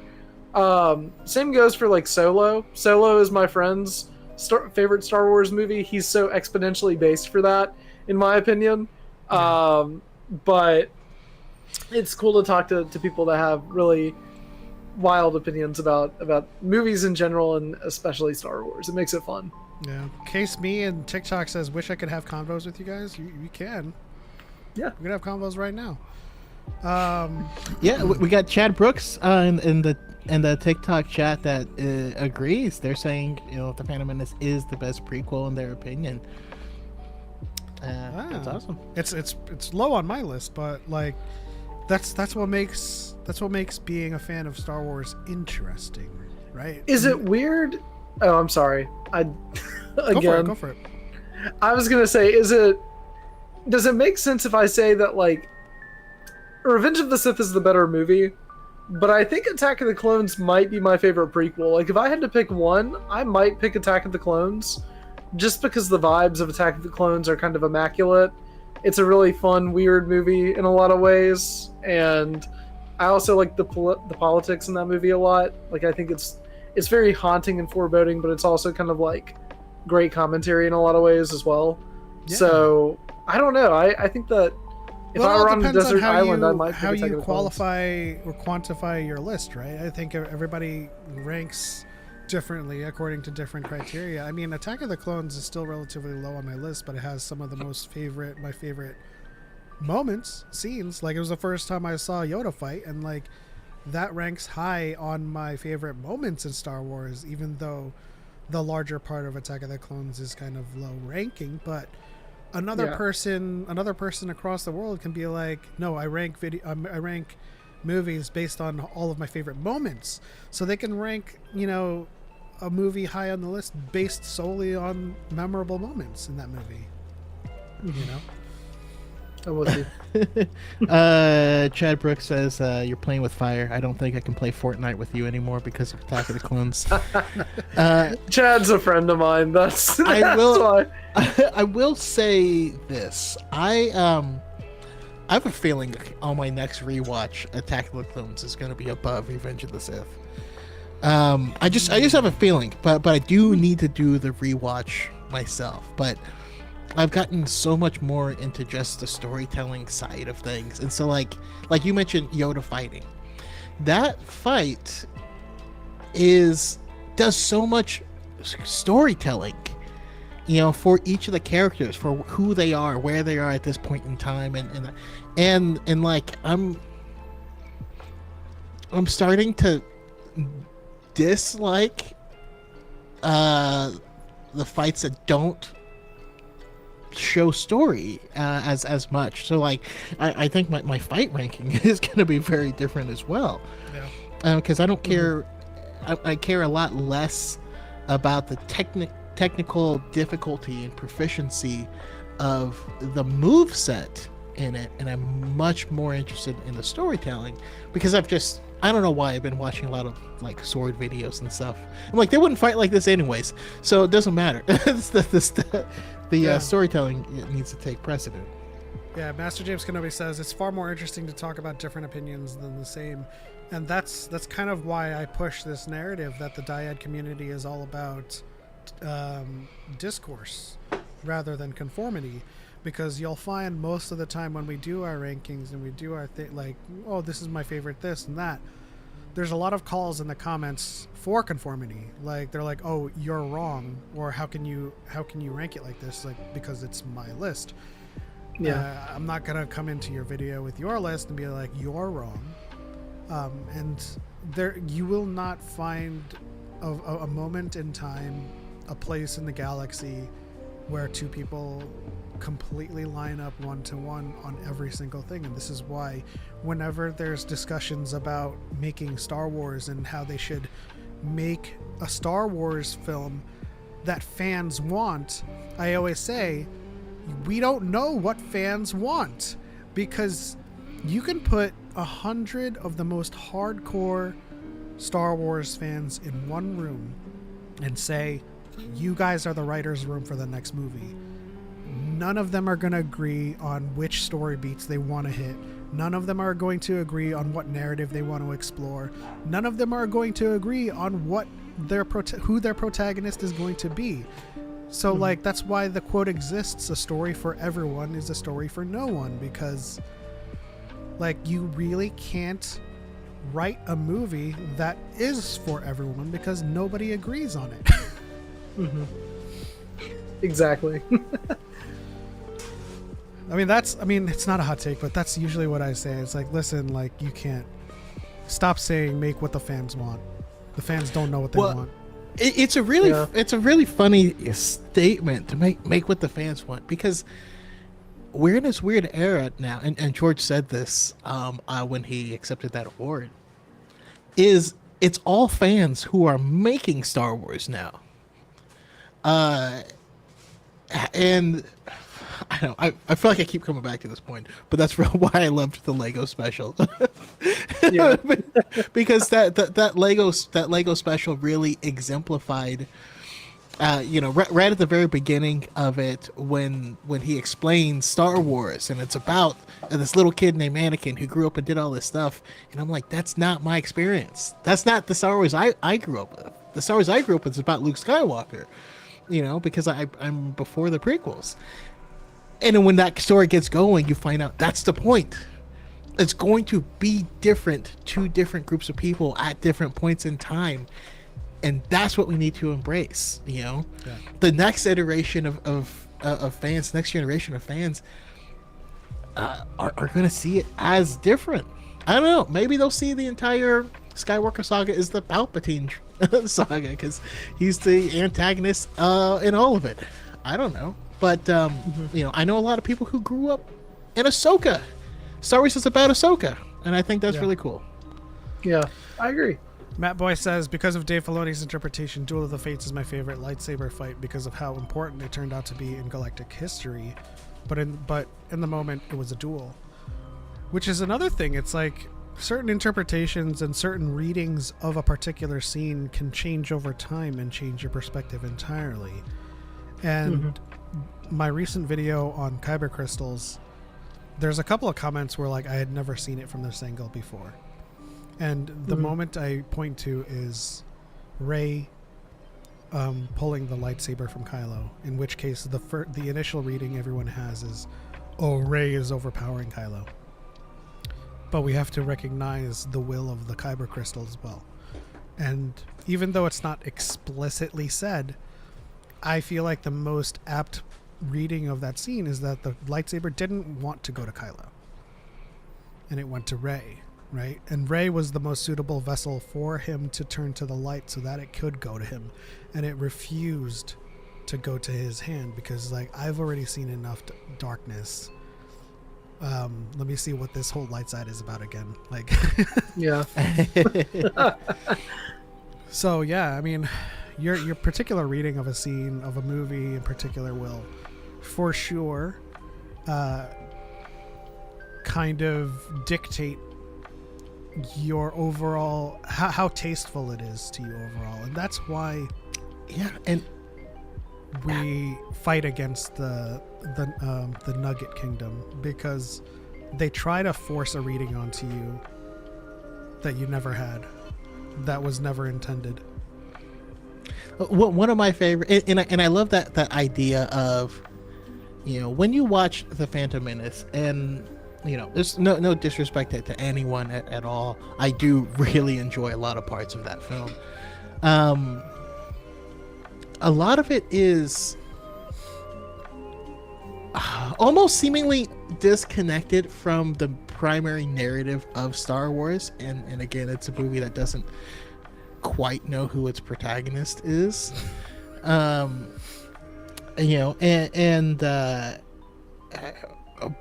Same goes for like Solo. Solo is my friend's favorite Star Wars movie. He's so exponentially based for that, in my opinion. But it's cool to talk to people that have really wild opinions about movies in general and especially Star Wars. It makes it fun. Yeah. Case me and TikTok says, wish I could have convos with you guys. You can. Yeah. We can have convos right now. Yeah, we got Chad Brooks in the TikTok chat that agrees. They're saying The Phantom Menace is the best prequel in their opinion. That's awesome. It's low on my list, but like that's what makes being a fan of Star Wars interesting, right? Is it weird? Oh, I'm sorry. Go for it. I was gonna say, does it make sense if I say that like Revenge of the Sith is the better movie, but I think Attack of the Clones might be my favorite prequel. Like if I had to pick one, I might pick Attack of the Clones, just because the vibes of Attack of the Clones are kind of immaculate. It's a really fun, weird movie in a lot of ways, and I also like the politics in that movie a lot. Like I think it's very haunting and foreboding, but it's also kind of like great commentary in a lot of ways as well. Yeah. So I don't know. I think that if I were on a desert island, I might how pick Attack you of the Clones. qualify or quantify your list, right? I think everybody ranks differently according to different criteria. I mean, Attack of the Clones is still relatively low on my list, but it has some of the my favorite moments, scenes. Like it was the first time I saw Yoda fight, and like that ranks high on my favorite moments in Star Wars, even though the larger part of Attack of the Clones is kind of low ranking. But another Yeah. person across the world can be like, no, I rank movies based on all of my favorite moments. So they can rank, a movie high on the list based solely on memorable moments in that movie. I'm with you. Chad Brooks says you're playing with fire. I don't think I can play Fortnite with you anymore because of Attack of the Clones. Chad's a friend of mine. That's I will. why. I will say this. I have a feeling on my next rewatch, Attack of the Clones is going to be above Revenge of the Sith. I just have a feeling, but I do need to do the rewatch myself. But I've gotten so much more into just the storytelling side of things, and so like you mentioned Yoda fighting. That fight does so much storytelling, for each of the characters, for who they are, where they are at this point in time, and like I'm starting to dislike the fights that don't show story as much. So like I think my fight ranking is going to be very different as well, because I don't care. I care a lot less about the technical difficulty and proficiency of the move set in it, and I'm much more interested in the storytelling, because I don't know why I've been watching a lot of like sword videos and stuff. I'm like, they wouldn't fight like this anyways, so it doesn't matter. The storytelling needs to take precedent. Yeah, Master James Kenobi says it's far more interesting to talk about different opinions than the same, and that's kind of why I push this narrative that the Dyad community is all about discourse rather than conformity, because you'll find most of the time when we do our rankings and we do our thing, like, oh, this is my favorite this and that, there's a lot of calls in the comments for conformity. Like, they're like, oh, you're wrong, or how can you rank it like this, like, because it's my list. I'm not gonna come into your video with your list and be like, you're wrong. And there, you will not find a moment in time, a place in the galaxy where two people completely line up one-to-one on every single thing. And this is why whenever there's discussions about making Star Wars and how they should make a Star Wars film that fans want, I always say, we don't know what fans want, because you can put 100 of the most hardcore Star Wars fans in one room and say, you guys are the writer's room for the next movie. None of them are going to agree on which story beats they want to hit. None of them are going to agree on what narrative they want to explore. None of them are going to agree on what who their protagonist is going to be. So like, that's why the quote exists: a story for everyone is a story for no one, because like, you really can't write a movie that is for everyone because nobody agrees on it. Exactly. I mean, it's not a hot take, but that's usually what I say. It's like, listen, like, you can't stop saying make what the fans want. The fans don't know what they want. It's a really funny statement to make what the fans want, because we're in this weird era now, and George said this when he accepted that award. It's all fans who are making Star Wars now, and I don't know, I feel like I keep coming back to this point, but that's why I loved the Lego special. Yeah. Because that Lego special really exemplified, right at the very beginning of it, when he explains Star Wars, and it's about this little kid named Anakin who grew up and did all this stuff, and I'm like, that's not my experience. That's not the Star Wars I grew up with. The Star Wars I grew up with is about Luke Skywalker, because I'm before the prequels. And then when that story gets going, you find out that's the point. It's going to be different to different groups of people at different points in time. And that's what we need to embrace, The next iteration of fans, next generation of fans are going to see it as different. I don't know. Maybe they'll see the entire Skywalker Saga as the Palpatine saga, because he's the antagonist in all of it. I don't know. But I know a lot of people who grew up in Ahsoka. Star Wars is about Ahsoka, and I think that's really cool. Yeah, I agree. Matt Boy says, because of Dave Filoni's interpretation, Duel of the Fates is my favorite lightsaber fight because of how important it turned out to be in galactic history. But in the moment, it was a duel. Which is another thing. It's like certain interpretations and certain readings of a particular scene can change over time and change your perspective entirely. And my recent video on kyber crystals, there's a couple of comments where like I had never seen it from this angle before. And the moment I point to is Rey pulling the lightsaber from Kylo, in which case the initial reading everyone has is, oh, Rey is overpowering Kylo. But we have to recognize the will of the kyber crystal as well. And even though it's not explicitly said, I feel like the most apt reading of that scene is that the lightsaber didn't want to go to Kylo. And it went to Rey. Right? And Rey was the most suitable vessel for him to turn to the light so that it could go to him. And it refused to go to his hand because, like, I've already seen enough darkness. Let me see what this whole light side is about again. Like, Yeah. so yeah, I mean, your particular reading of a scene of a movie in particular will, for sure, kind of dictate your overall how tasteful it is to you overall, and that's why and we fight against the Nugget Kingdom, because they try to force a reading onto you that you never had, that was never intended. one of my favorite, and I love that idea of, when you watch The Phantom Menace, and there's no disrespect to anyone at all. I do really enjoy a lot of parts of that film. A lot of it is almost seemingly disconnected from the primary narrative of Star Wars. And again, it's a movie that doesn't quite know who its protagonist is.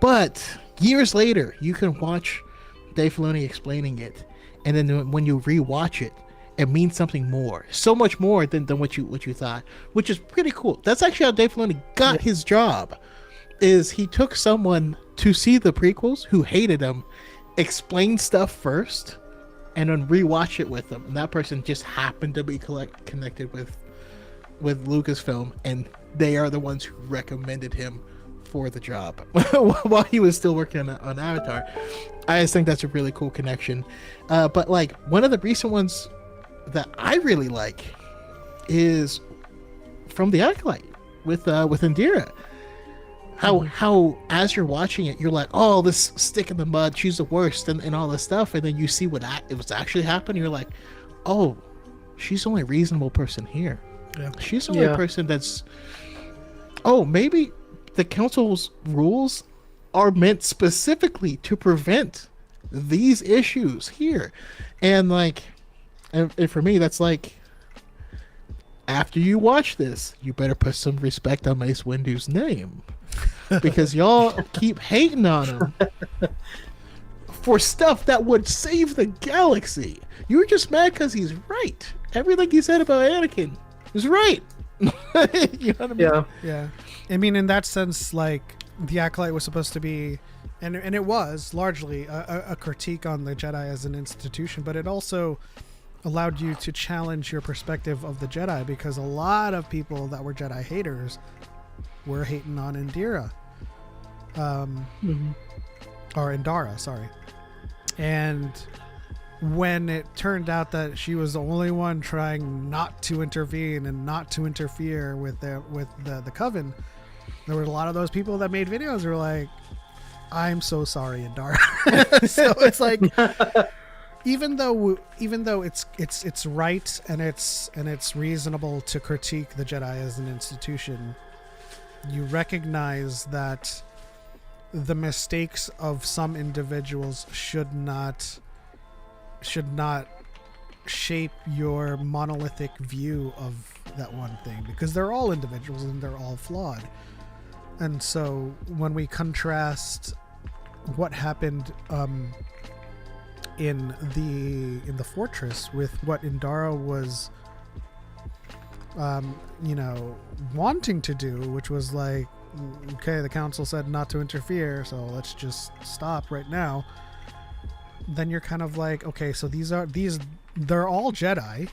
But years later, you can watch Dave Filoni explaining it, and then when you rewatch it, it means something more, so much more than what you thought, which is pretty cool. That's actually how Dave Filoni got his job. Is he took someone to see the prequels who hated him, explain stuff first, and then rewatch it with them. And that person just happened to be connected with Lucasfilm, and they are the ones who recommended him for the job while he was still working on Avatar. I just think that's a really cool connection. But like one of the recent ones that I really like is from The Acolyte with Indira. How as you're watching it, you're like, oh, this stick in the mud, she's the worst, and all this stuff, and then you see it was actually happening. You're like, oh, she's the only reasonable person here. Yeah. She's the only person that's, oh, maybe the council's rules are meant specifically to prevent these issues here. And like, and for me, that's like, after you watch this, you better put some respect on Mace Windu's name, because y'all keep hating on him for stuff that would save the galaxy. You were just mad because he's right. Everything he said about Anakin is right. You know what I mean? Yeah. I mean, in that sense, like, The Acolyte was supposed to be, and it was largely a critique on the Jedi as an institution, but it also allowed you to challenge your perspective of the Jedi, because a lot of people that were Jedi haters were hating on Indira. Or Indara, sorry. And when it turned out that she was the only one trying not to intervene and not to interfere with the Coven, there were a lot of those people that made videos who were like, I'm so sorry, Indara. So it's like, even though it's right and it's reasonable to critique the Jedi as an institution, you recognize that the mistakes of some individuals should not shape your monolithic view of that one thing, because they're all individuals and they're all flawed. And so when we contrast what happened in the fortress with what Indara was wanting to do, which was like, okay, the council said not to interfere, so let's just stop right now. Then you're kind of like, okay, so they're all Jedi,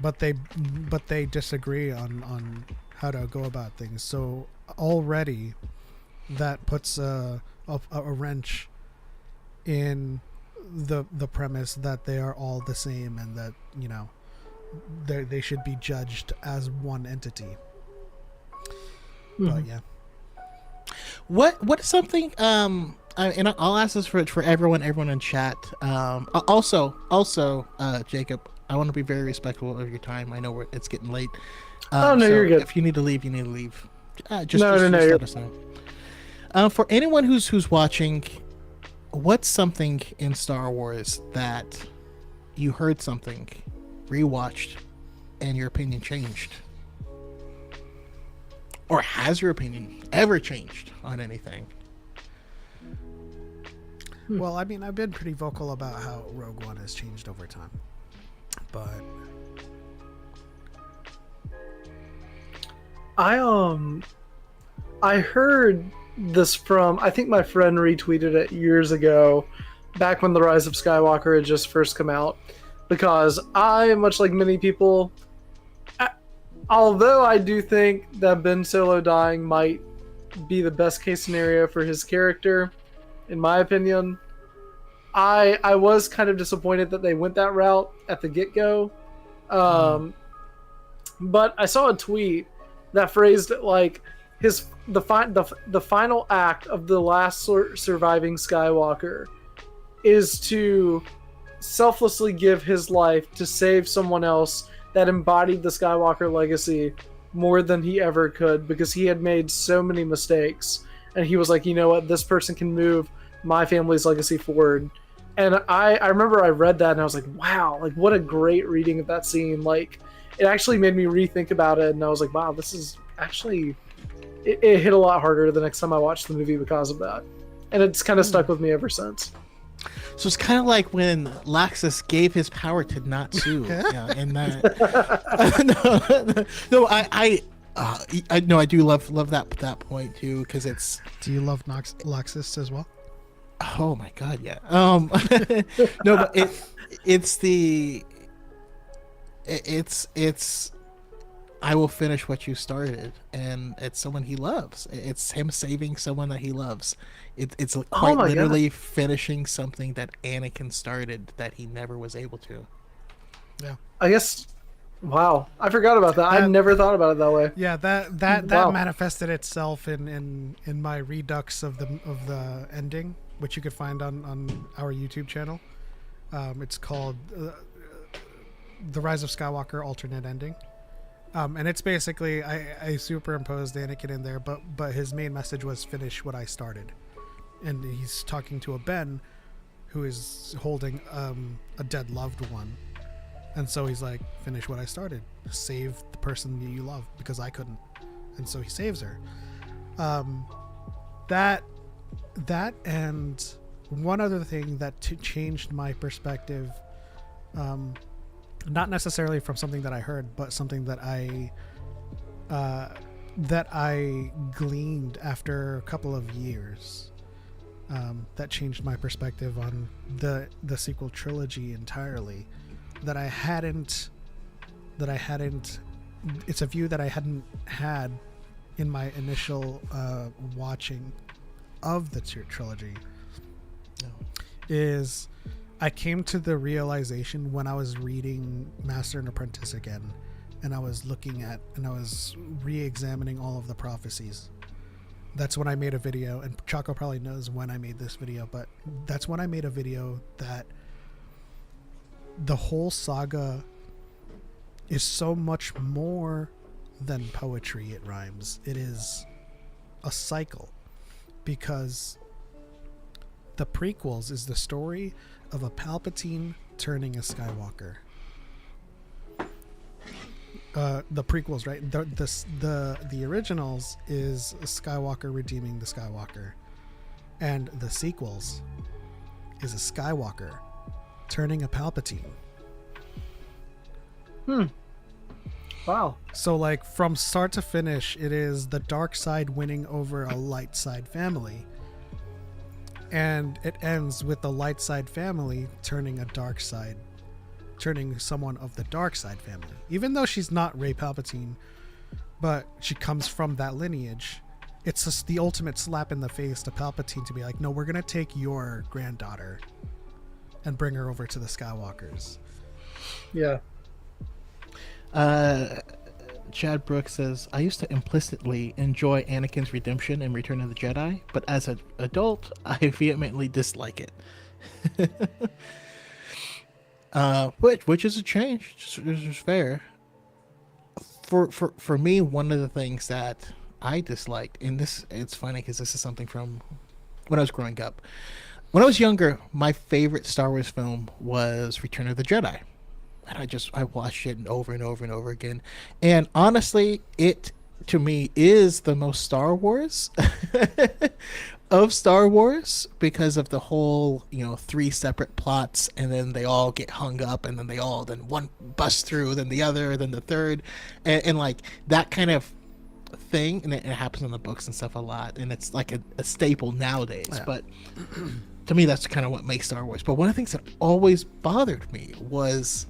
but they disagree on how to go about things. So already that puts a wrench in the premise that they are all the same and that they should be judged as one entity. But yeah, what is something and I'll ask this for everyone in chat. Also, Jacob, I want to be very respectful of your time. I know it's getting late. No, so you're good. If you need to leave, you need to leave. Just No, let us know. For anyone who's watching, what's something in Star Wars that you heard something, rewatched, and your opinion changed? Or has your opinion ever changed on anything? well, I mean, I've been pretty vocal about how Rogue One has changed over time, but I heard this from, I think my friend retweeted it years ago, back when The Rise of Skywalker had just first come out, because I, much like many people, although I do think that Ben Solo dying might be the best case scenario for his character, in my opinion, I was kind of disappointed that they went that route at the get-go. But I saw a tweet that phrased it like the final act of the last surviving Skywalker is to selflessly give his life to save someone else that embodied the Skywalker legacy more than he ever could, because he had made so many mistakes, and he was like, you know what, this person can move my family's legacy forward. And I remember I read that and I was like, wow, like what a great reading of that scene. Like it actually made me rethink about it, and I was like, wow, this is actually it hit a lot harder the next time I watched the movie because of that, and it's kind of stuck with me ever since. So it's kind of like when Laxus gave his power to Natsu. Yeah, and that. I do love that point too, because it's. Do you love Laxus as well? Oh my god, yeah. No, but it's. I will finish what you started, and it's someone he loves. It's him saving someone that he loves. It's quite literally finishing something that Anakin started that he never was able to. Yeah, I guess. Wow, I forgot about that. I never thought about it that way. Yeah, that manifested itself in my redux of the ending, which you could find on our YouTube channel. It's called The Rise of Skywalker Alternate Ending. And it's basically I superimposed Anakin in there, but his main message was finish what I started, and he's talking to a Ben who is holding a dead loved one, and so he's like, finish what I started, save the person you love because I couldn't, and so he saves her. That and one other thing that changed my perspective. Not necessarily from something that I heard, but something that I gleaned after a couple of years. That changed my perspective on the sequel trilogy entirely. That I hadn't. It's a view that I hadn't had in my initial watching of the trilogy. No. Is. I came to the realization when I was reading Master and Apprentice again, and I was looking at and I was re-examining all of the prophecies. That's when I made a video, and Choco probably knows when I made this video, but that's when I made a video that the whole saga is so much more than poetry. It rhymes. It is a cycle, because the prequels is the story of a Palpatine turning a Skywalker. the prequels, right? The originals is Skywalker redeeming the Skywalker, and the sequels is a Skywalker turning a Palpatine. Wow. So like from start to finish, it is the dark side winning over a light side family. And it ends with the light side family turning someone of the dark side family. Even though she's not Rey Palpatine, but she comes from that lineage, it's just the ultimate slap in the face to Palpatine to be like, no, we're going to take your granddaughter and bring her over to the Skywalkers. Yeah. Chad Brooks says, I used to implicitly enjoy Anakin's redemption in Return of the Jedi, but as an adult, I vehemently dislike it. Which is a change. This is fair. For me, one of the things that I disliked, and it's funny because this is something from when I was growing up. When I was younger, my favorite Star Wars film was Return of the Jedi. And I watched it over and over and over again. And honestly, it, to me, is the most Star Wars of Star Wars because of the whole, 3 separate plots, and then they all get hung up, and then then one busts through, then the other, then the third. And like that kind of thing. And it happens in the books and stuff a lot. And it's like a staple nowadays. Yeah. But to me, that's kind of what makes Star Wars. But one of the things that always bothered me was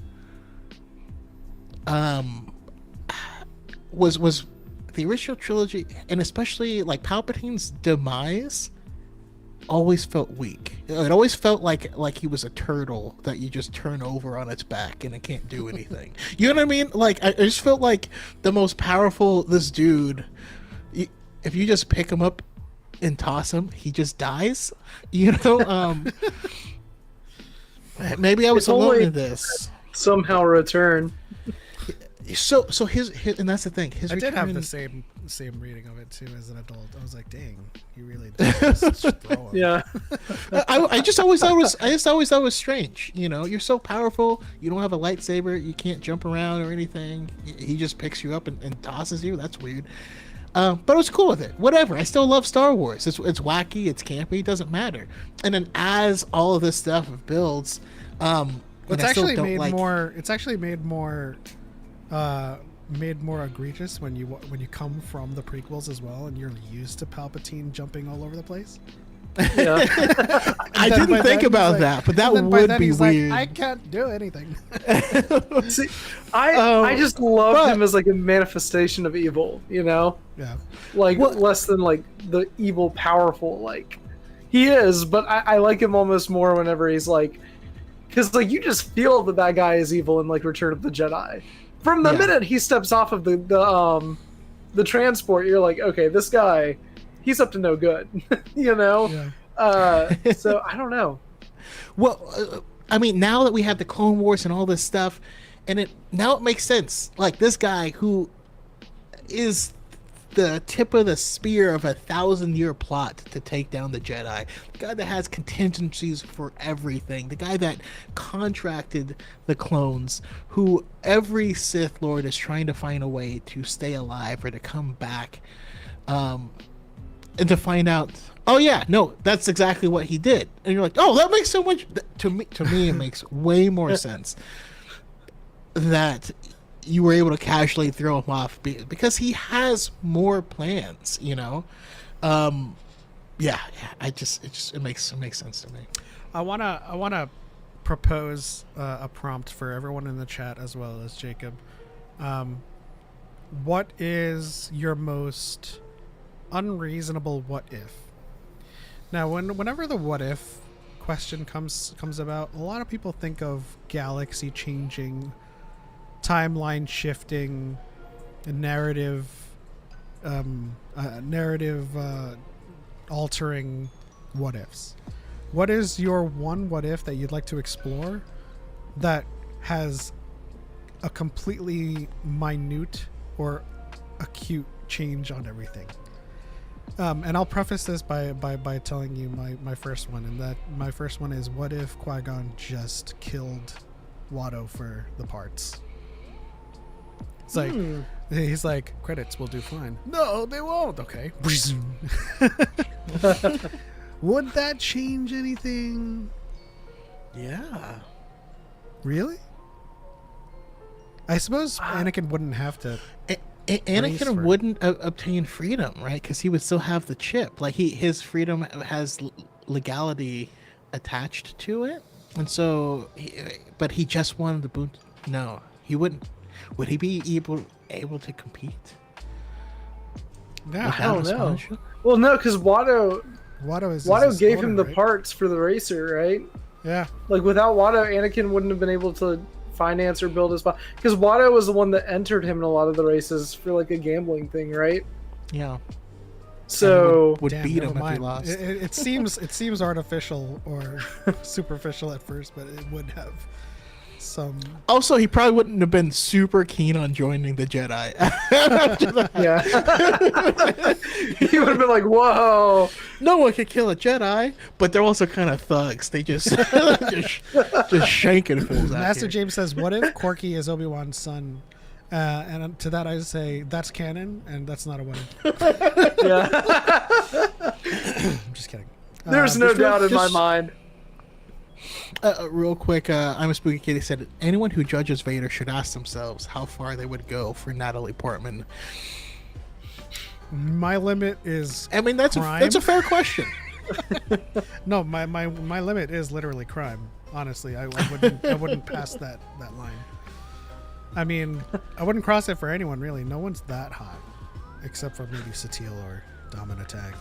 the original trilogy, and especially like Palpatine's demise always felt weak. It always felt like he was a turtle that you just turn over on its back and it can't do anything. You know what I mean? Like I just felt like the most powerful this dude, if you just pick him up and toss him, he just dies. Maybe I was alone in this. Somehow return. So his and that's the thing. I did have the same reading of it too as an adult. I was like, dang, you really did just throw him. Yeah. I just always thought it was strange. You're so powerful. You don't have a lightsaber. You can't jump around or anything. He just picks you up and tosses you. That's weird. But I was cool with it. Whatever. I still love Star Wars. It's wacky. It's campy. It doesn't matter. And then as all of this stuff builds, it's actually made more egregious when you come from the prequels as well, and you're used to Palpatine jumping all over the place. Yeah. I didn't think about that, but that would be weird. Like, I can't do anything. See, I just loved him as like a manifestation of evil, Yeah. Like less than like the evil powerful like he is, but I like him almost more whenever he's like, because like you just feel that guy is evil in like Return of the Jedi. From the minute he steps off of the transport, you're like, okay, this guy, he's up to no good, Yeah. So I don't know. Well, I mean, now that we have the Clone Wars and all this stuff, and now it makes sense. Like this guy who is the tip of the spear of a 1,000-year plot to take down the Jedi, the guy that has contingencies for everything, the guy that contracted the clones, who every Sith Lord is trying to find a way to stay alive or to come back, and to find out, oh yeah, no, that's exactly what he did, and you're like, oh, that makes so much to me it makes way more sense that you were able to casually throw him off because he has more plans, it makes sense to me. I wanna propose a prompt for everyone in the chat as well as Jacob. What is your most unreasonable what if? Now, whenever the what if question comes about, a lot of people think of galaxy changing, timeline shifting, narrative altering what ifs. What is your one what if that you'd like to explore that has a completely minute or acute change on everything? And I'll preface this by telling you my first one, and that my first one is, what if Qui-Gon just killed Watto for the parts? It's like he's like, credits will do fine. No, they won't. Okay. Would that change anything? Yeah. Really? I suppose Anakin wouldn't have to. Anakin for- wouldn't obtain freedom, right? Because he would still have the chip. Like his freedom has legality attached to it, and so, but he just wanted the boon. No, he wouldn't. Would he be able to compete? Yeah, I don't without a know. sponsorship? Well, no, because Watto Watto gave him the parts for the racer, right? Yeah. Like without Watto, Anakin wouldn't have been able to finance or build his body, because Watto was the one that entered him in a lot of the races for like a gambling thing, right? Yeah. So Would Damn, beat never him if he mind. lost. It seems artificial or superficial at first, but it would have some. Also, he probably wouldn't have been super keen on joining the Jedi. After that. yeah, he would have been like, "Whoa!" No one could kill a Jedi, but they're also kind of thugs. They just just shanking fools out Master here. James says, "What if Corky is Obi-Wan's son?" And to that I say, that's canon, and that's not a winner. Yeah, I'm just kidding. there's no doubt in my just- mind. Real quick, I'm a spooky kitty said anyone who judges Vader should ask themselves how far they would go for Natalie Portman. My limit is I mean, that's crime. a fair question. No, my limit is literally crime. Honestly, I wouldn't pass that line. I mean, I wouldn't cross it for anyone really. No one's that hot, except for maybe Satele or Dominatag.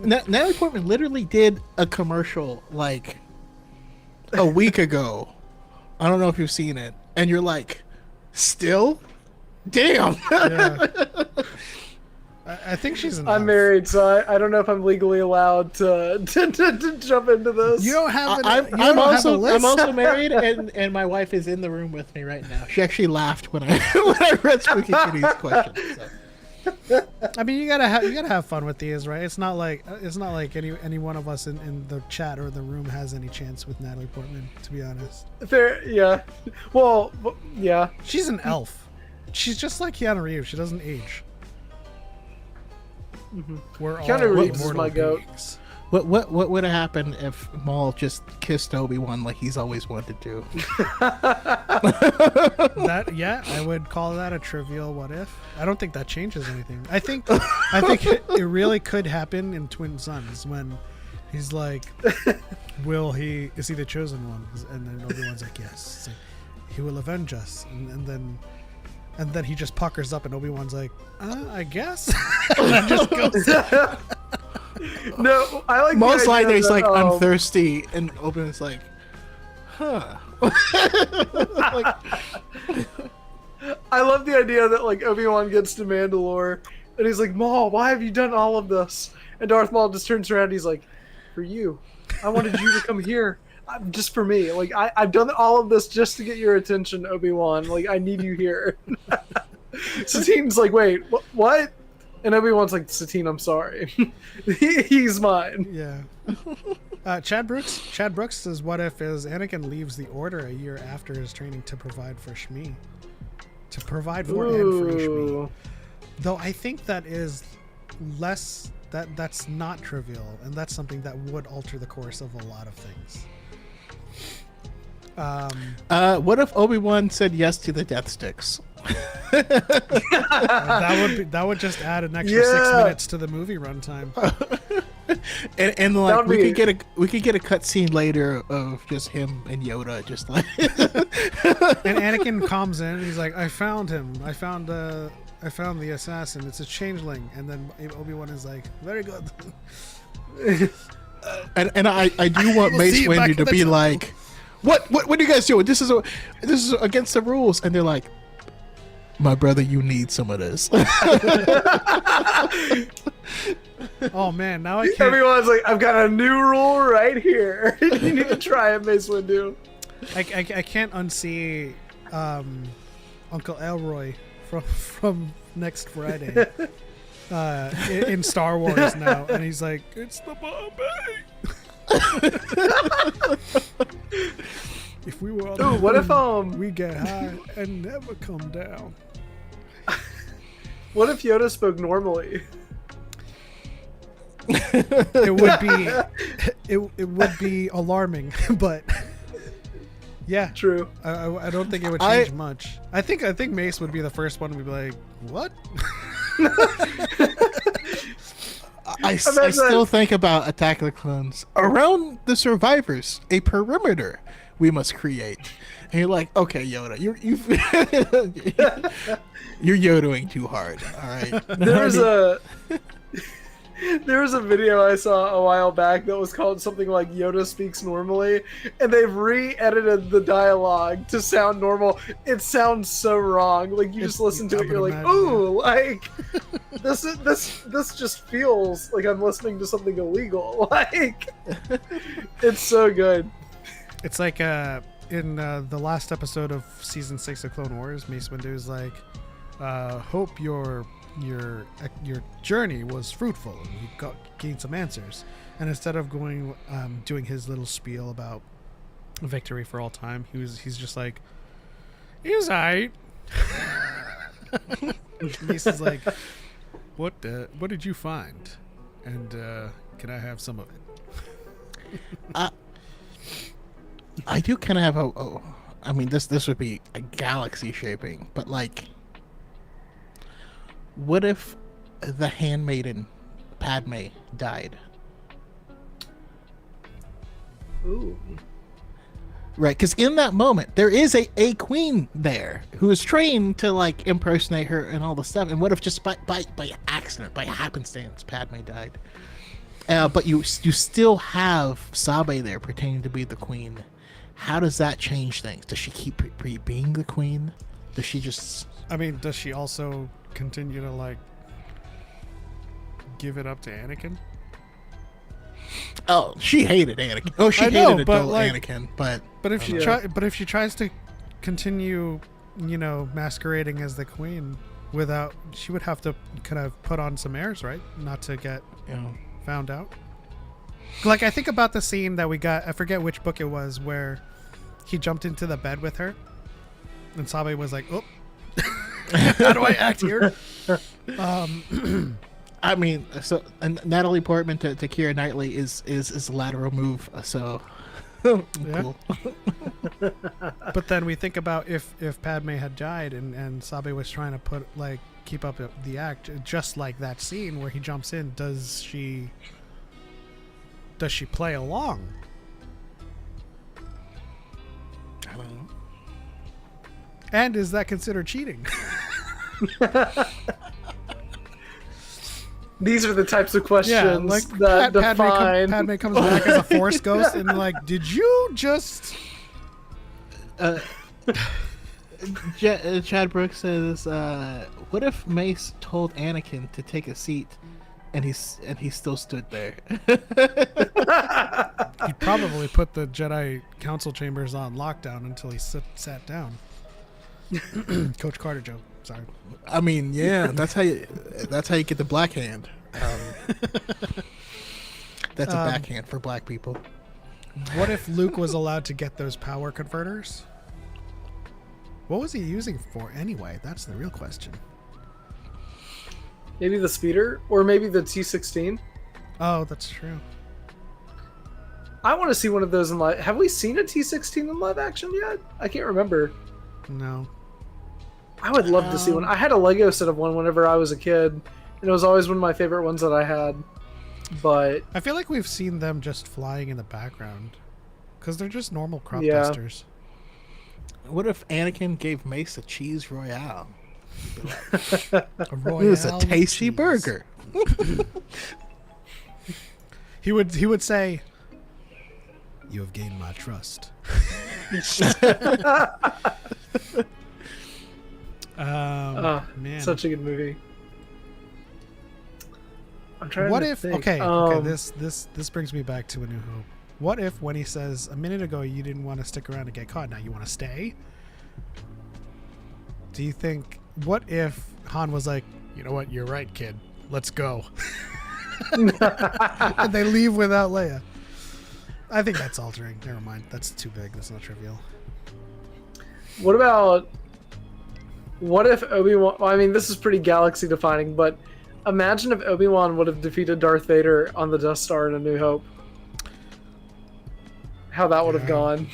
Natalie Portman literally did a commercial like a week ago. I don't know if you've seen it, and you're like, still, damn. Yeah. I think she's an I'm elf. married, so I don't know if I'm legally allowed to jump into this. You don't have an, I'm you don't have a list? I'm also married, and my wife is in the room with me right now. She actually laughed when I read Spooky Kitty's question. So. I mean, you gotta have fun with these, right? It's not like any one of us in the chat or the room has any chance with Natalie Portman. To be honest, Fair, yeah. Well, yeah. she's an elf. She's just like Keanu Reeves. She doesn't age. We're all Keanu Reeves is immortal my goat. beings. What would have happened if Maul just kissed Obi-Wan like he's always wanted to? I would call that a trivial what if. I don't think that changes anything. I think it really could happen in Twin Sons when he's like, is he the chosen one? And then Obi-Wan's like, yes. It's like, he will avenge us, and then he just puckers up, and Obi-Wan's like, I guess. And then just goes. No, I like Maul's the like, idea he's that, like, I'm thirsty, and Obi-Wan's like, huh. Like, I love the idea that like Obi-Wan gets to Mandalore and he's like, Maul, why have you done all of this? And Darth Maul just turns around and he's like, for you. I wanted you to come here. Just for me. Like I've done all of this just to get your attention, Obi-Wan. Like I need you here. Satine's like, wait, what? And Obi-Wan's like, Satine, I'm sorry. He's mine. Yeah. Chad Brooks says, what if Anakin leaves the Order a year after his training to provide for Shmi? To provide for and free Shmi. Ooh. Though I think that is less, that's not trivial, and that's something that would alter the course of a lot of things. what if Obi-Wan said yes to the Death Sticks? That would just add an extra 6 minutes to the movie runtime. And like That would we be- could get a cutscene later of just him and Yoda just like And Anakin comes in, and he's like, I found him. I found the assassin. It's a changeling. And then Obi-Wan is like, very good. and I do want will see Mace you back Windu in to the be temple. like, what are you guys doing? This is against the rules. And they're like, my brother, you need some of this. Oh man, now I can't. Everyone's like, I've got a new rule right here. You need to try it, Mace Windu. I can't unsee Uncle Elroy from next Friday in Star Wars now, and he's like, it's the Bombay. If we were on Ooh, the what if moon, we get high and never come down. What if Yoda spoke normally? It would be alarming, but yeah, True. I don't think it would change much. I think Mace would be the first one to be like, what? I still think about Attack of the Clones. Around the survivors, a perimeter we must create. And you're like, okay, Yoda, you're Yodaing too hard. All right. There was a video I saw a while back that was called something like Yoda Speaks Normally, and they've re-edited the dialogue to sound normal. It sounds so wrong. Like, you just listen to it, you're like, ooh, like, this just feels like I'm listening to something illegal. Like, it's so good. It's like in the last episode of season 6 of Clone Wars, Mace Windu's like, hope your journey was fruitful and you gained some answers. And instead of doing his little spiel about victory for all time, he's just like, he was alright. Mace is like, what did you find? And can I have some of it? I do kind of have I mean, this would be a galaxy shaping, but like, what if the handmaiden Padme died? Ooh. Right, because in that moment there is a queen there who is trained to like impersonate her and all the stuff. And what if just by accident, by happenstance, Padme died? But you still have Sabe there pretending to be the queen. How does that change things? Does she keep being the queen? Does she just? I mean, does she also continue to like give it up to Anakin? Oh, she hated Anakin. Oh, she hated adult Anakin. But if she tries to continue, masquerading as the queen she would have to kind of put on some airs, right? Not to get found out. Like, I think about the scene that we got, I forget which book it was, where he jumped into the bed with her and Sabe was like, oh, how do I act here? I mean, so Natalie Portman to Keira Knightley is a lateral move, so cool. But then we think about if Padme had died and Sabe was trying to keep up the act, just like that scene where he jumps in, does she play along? I don't know. And is that considered cheating? These are the types of questions that define. Padme comes back as a Force ghost and like, did you just? Chad Brooks says, "What if Mace told Anakin to take a seat, and he still stood there?" He'd probably put the Jedi Council chambers on lockdown until he sat down. Coach Carter joke. Sorry. I mean, yeah, that's how you get the black hand. That's a backhand for black people. What if Luke was allowed to get those power converters? What was he using for anyway? That's the real question. Maybe the speeder, or maybe the T-16. Oh, that's true. I want to see one of those in live. Have we seen a T-16 in live action yet? I can't remember. No. I would love to see one. I had a Lego set of one whenever I was a kid, and it was always one of my favorite ones that I had. But I feel like we've seen them just flying in the background because they're just normal crop dusters. What if Anakin gave Mace a cheese royale? A royale. It was a tasty burger. He would say, "You have gained my trust." Man. Such a good movie. I'm trying what to if think. okay this brings me back to A New Hope. What if when he says a minute ago you didn't want to stick around and get caught, now you want to stay? Do you think, what if Han was like, you know what, you're right, kid, let's go. And they leave without Leia? I think that's altering. Never mind. That's too big. That's not trivial. What if Obi-Wan... Well, I mean, this is pretty galaxy defining, but imagine if Obi-Wan would have defeated Darth Vader on the Death Star in A New Hope. How that would have gone.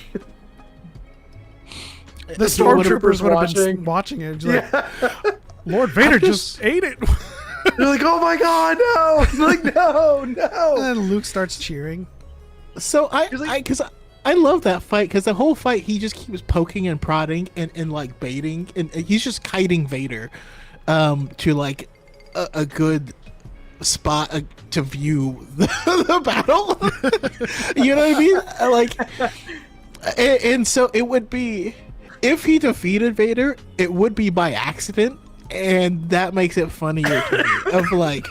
The stormtroopers would have been watching it. Like, Lord Vader just ate it. They're like, oh my god, no! He's like, no. And then Luke starts cheering. So I love that fight because the whole fight he just keeps poking and prodding and like baiting and he's just kiting Vader to like a good spot to view the battle. You know what I mean? Like, and so it would be, if he defeated Vader, it would be by accident, and that makes it funnier to me. Of like,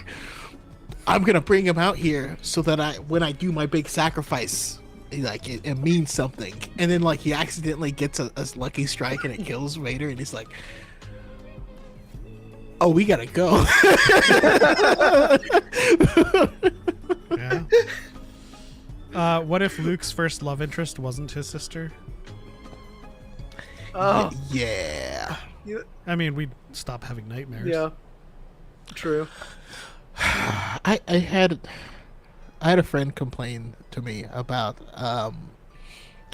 I'm gonna bring him out here so that when I do my big sacrifice, like it means something. And then like he accidentally gets a lucky strike and it kills Vader, and he's like, oh, we gotta go. Yeah. What if Luke's first love interest wasn't his sister? Oh. Yeah. I mean, we'd stop having nightmares. Yeah. True. I had a friend complain to me about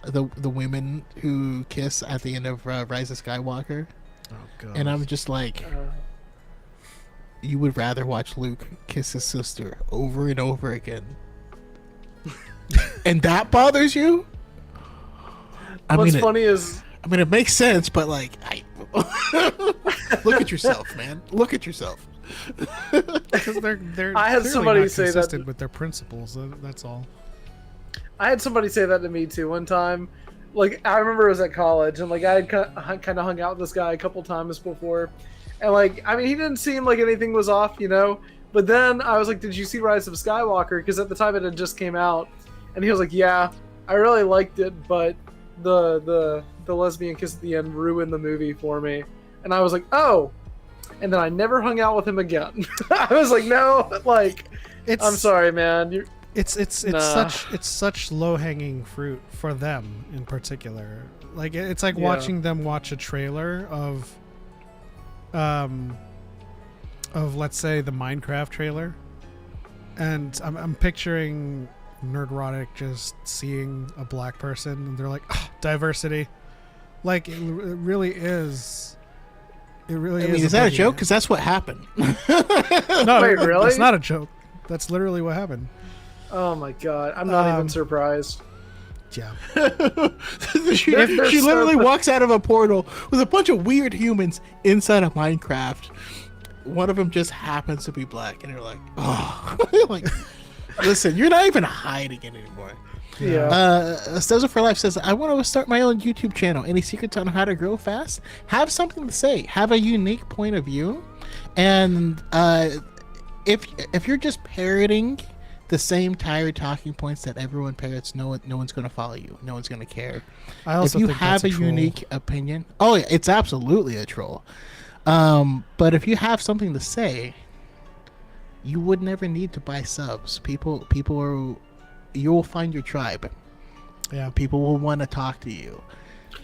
the women who kiss at the end of Rise of Skywalker. Oh god. And I'm just like, you would rather watch Luke kiss his sister over and over again, and that bothers you? What's funny is, I mean, it makes sense, but like, look at yourself, man. Look at yourself. Because they're I had clearly somebody not say consistent that with their principles. That's all. I had somebody say that to me too one time. Like, I remember it was at college, and like I had kind of hung out with this guy a couple times before, and like, I mean, he didn't seem like anything was off, you know. But then I was like, "Did you see Rise of Skywalker?" Because at the time it had just came out, and he was like, "Yeah, I really liked it, but the lesbian kiss at the end ruined the movie for me." And I was like, "Oh." And then I never hung out with him again. I was like, "No, like, I'm sorry, man." It's Nah. such low hanging fruit for them in particular. Like it's like watching them watch a trailer of let's say the Minecraft trailer, and I'm picturing Nerdrotic just seeing a black person and they're like, oh, diversity. Like it really is. It really is. I mean, is that a joke? Because that's what happened. No, Wait, really? It's not a joke. That's literally what happened. Oh my god, I'm not even surprised. Yeah. she They're literally so- walks out of a portal with a bunch of weird humans inside of Minecraft. One of them just happens to be black, and you're like, oh, like, listen, you're not even hiding it anymore. Yeah. Stoza for Life says, I want to start my own YouTube channel. Any secrets on how to grow fast? Have something to say. Have a unique point of view. And if you're just parroting the same tired talking points that everyone parrots, no one's going to follow you. No one's going to care. I also if you think have that's a troll. unique opinion, oh yeah, it's absolutely a troll. But if you have something to say, you would never need to buy subs. People are, you will find your tribe. Yeah. People will want to talk to you,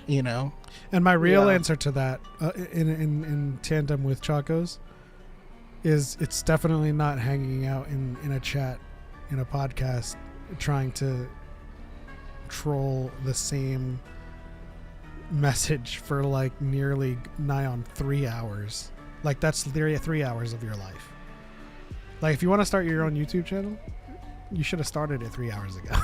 you know. And my real answer to that, in tandem with Choco's, is it's definitely not hanging out in a chat, in a podcast, trying to troll the same message for like nearly nigh on 3 hours. Like that's 3 hours of your life. Like if you want to start your own YouTube channel, you should have started it 3 hours ago.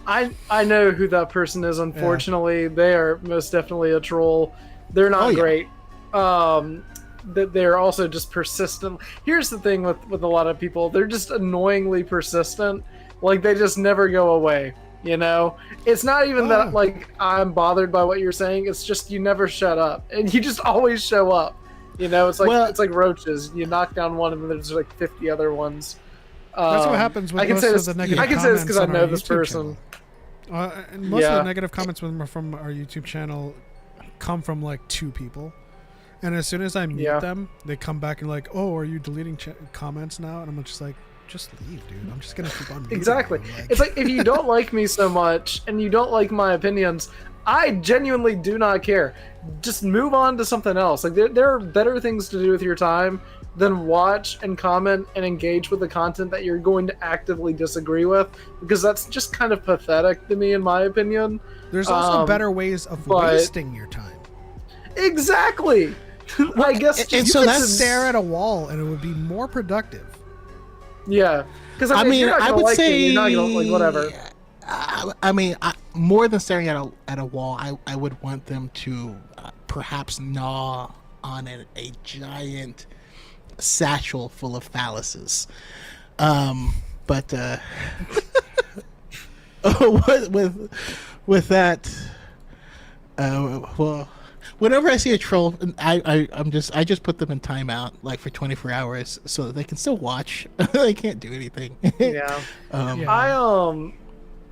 I know who that person is. Unfortunately, they are most definitely a troll. They're not great. That they're also just persistent. Here's the thing with a lot of people: they're just annoyingly persistent. Like they just never go away. You know, it's not even that like I'm bothered by what you're saying. It's just you never shut up, and you just always show up. You know, it's like it's like roaches. You knock down one, and then there's like 50 other ones. That's what happens with most of the negative I can say this because I comments on know our this YouTube person. And most of the negative comments from our YouTube channel come from like 2 people. And as soon as I mute them, they come back and like, oh, are you deleting comments now? And I'm just like, just leave, dude. I'm just gonna keep on. Exactly. You. It's like, if you don't like me so much and you don't like my opinions, I genuinely do not care. Just move on to something else. Like, there are better things to do with your time than watch and comment and engage with the content that you're going to actively disagree with, because that's just kind of pathetic to me, in my opinion. There's also better ways of wasting your time. Exactly. I guess and so that's stare at a wall and it would be more productive. Yeah, because I mean, I would say you're not gonna, like, whatever. I mean, more than staring at a wall, I would want them to perhaps gnaw on a giant satchel full of phalluses. But with that, well, whenever I see a troll, I just put them in timeout, like, for 24 hours, so that they can still watch. They can't do anything. Yeah.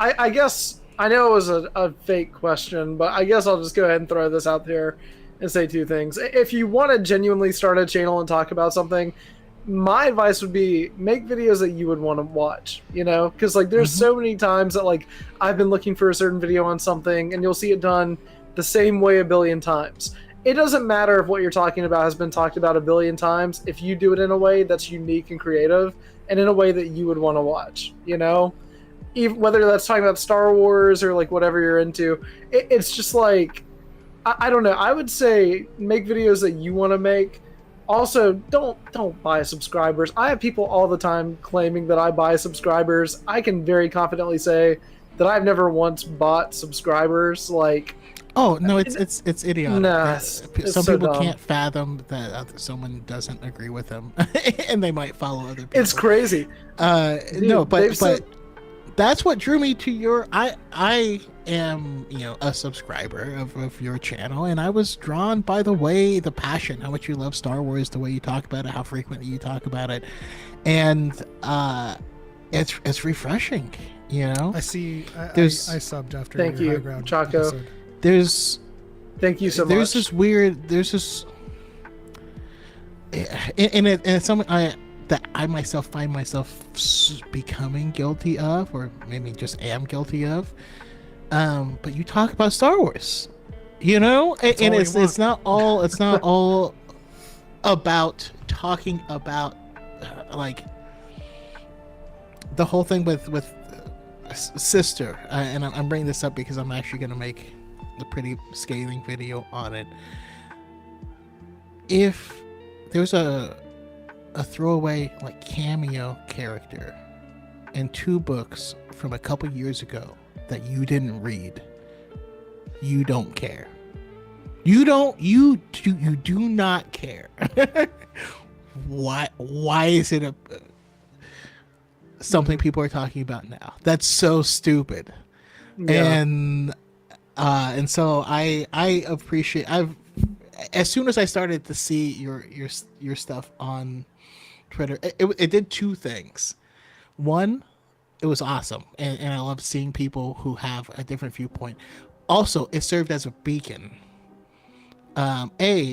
I guess I know it was a fake question, but I guess I'll just go ahead and throw this out there and say two things. If you want to genuinely start a channel and talk about something, my advice would be make videos that you would want to watch, you know, because, like, there's so many times that, like, I've been looking for a certain video on something and you'll see it done the same way a billion times. It doesn't matter if what you're talking about has been talked about a billion times if you do it in a way that's unique and creative and in a way that you would want to watch, you know? Even whether that's talking about Star Wars or, like, whatever you're into, it's just like, I don't know. I would say make videos that you want to make. Also, don't buy subscribers. I have people all the time claiming that I buy subscribers. I can very confidently say that I've never once bought subscribers. Like, oh no, it's idiotic. Nah, some so people dumb. can't fathom that someone doesn't agree with them, and they might follow other people. It's crazy. Dude, no, but that's what drew me to your. I am, you know, a subscriber of your channel, and I was drawn by the passion, how much you love Star Wars, the way you talk about it, how frequently you talk about it, and it's refreshing, you know. I see. I subbed after. Thank your you, high ground Choco. episode. Thank you so much. There's this and it's something that I myself find myself becoming guilty of, or maybe just am guilty of. But you talk about Star Wars, you know, and it's not all about talking about like the whole thing with sister. And I'm bringing this up because I'm actually going to make a pretty scathing video on it. If there's a throwaway, like, cameo character in 2 books from a couple years ago that you didn't read, you don't care. You do not care. Why is it something people are talking about now? That's so stupid. Yeah. And so I appreciate. As soon as I started to see your stuff on Twitter, it did 2 things. One, it was awesome, and I love seeing people who have a different viewpoint. Also, it served as a beacon,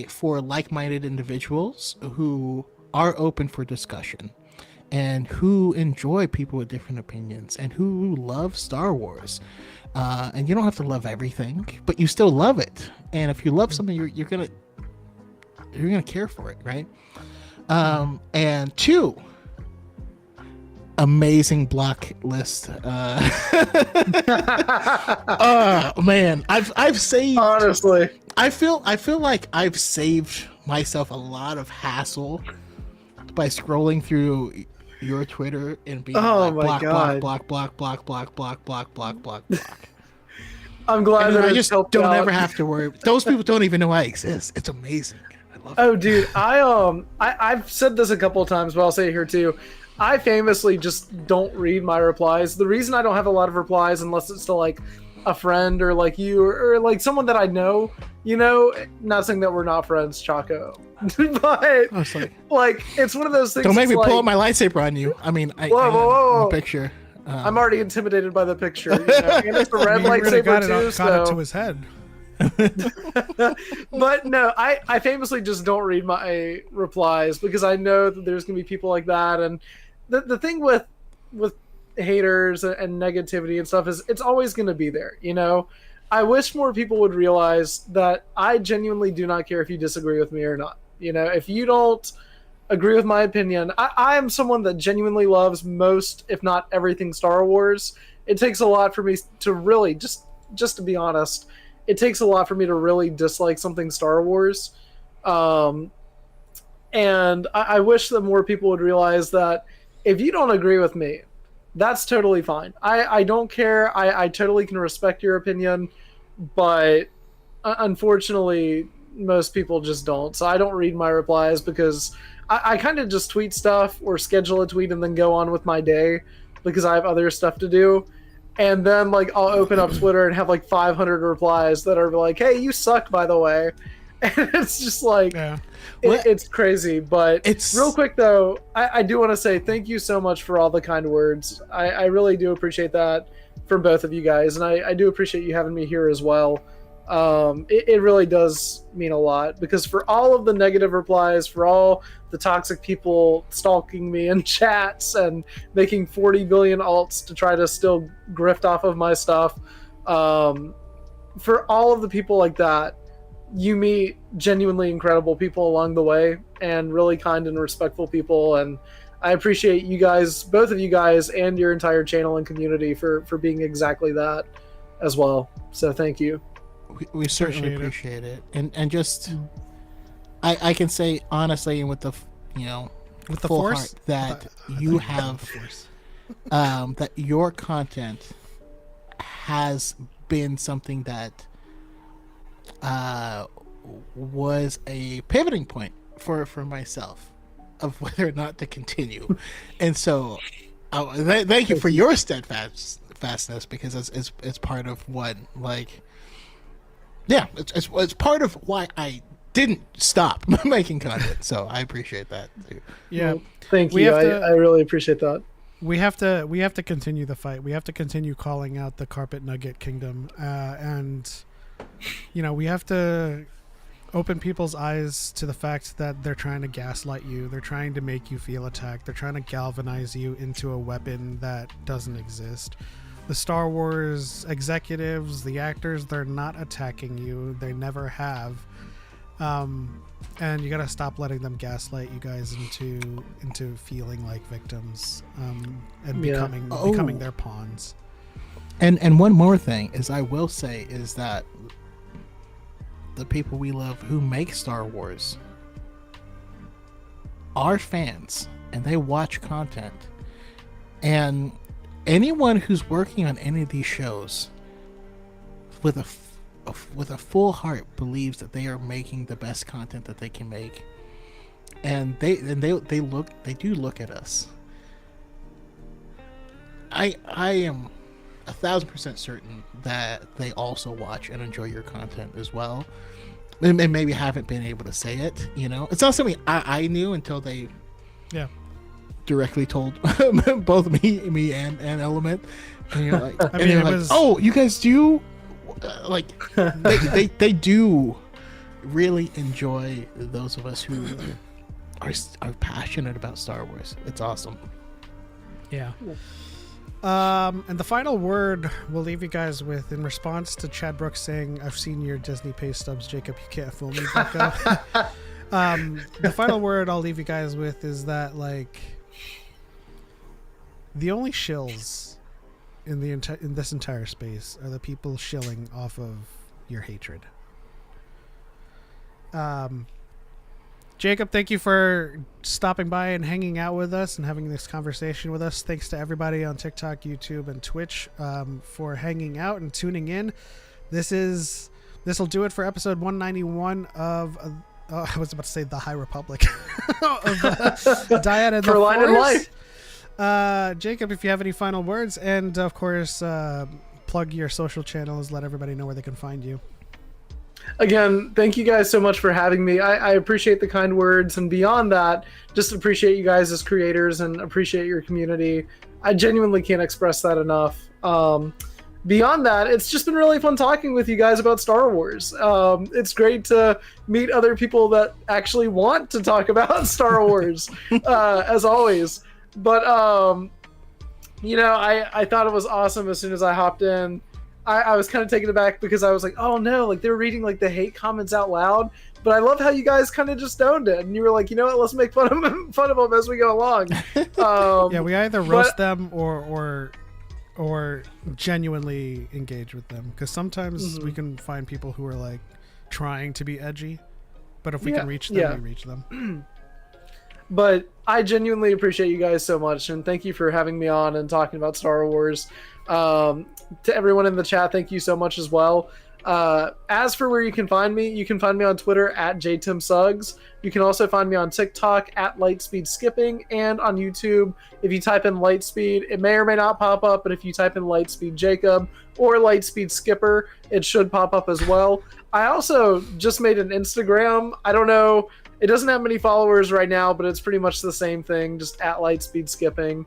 for like-minded individuals who are open for discussion and who enjoy people with different opinions and who love Star Wars. And you don't have to love everything, but you still love it. And if you love something, you're gonna care for it, right? And 2, amazing block list. Oh man, I've saved. Honestly, I feel like I've saved myself a lot of hassle by scrolling through your Twitter and being block. I'm glad that I just helped don't out. ever have to worry. Those people don't even know I exist. It's amazing. I love it. Oh, dude, I've said this a couple of times, but I'll say it here too. I famously just don't read my replies. The reason I don't have a lot of replies, unless it's to, like, a friend or like you or like someone that I know, you know, not saying that we're not friends, Choco, but like it's one of those things. Don't make me like, pull up my lightsaber on you. I mean, whoa. The picture. I'm already intimidated by the picture. You know? And it's a red lightsaber got too. it to his head. But no, I famously just don't read my replies because I know that there's gonna be people like that, and the thing with haters and negativity and stuff is it's always going to be there. You know, I wish more people would realize that I genuinely do not care if you disagree with me or not. You know, if you don't agree with my opinion, I am someone that genuinely loves most, if not everything Star Wars. It takes a lot for me to really, just to be honest, it takes a lot for me to really dislike something Star Wars. And I wish that more people would realize that if you don't agree with me, that's totally fine. I don't care. I totally can respect your opinion, but unfortunately, most people just don't. So I don't read my replies because I kind of just tweet stuff or schedule a tweet and then go on with my day because I have other stuff to do. And then like I'll open up Twitter and have like 500 replies that are like, "Hey, you suck, by the way." And it's just like, it's crazy. But it's real quick though, I do want to say thank you so much for all the kind words. I really do appreciate that from both of you guys, and I do appreciate you having me here as well. It really does mean a lot because for all of the negative replies, for all the toxic people stalking me in chats and making 40 billion alts to try to still grift off of my stuff, for all of the people like that, you meet genuinely incredible people along the way and really kind and respectful people, and I appreciate you guys, both of you guys, and your entire channel and community for being exactly that as well. So thank you. We certainly appreciate it. And just I can say honestly and with the with the full force heart that you have that your content has been something that was a pivoting point for myself of whether or not to continue. And so thank you for your steadfastness because it's part of what it's part of why I didn't stop making content. So I appreciate that too. Yeah, well, thank you. I really appreciate that. We have to continue the fight. We have to continue calling out the Carpet Nugget Kingdom, and we have to open people's eyes to the fact that they're trying to gaslight you. They're trying to make you feel attacked. They're trying to galvanize you into a weapon that doesn't exist. The Star Wars executives, the actors, they're not attacking you. They never have. And you gotta stop letting them gaslight you guys into feeling like victims, and becoming their pawns. And one more thing is I will say is that the people we love who make Star Wars are fans and they watch content, and anyone who's working on any of these shows with a full heart believes that they are making the best content that they can make, and they do look at us. I am 1,000% certain that they also watch and enjoy your content as well, and maybe haven't been able to say it. It's not something I knew until they directly told both me and Element, and you're like, oh, you guys do they do really enjoy those of us who are passionate about Star Wars. It's awesome. Yeah. And the final word we'll leave you guys with, in response to Chad Brooks saying, "I've seen your Disney pay stubs, Jacob. You can't fool me." The final word I'll leave you guys with is that the only shills in this entire space are the people shilling off of your hatred. Jacob, thank you for stopping by and hanging out with us and having this conversation with us. Thanks to everybody on TikTok, YouTube, and Twitch for hanging out and tuning in. This will do it for episode 191 of I was about to say the High Republic of Dyad and the Line in Life. Jacob, if you have any final words, and of course plug your social channels, let everybody know where they can find you. Again, thank you guys so much for having me. I appreciate the kind words, and beyond that, just appreciate you guys as creators and appreciate your community. I genuinely can't express that enough. Beyond that, it's just been really fun talking with you guys about Star Wars. It's great to meet other people that actually want to talk about Star Wars, as always. But I thought it was awesome as soon as I hopped in. I was kind of taken aback because I was like, oh no, like they're reading like the hate comments out loud. But I love how you guys kind of just owned it, and you were like, you know what, let's make fun of them as we go along. Yeah, we either roast them or genuinely engage with them, because sometimes we can find people who are like trying to be edgy, but if we can reach them, we reach them. But I genuinely appreciate you guys so much, and thank you for having me on and talking about Star Wars. To everyone in the chat, thank you so much as well. As for where you can find me on Twitter at JTimSuggs. You can also find me on TikTok at LightspeedSkipping, and on YouTube, if you type in Lightspeed, it may or may not pop up, but if you type in LightspeedJacob or LightspeedSkipper, it should pop up as well. I also just made an Instagram. I don't know, it doesn't have many followers right now, but it's pretty much the same thing, just at LightspeedSkipping.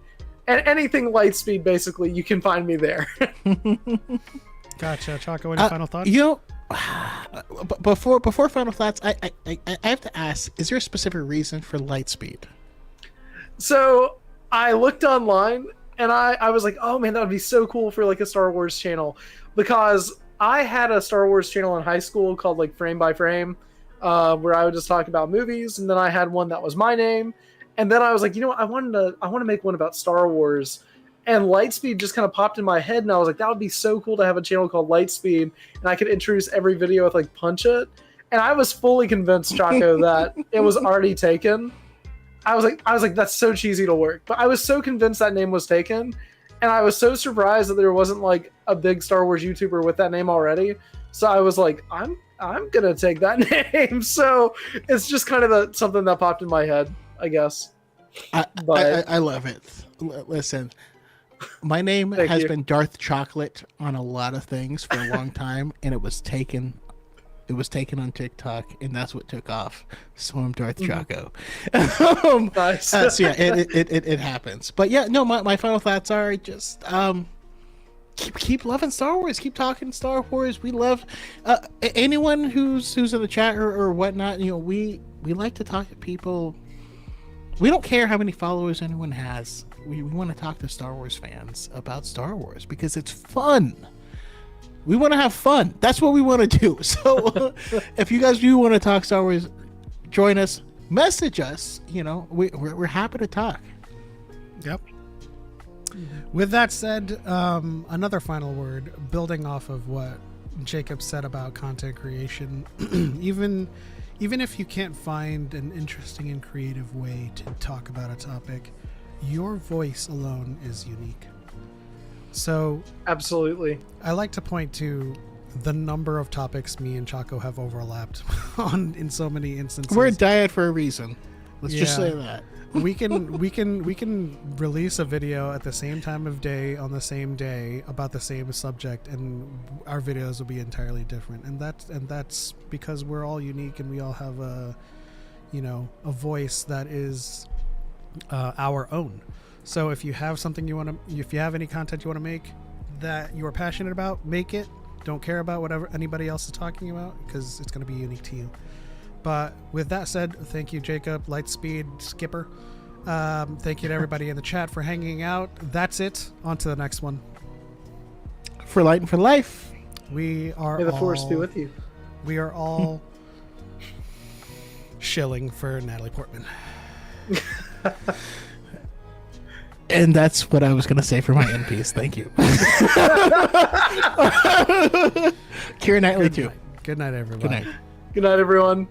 And anything Lightspeed, basically, you can find me there. Gotcha. Choco, any final thoughts? Before final thoughts, I have to ask, is there a specific reason for Lightspeed? So I looked online and I was like, oh man, that would be so cool for like a Star Wars channel, because I had a Star Wars channel in high school called like Frame by Frame, where I would just talk about movies, and then I had one that was my name, and then I was like, you know what, I want to make one about Star Wars. And Lightspeed just kind of popped in my head, and I was like, that would be so cool to have a channel called Lightspeed, and I could introduce every video with like Punch It. And I was fully convinced, Choco, that it was already taken. I was like, that's so cheesy to work. But I was so convinced that name was taken, and I was so surprised that there wasn't like a big Star Wars YouTuber with that name already. So I was like, I'm gonna take that name. So it's just kind of something that popped in my head, I guess. I love it. Listen. My name has been Darth Chocolate on a lot of things for a long time, and it was taken on TikTok, and that's what took off. So I'm Darth Choco. Nice. So yeah, it happens. But yeah, no, my final thoughts are just keep loving Star Wars. Keep talking Star Wars. We love anyone who's in the chat or whatnot. You know, we like to talk to people. We don't care how many followers anyone has. We want to talk to Star Wars fans about Star Wars because it's fun. We want to have fun. That's what we want to do. So if you guys do want to talk Star Wars, join us, message us. You know, we're happy to talk. Yep. With that said, another final word, building off of what Jacob said about content creation, even if you can't find an interesting and creative way to talk about a topic, your voice alone is unique. So absolutely, I like to point to the number of topics me and Choco have overlapped on in so many instances. We're a dyad for a reason. Let's just say that. we can release a video at the same time of day on the same day about the same subject, and our videos will be entirely different. And that's because we're all unique and we all have a voice that is our own. So if you have something if you have any content you want to make that you are passionate about, make it. Don't care about whatever anybody else is talking about, because it's going to be unique to you. But with that said, thank you, Jacob, Lightspeed, Skipper. Thank you to everybody in the chat for hanging out. That's it. On to the next one. For Light and for Life. We are May the Force be with you. We are all shilling for Natalie Portman. And that's what I was going to say for my end piece. Thank you. Keira Knightley too. Good night, everybody. Good night. Good night, everyone.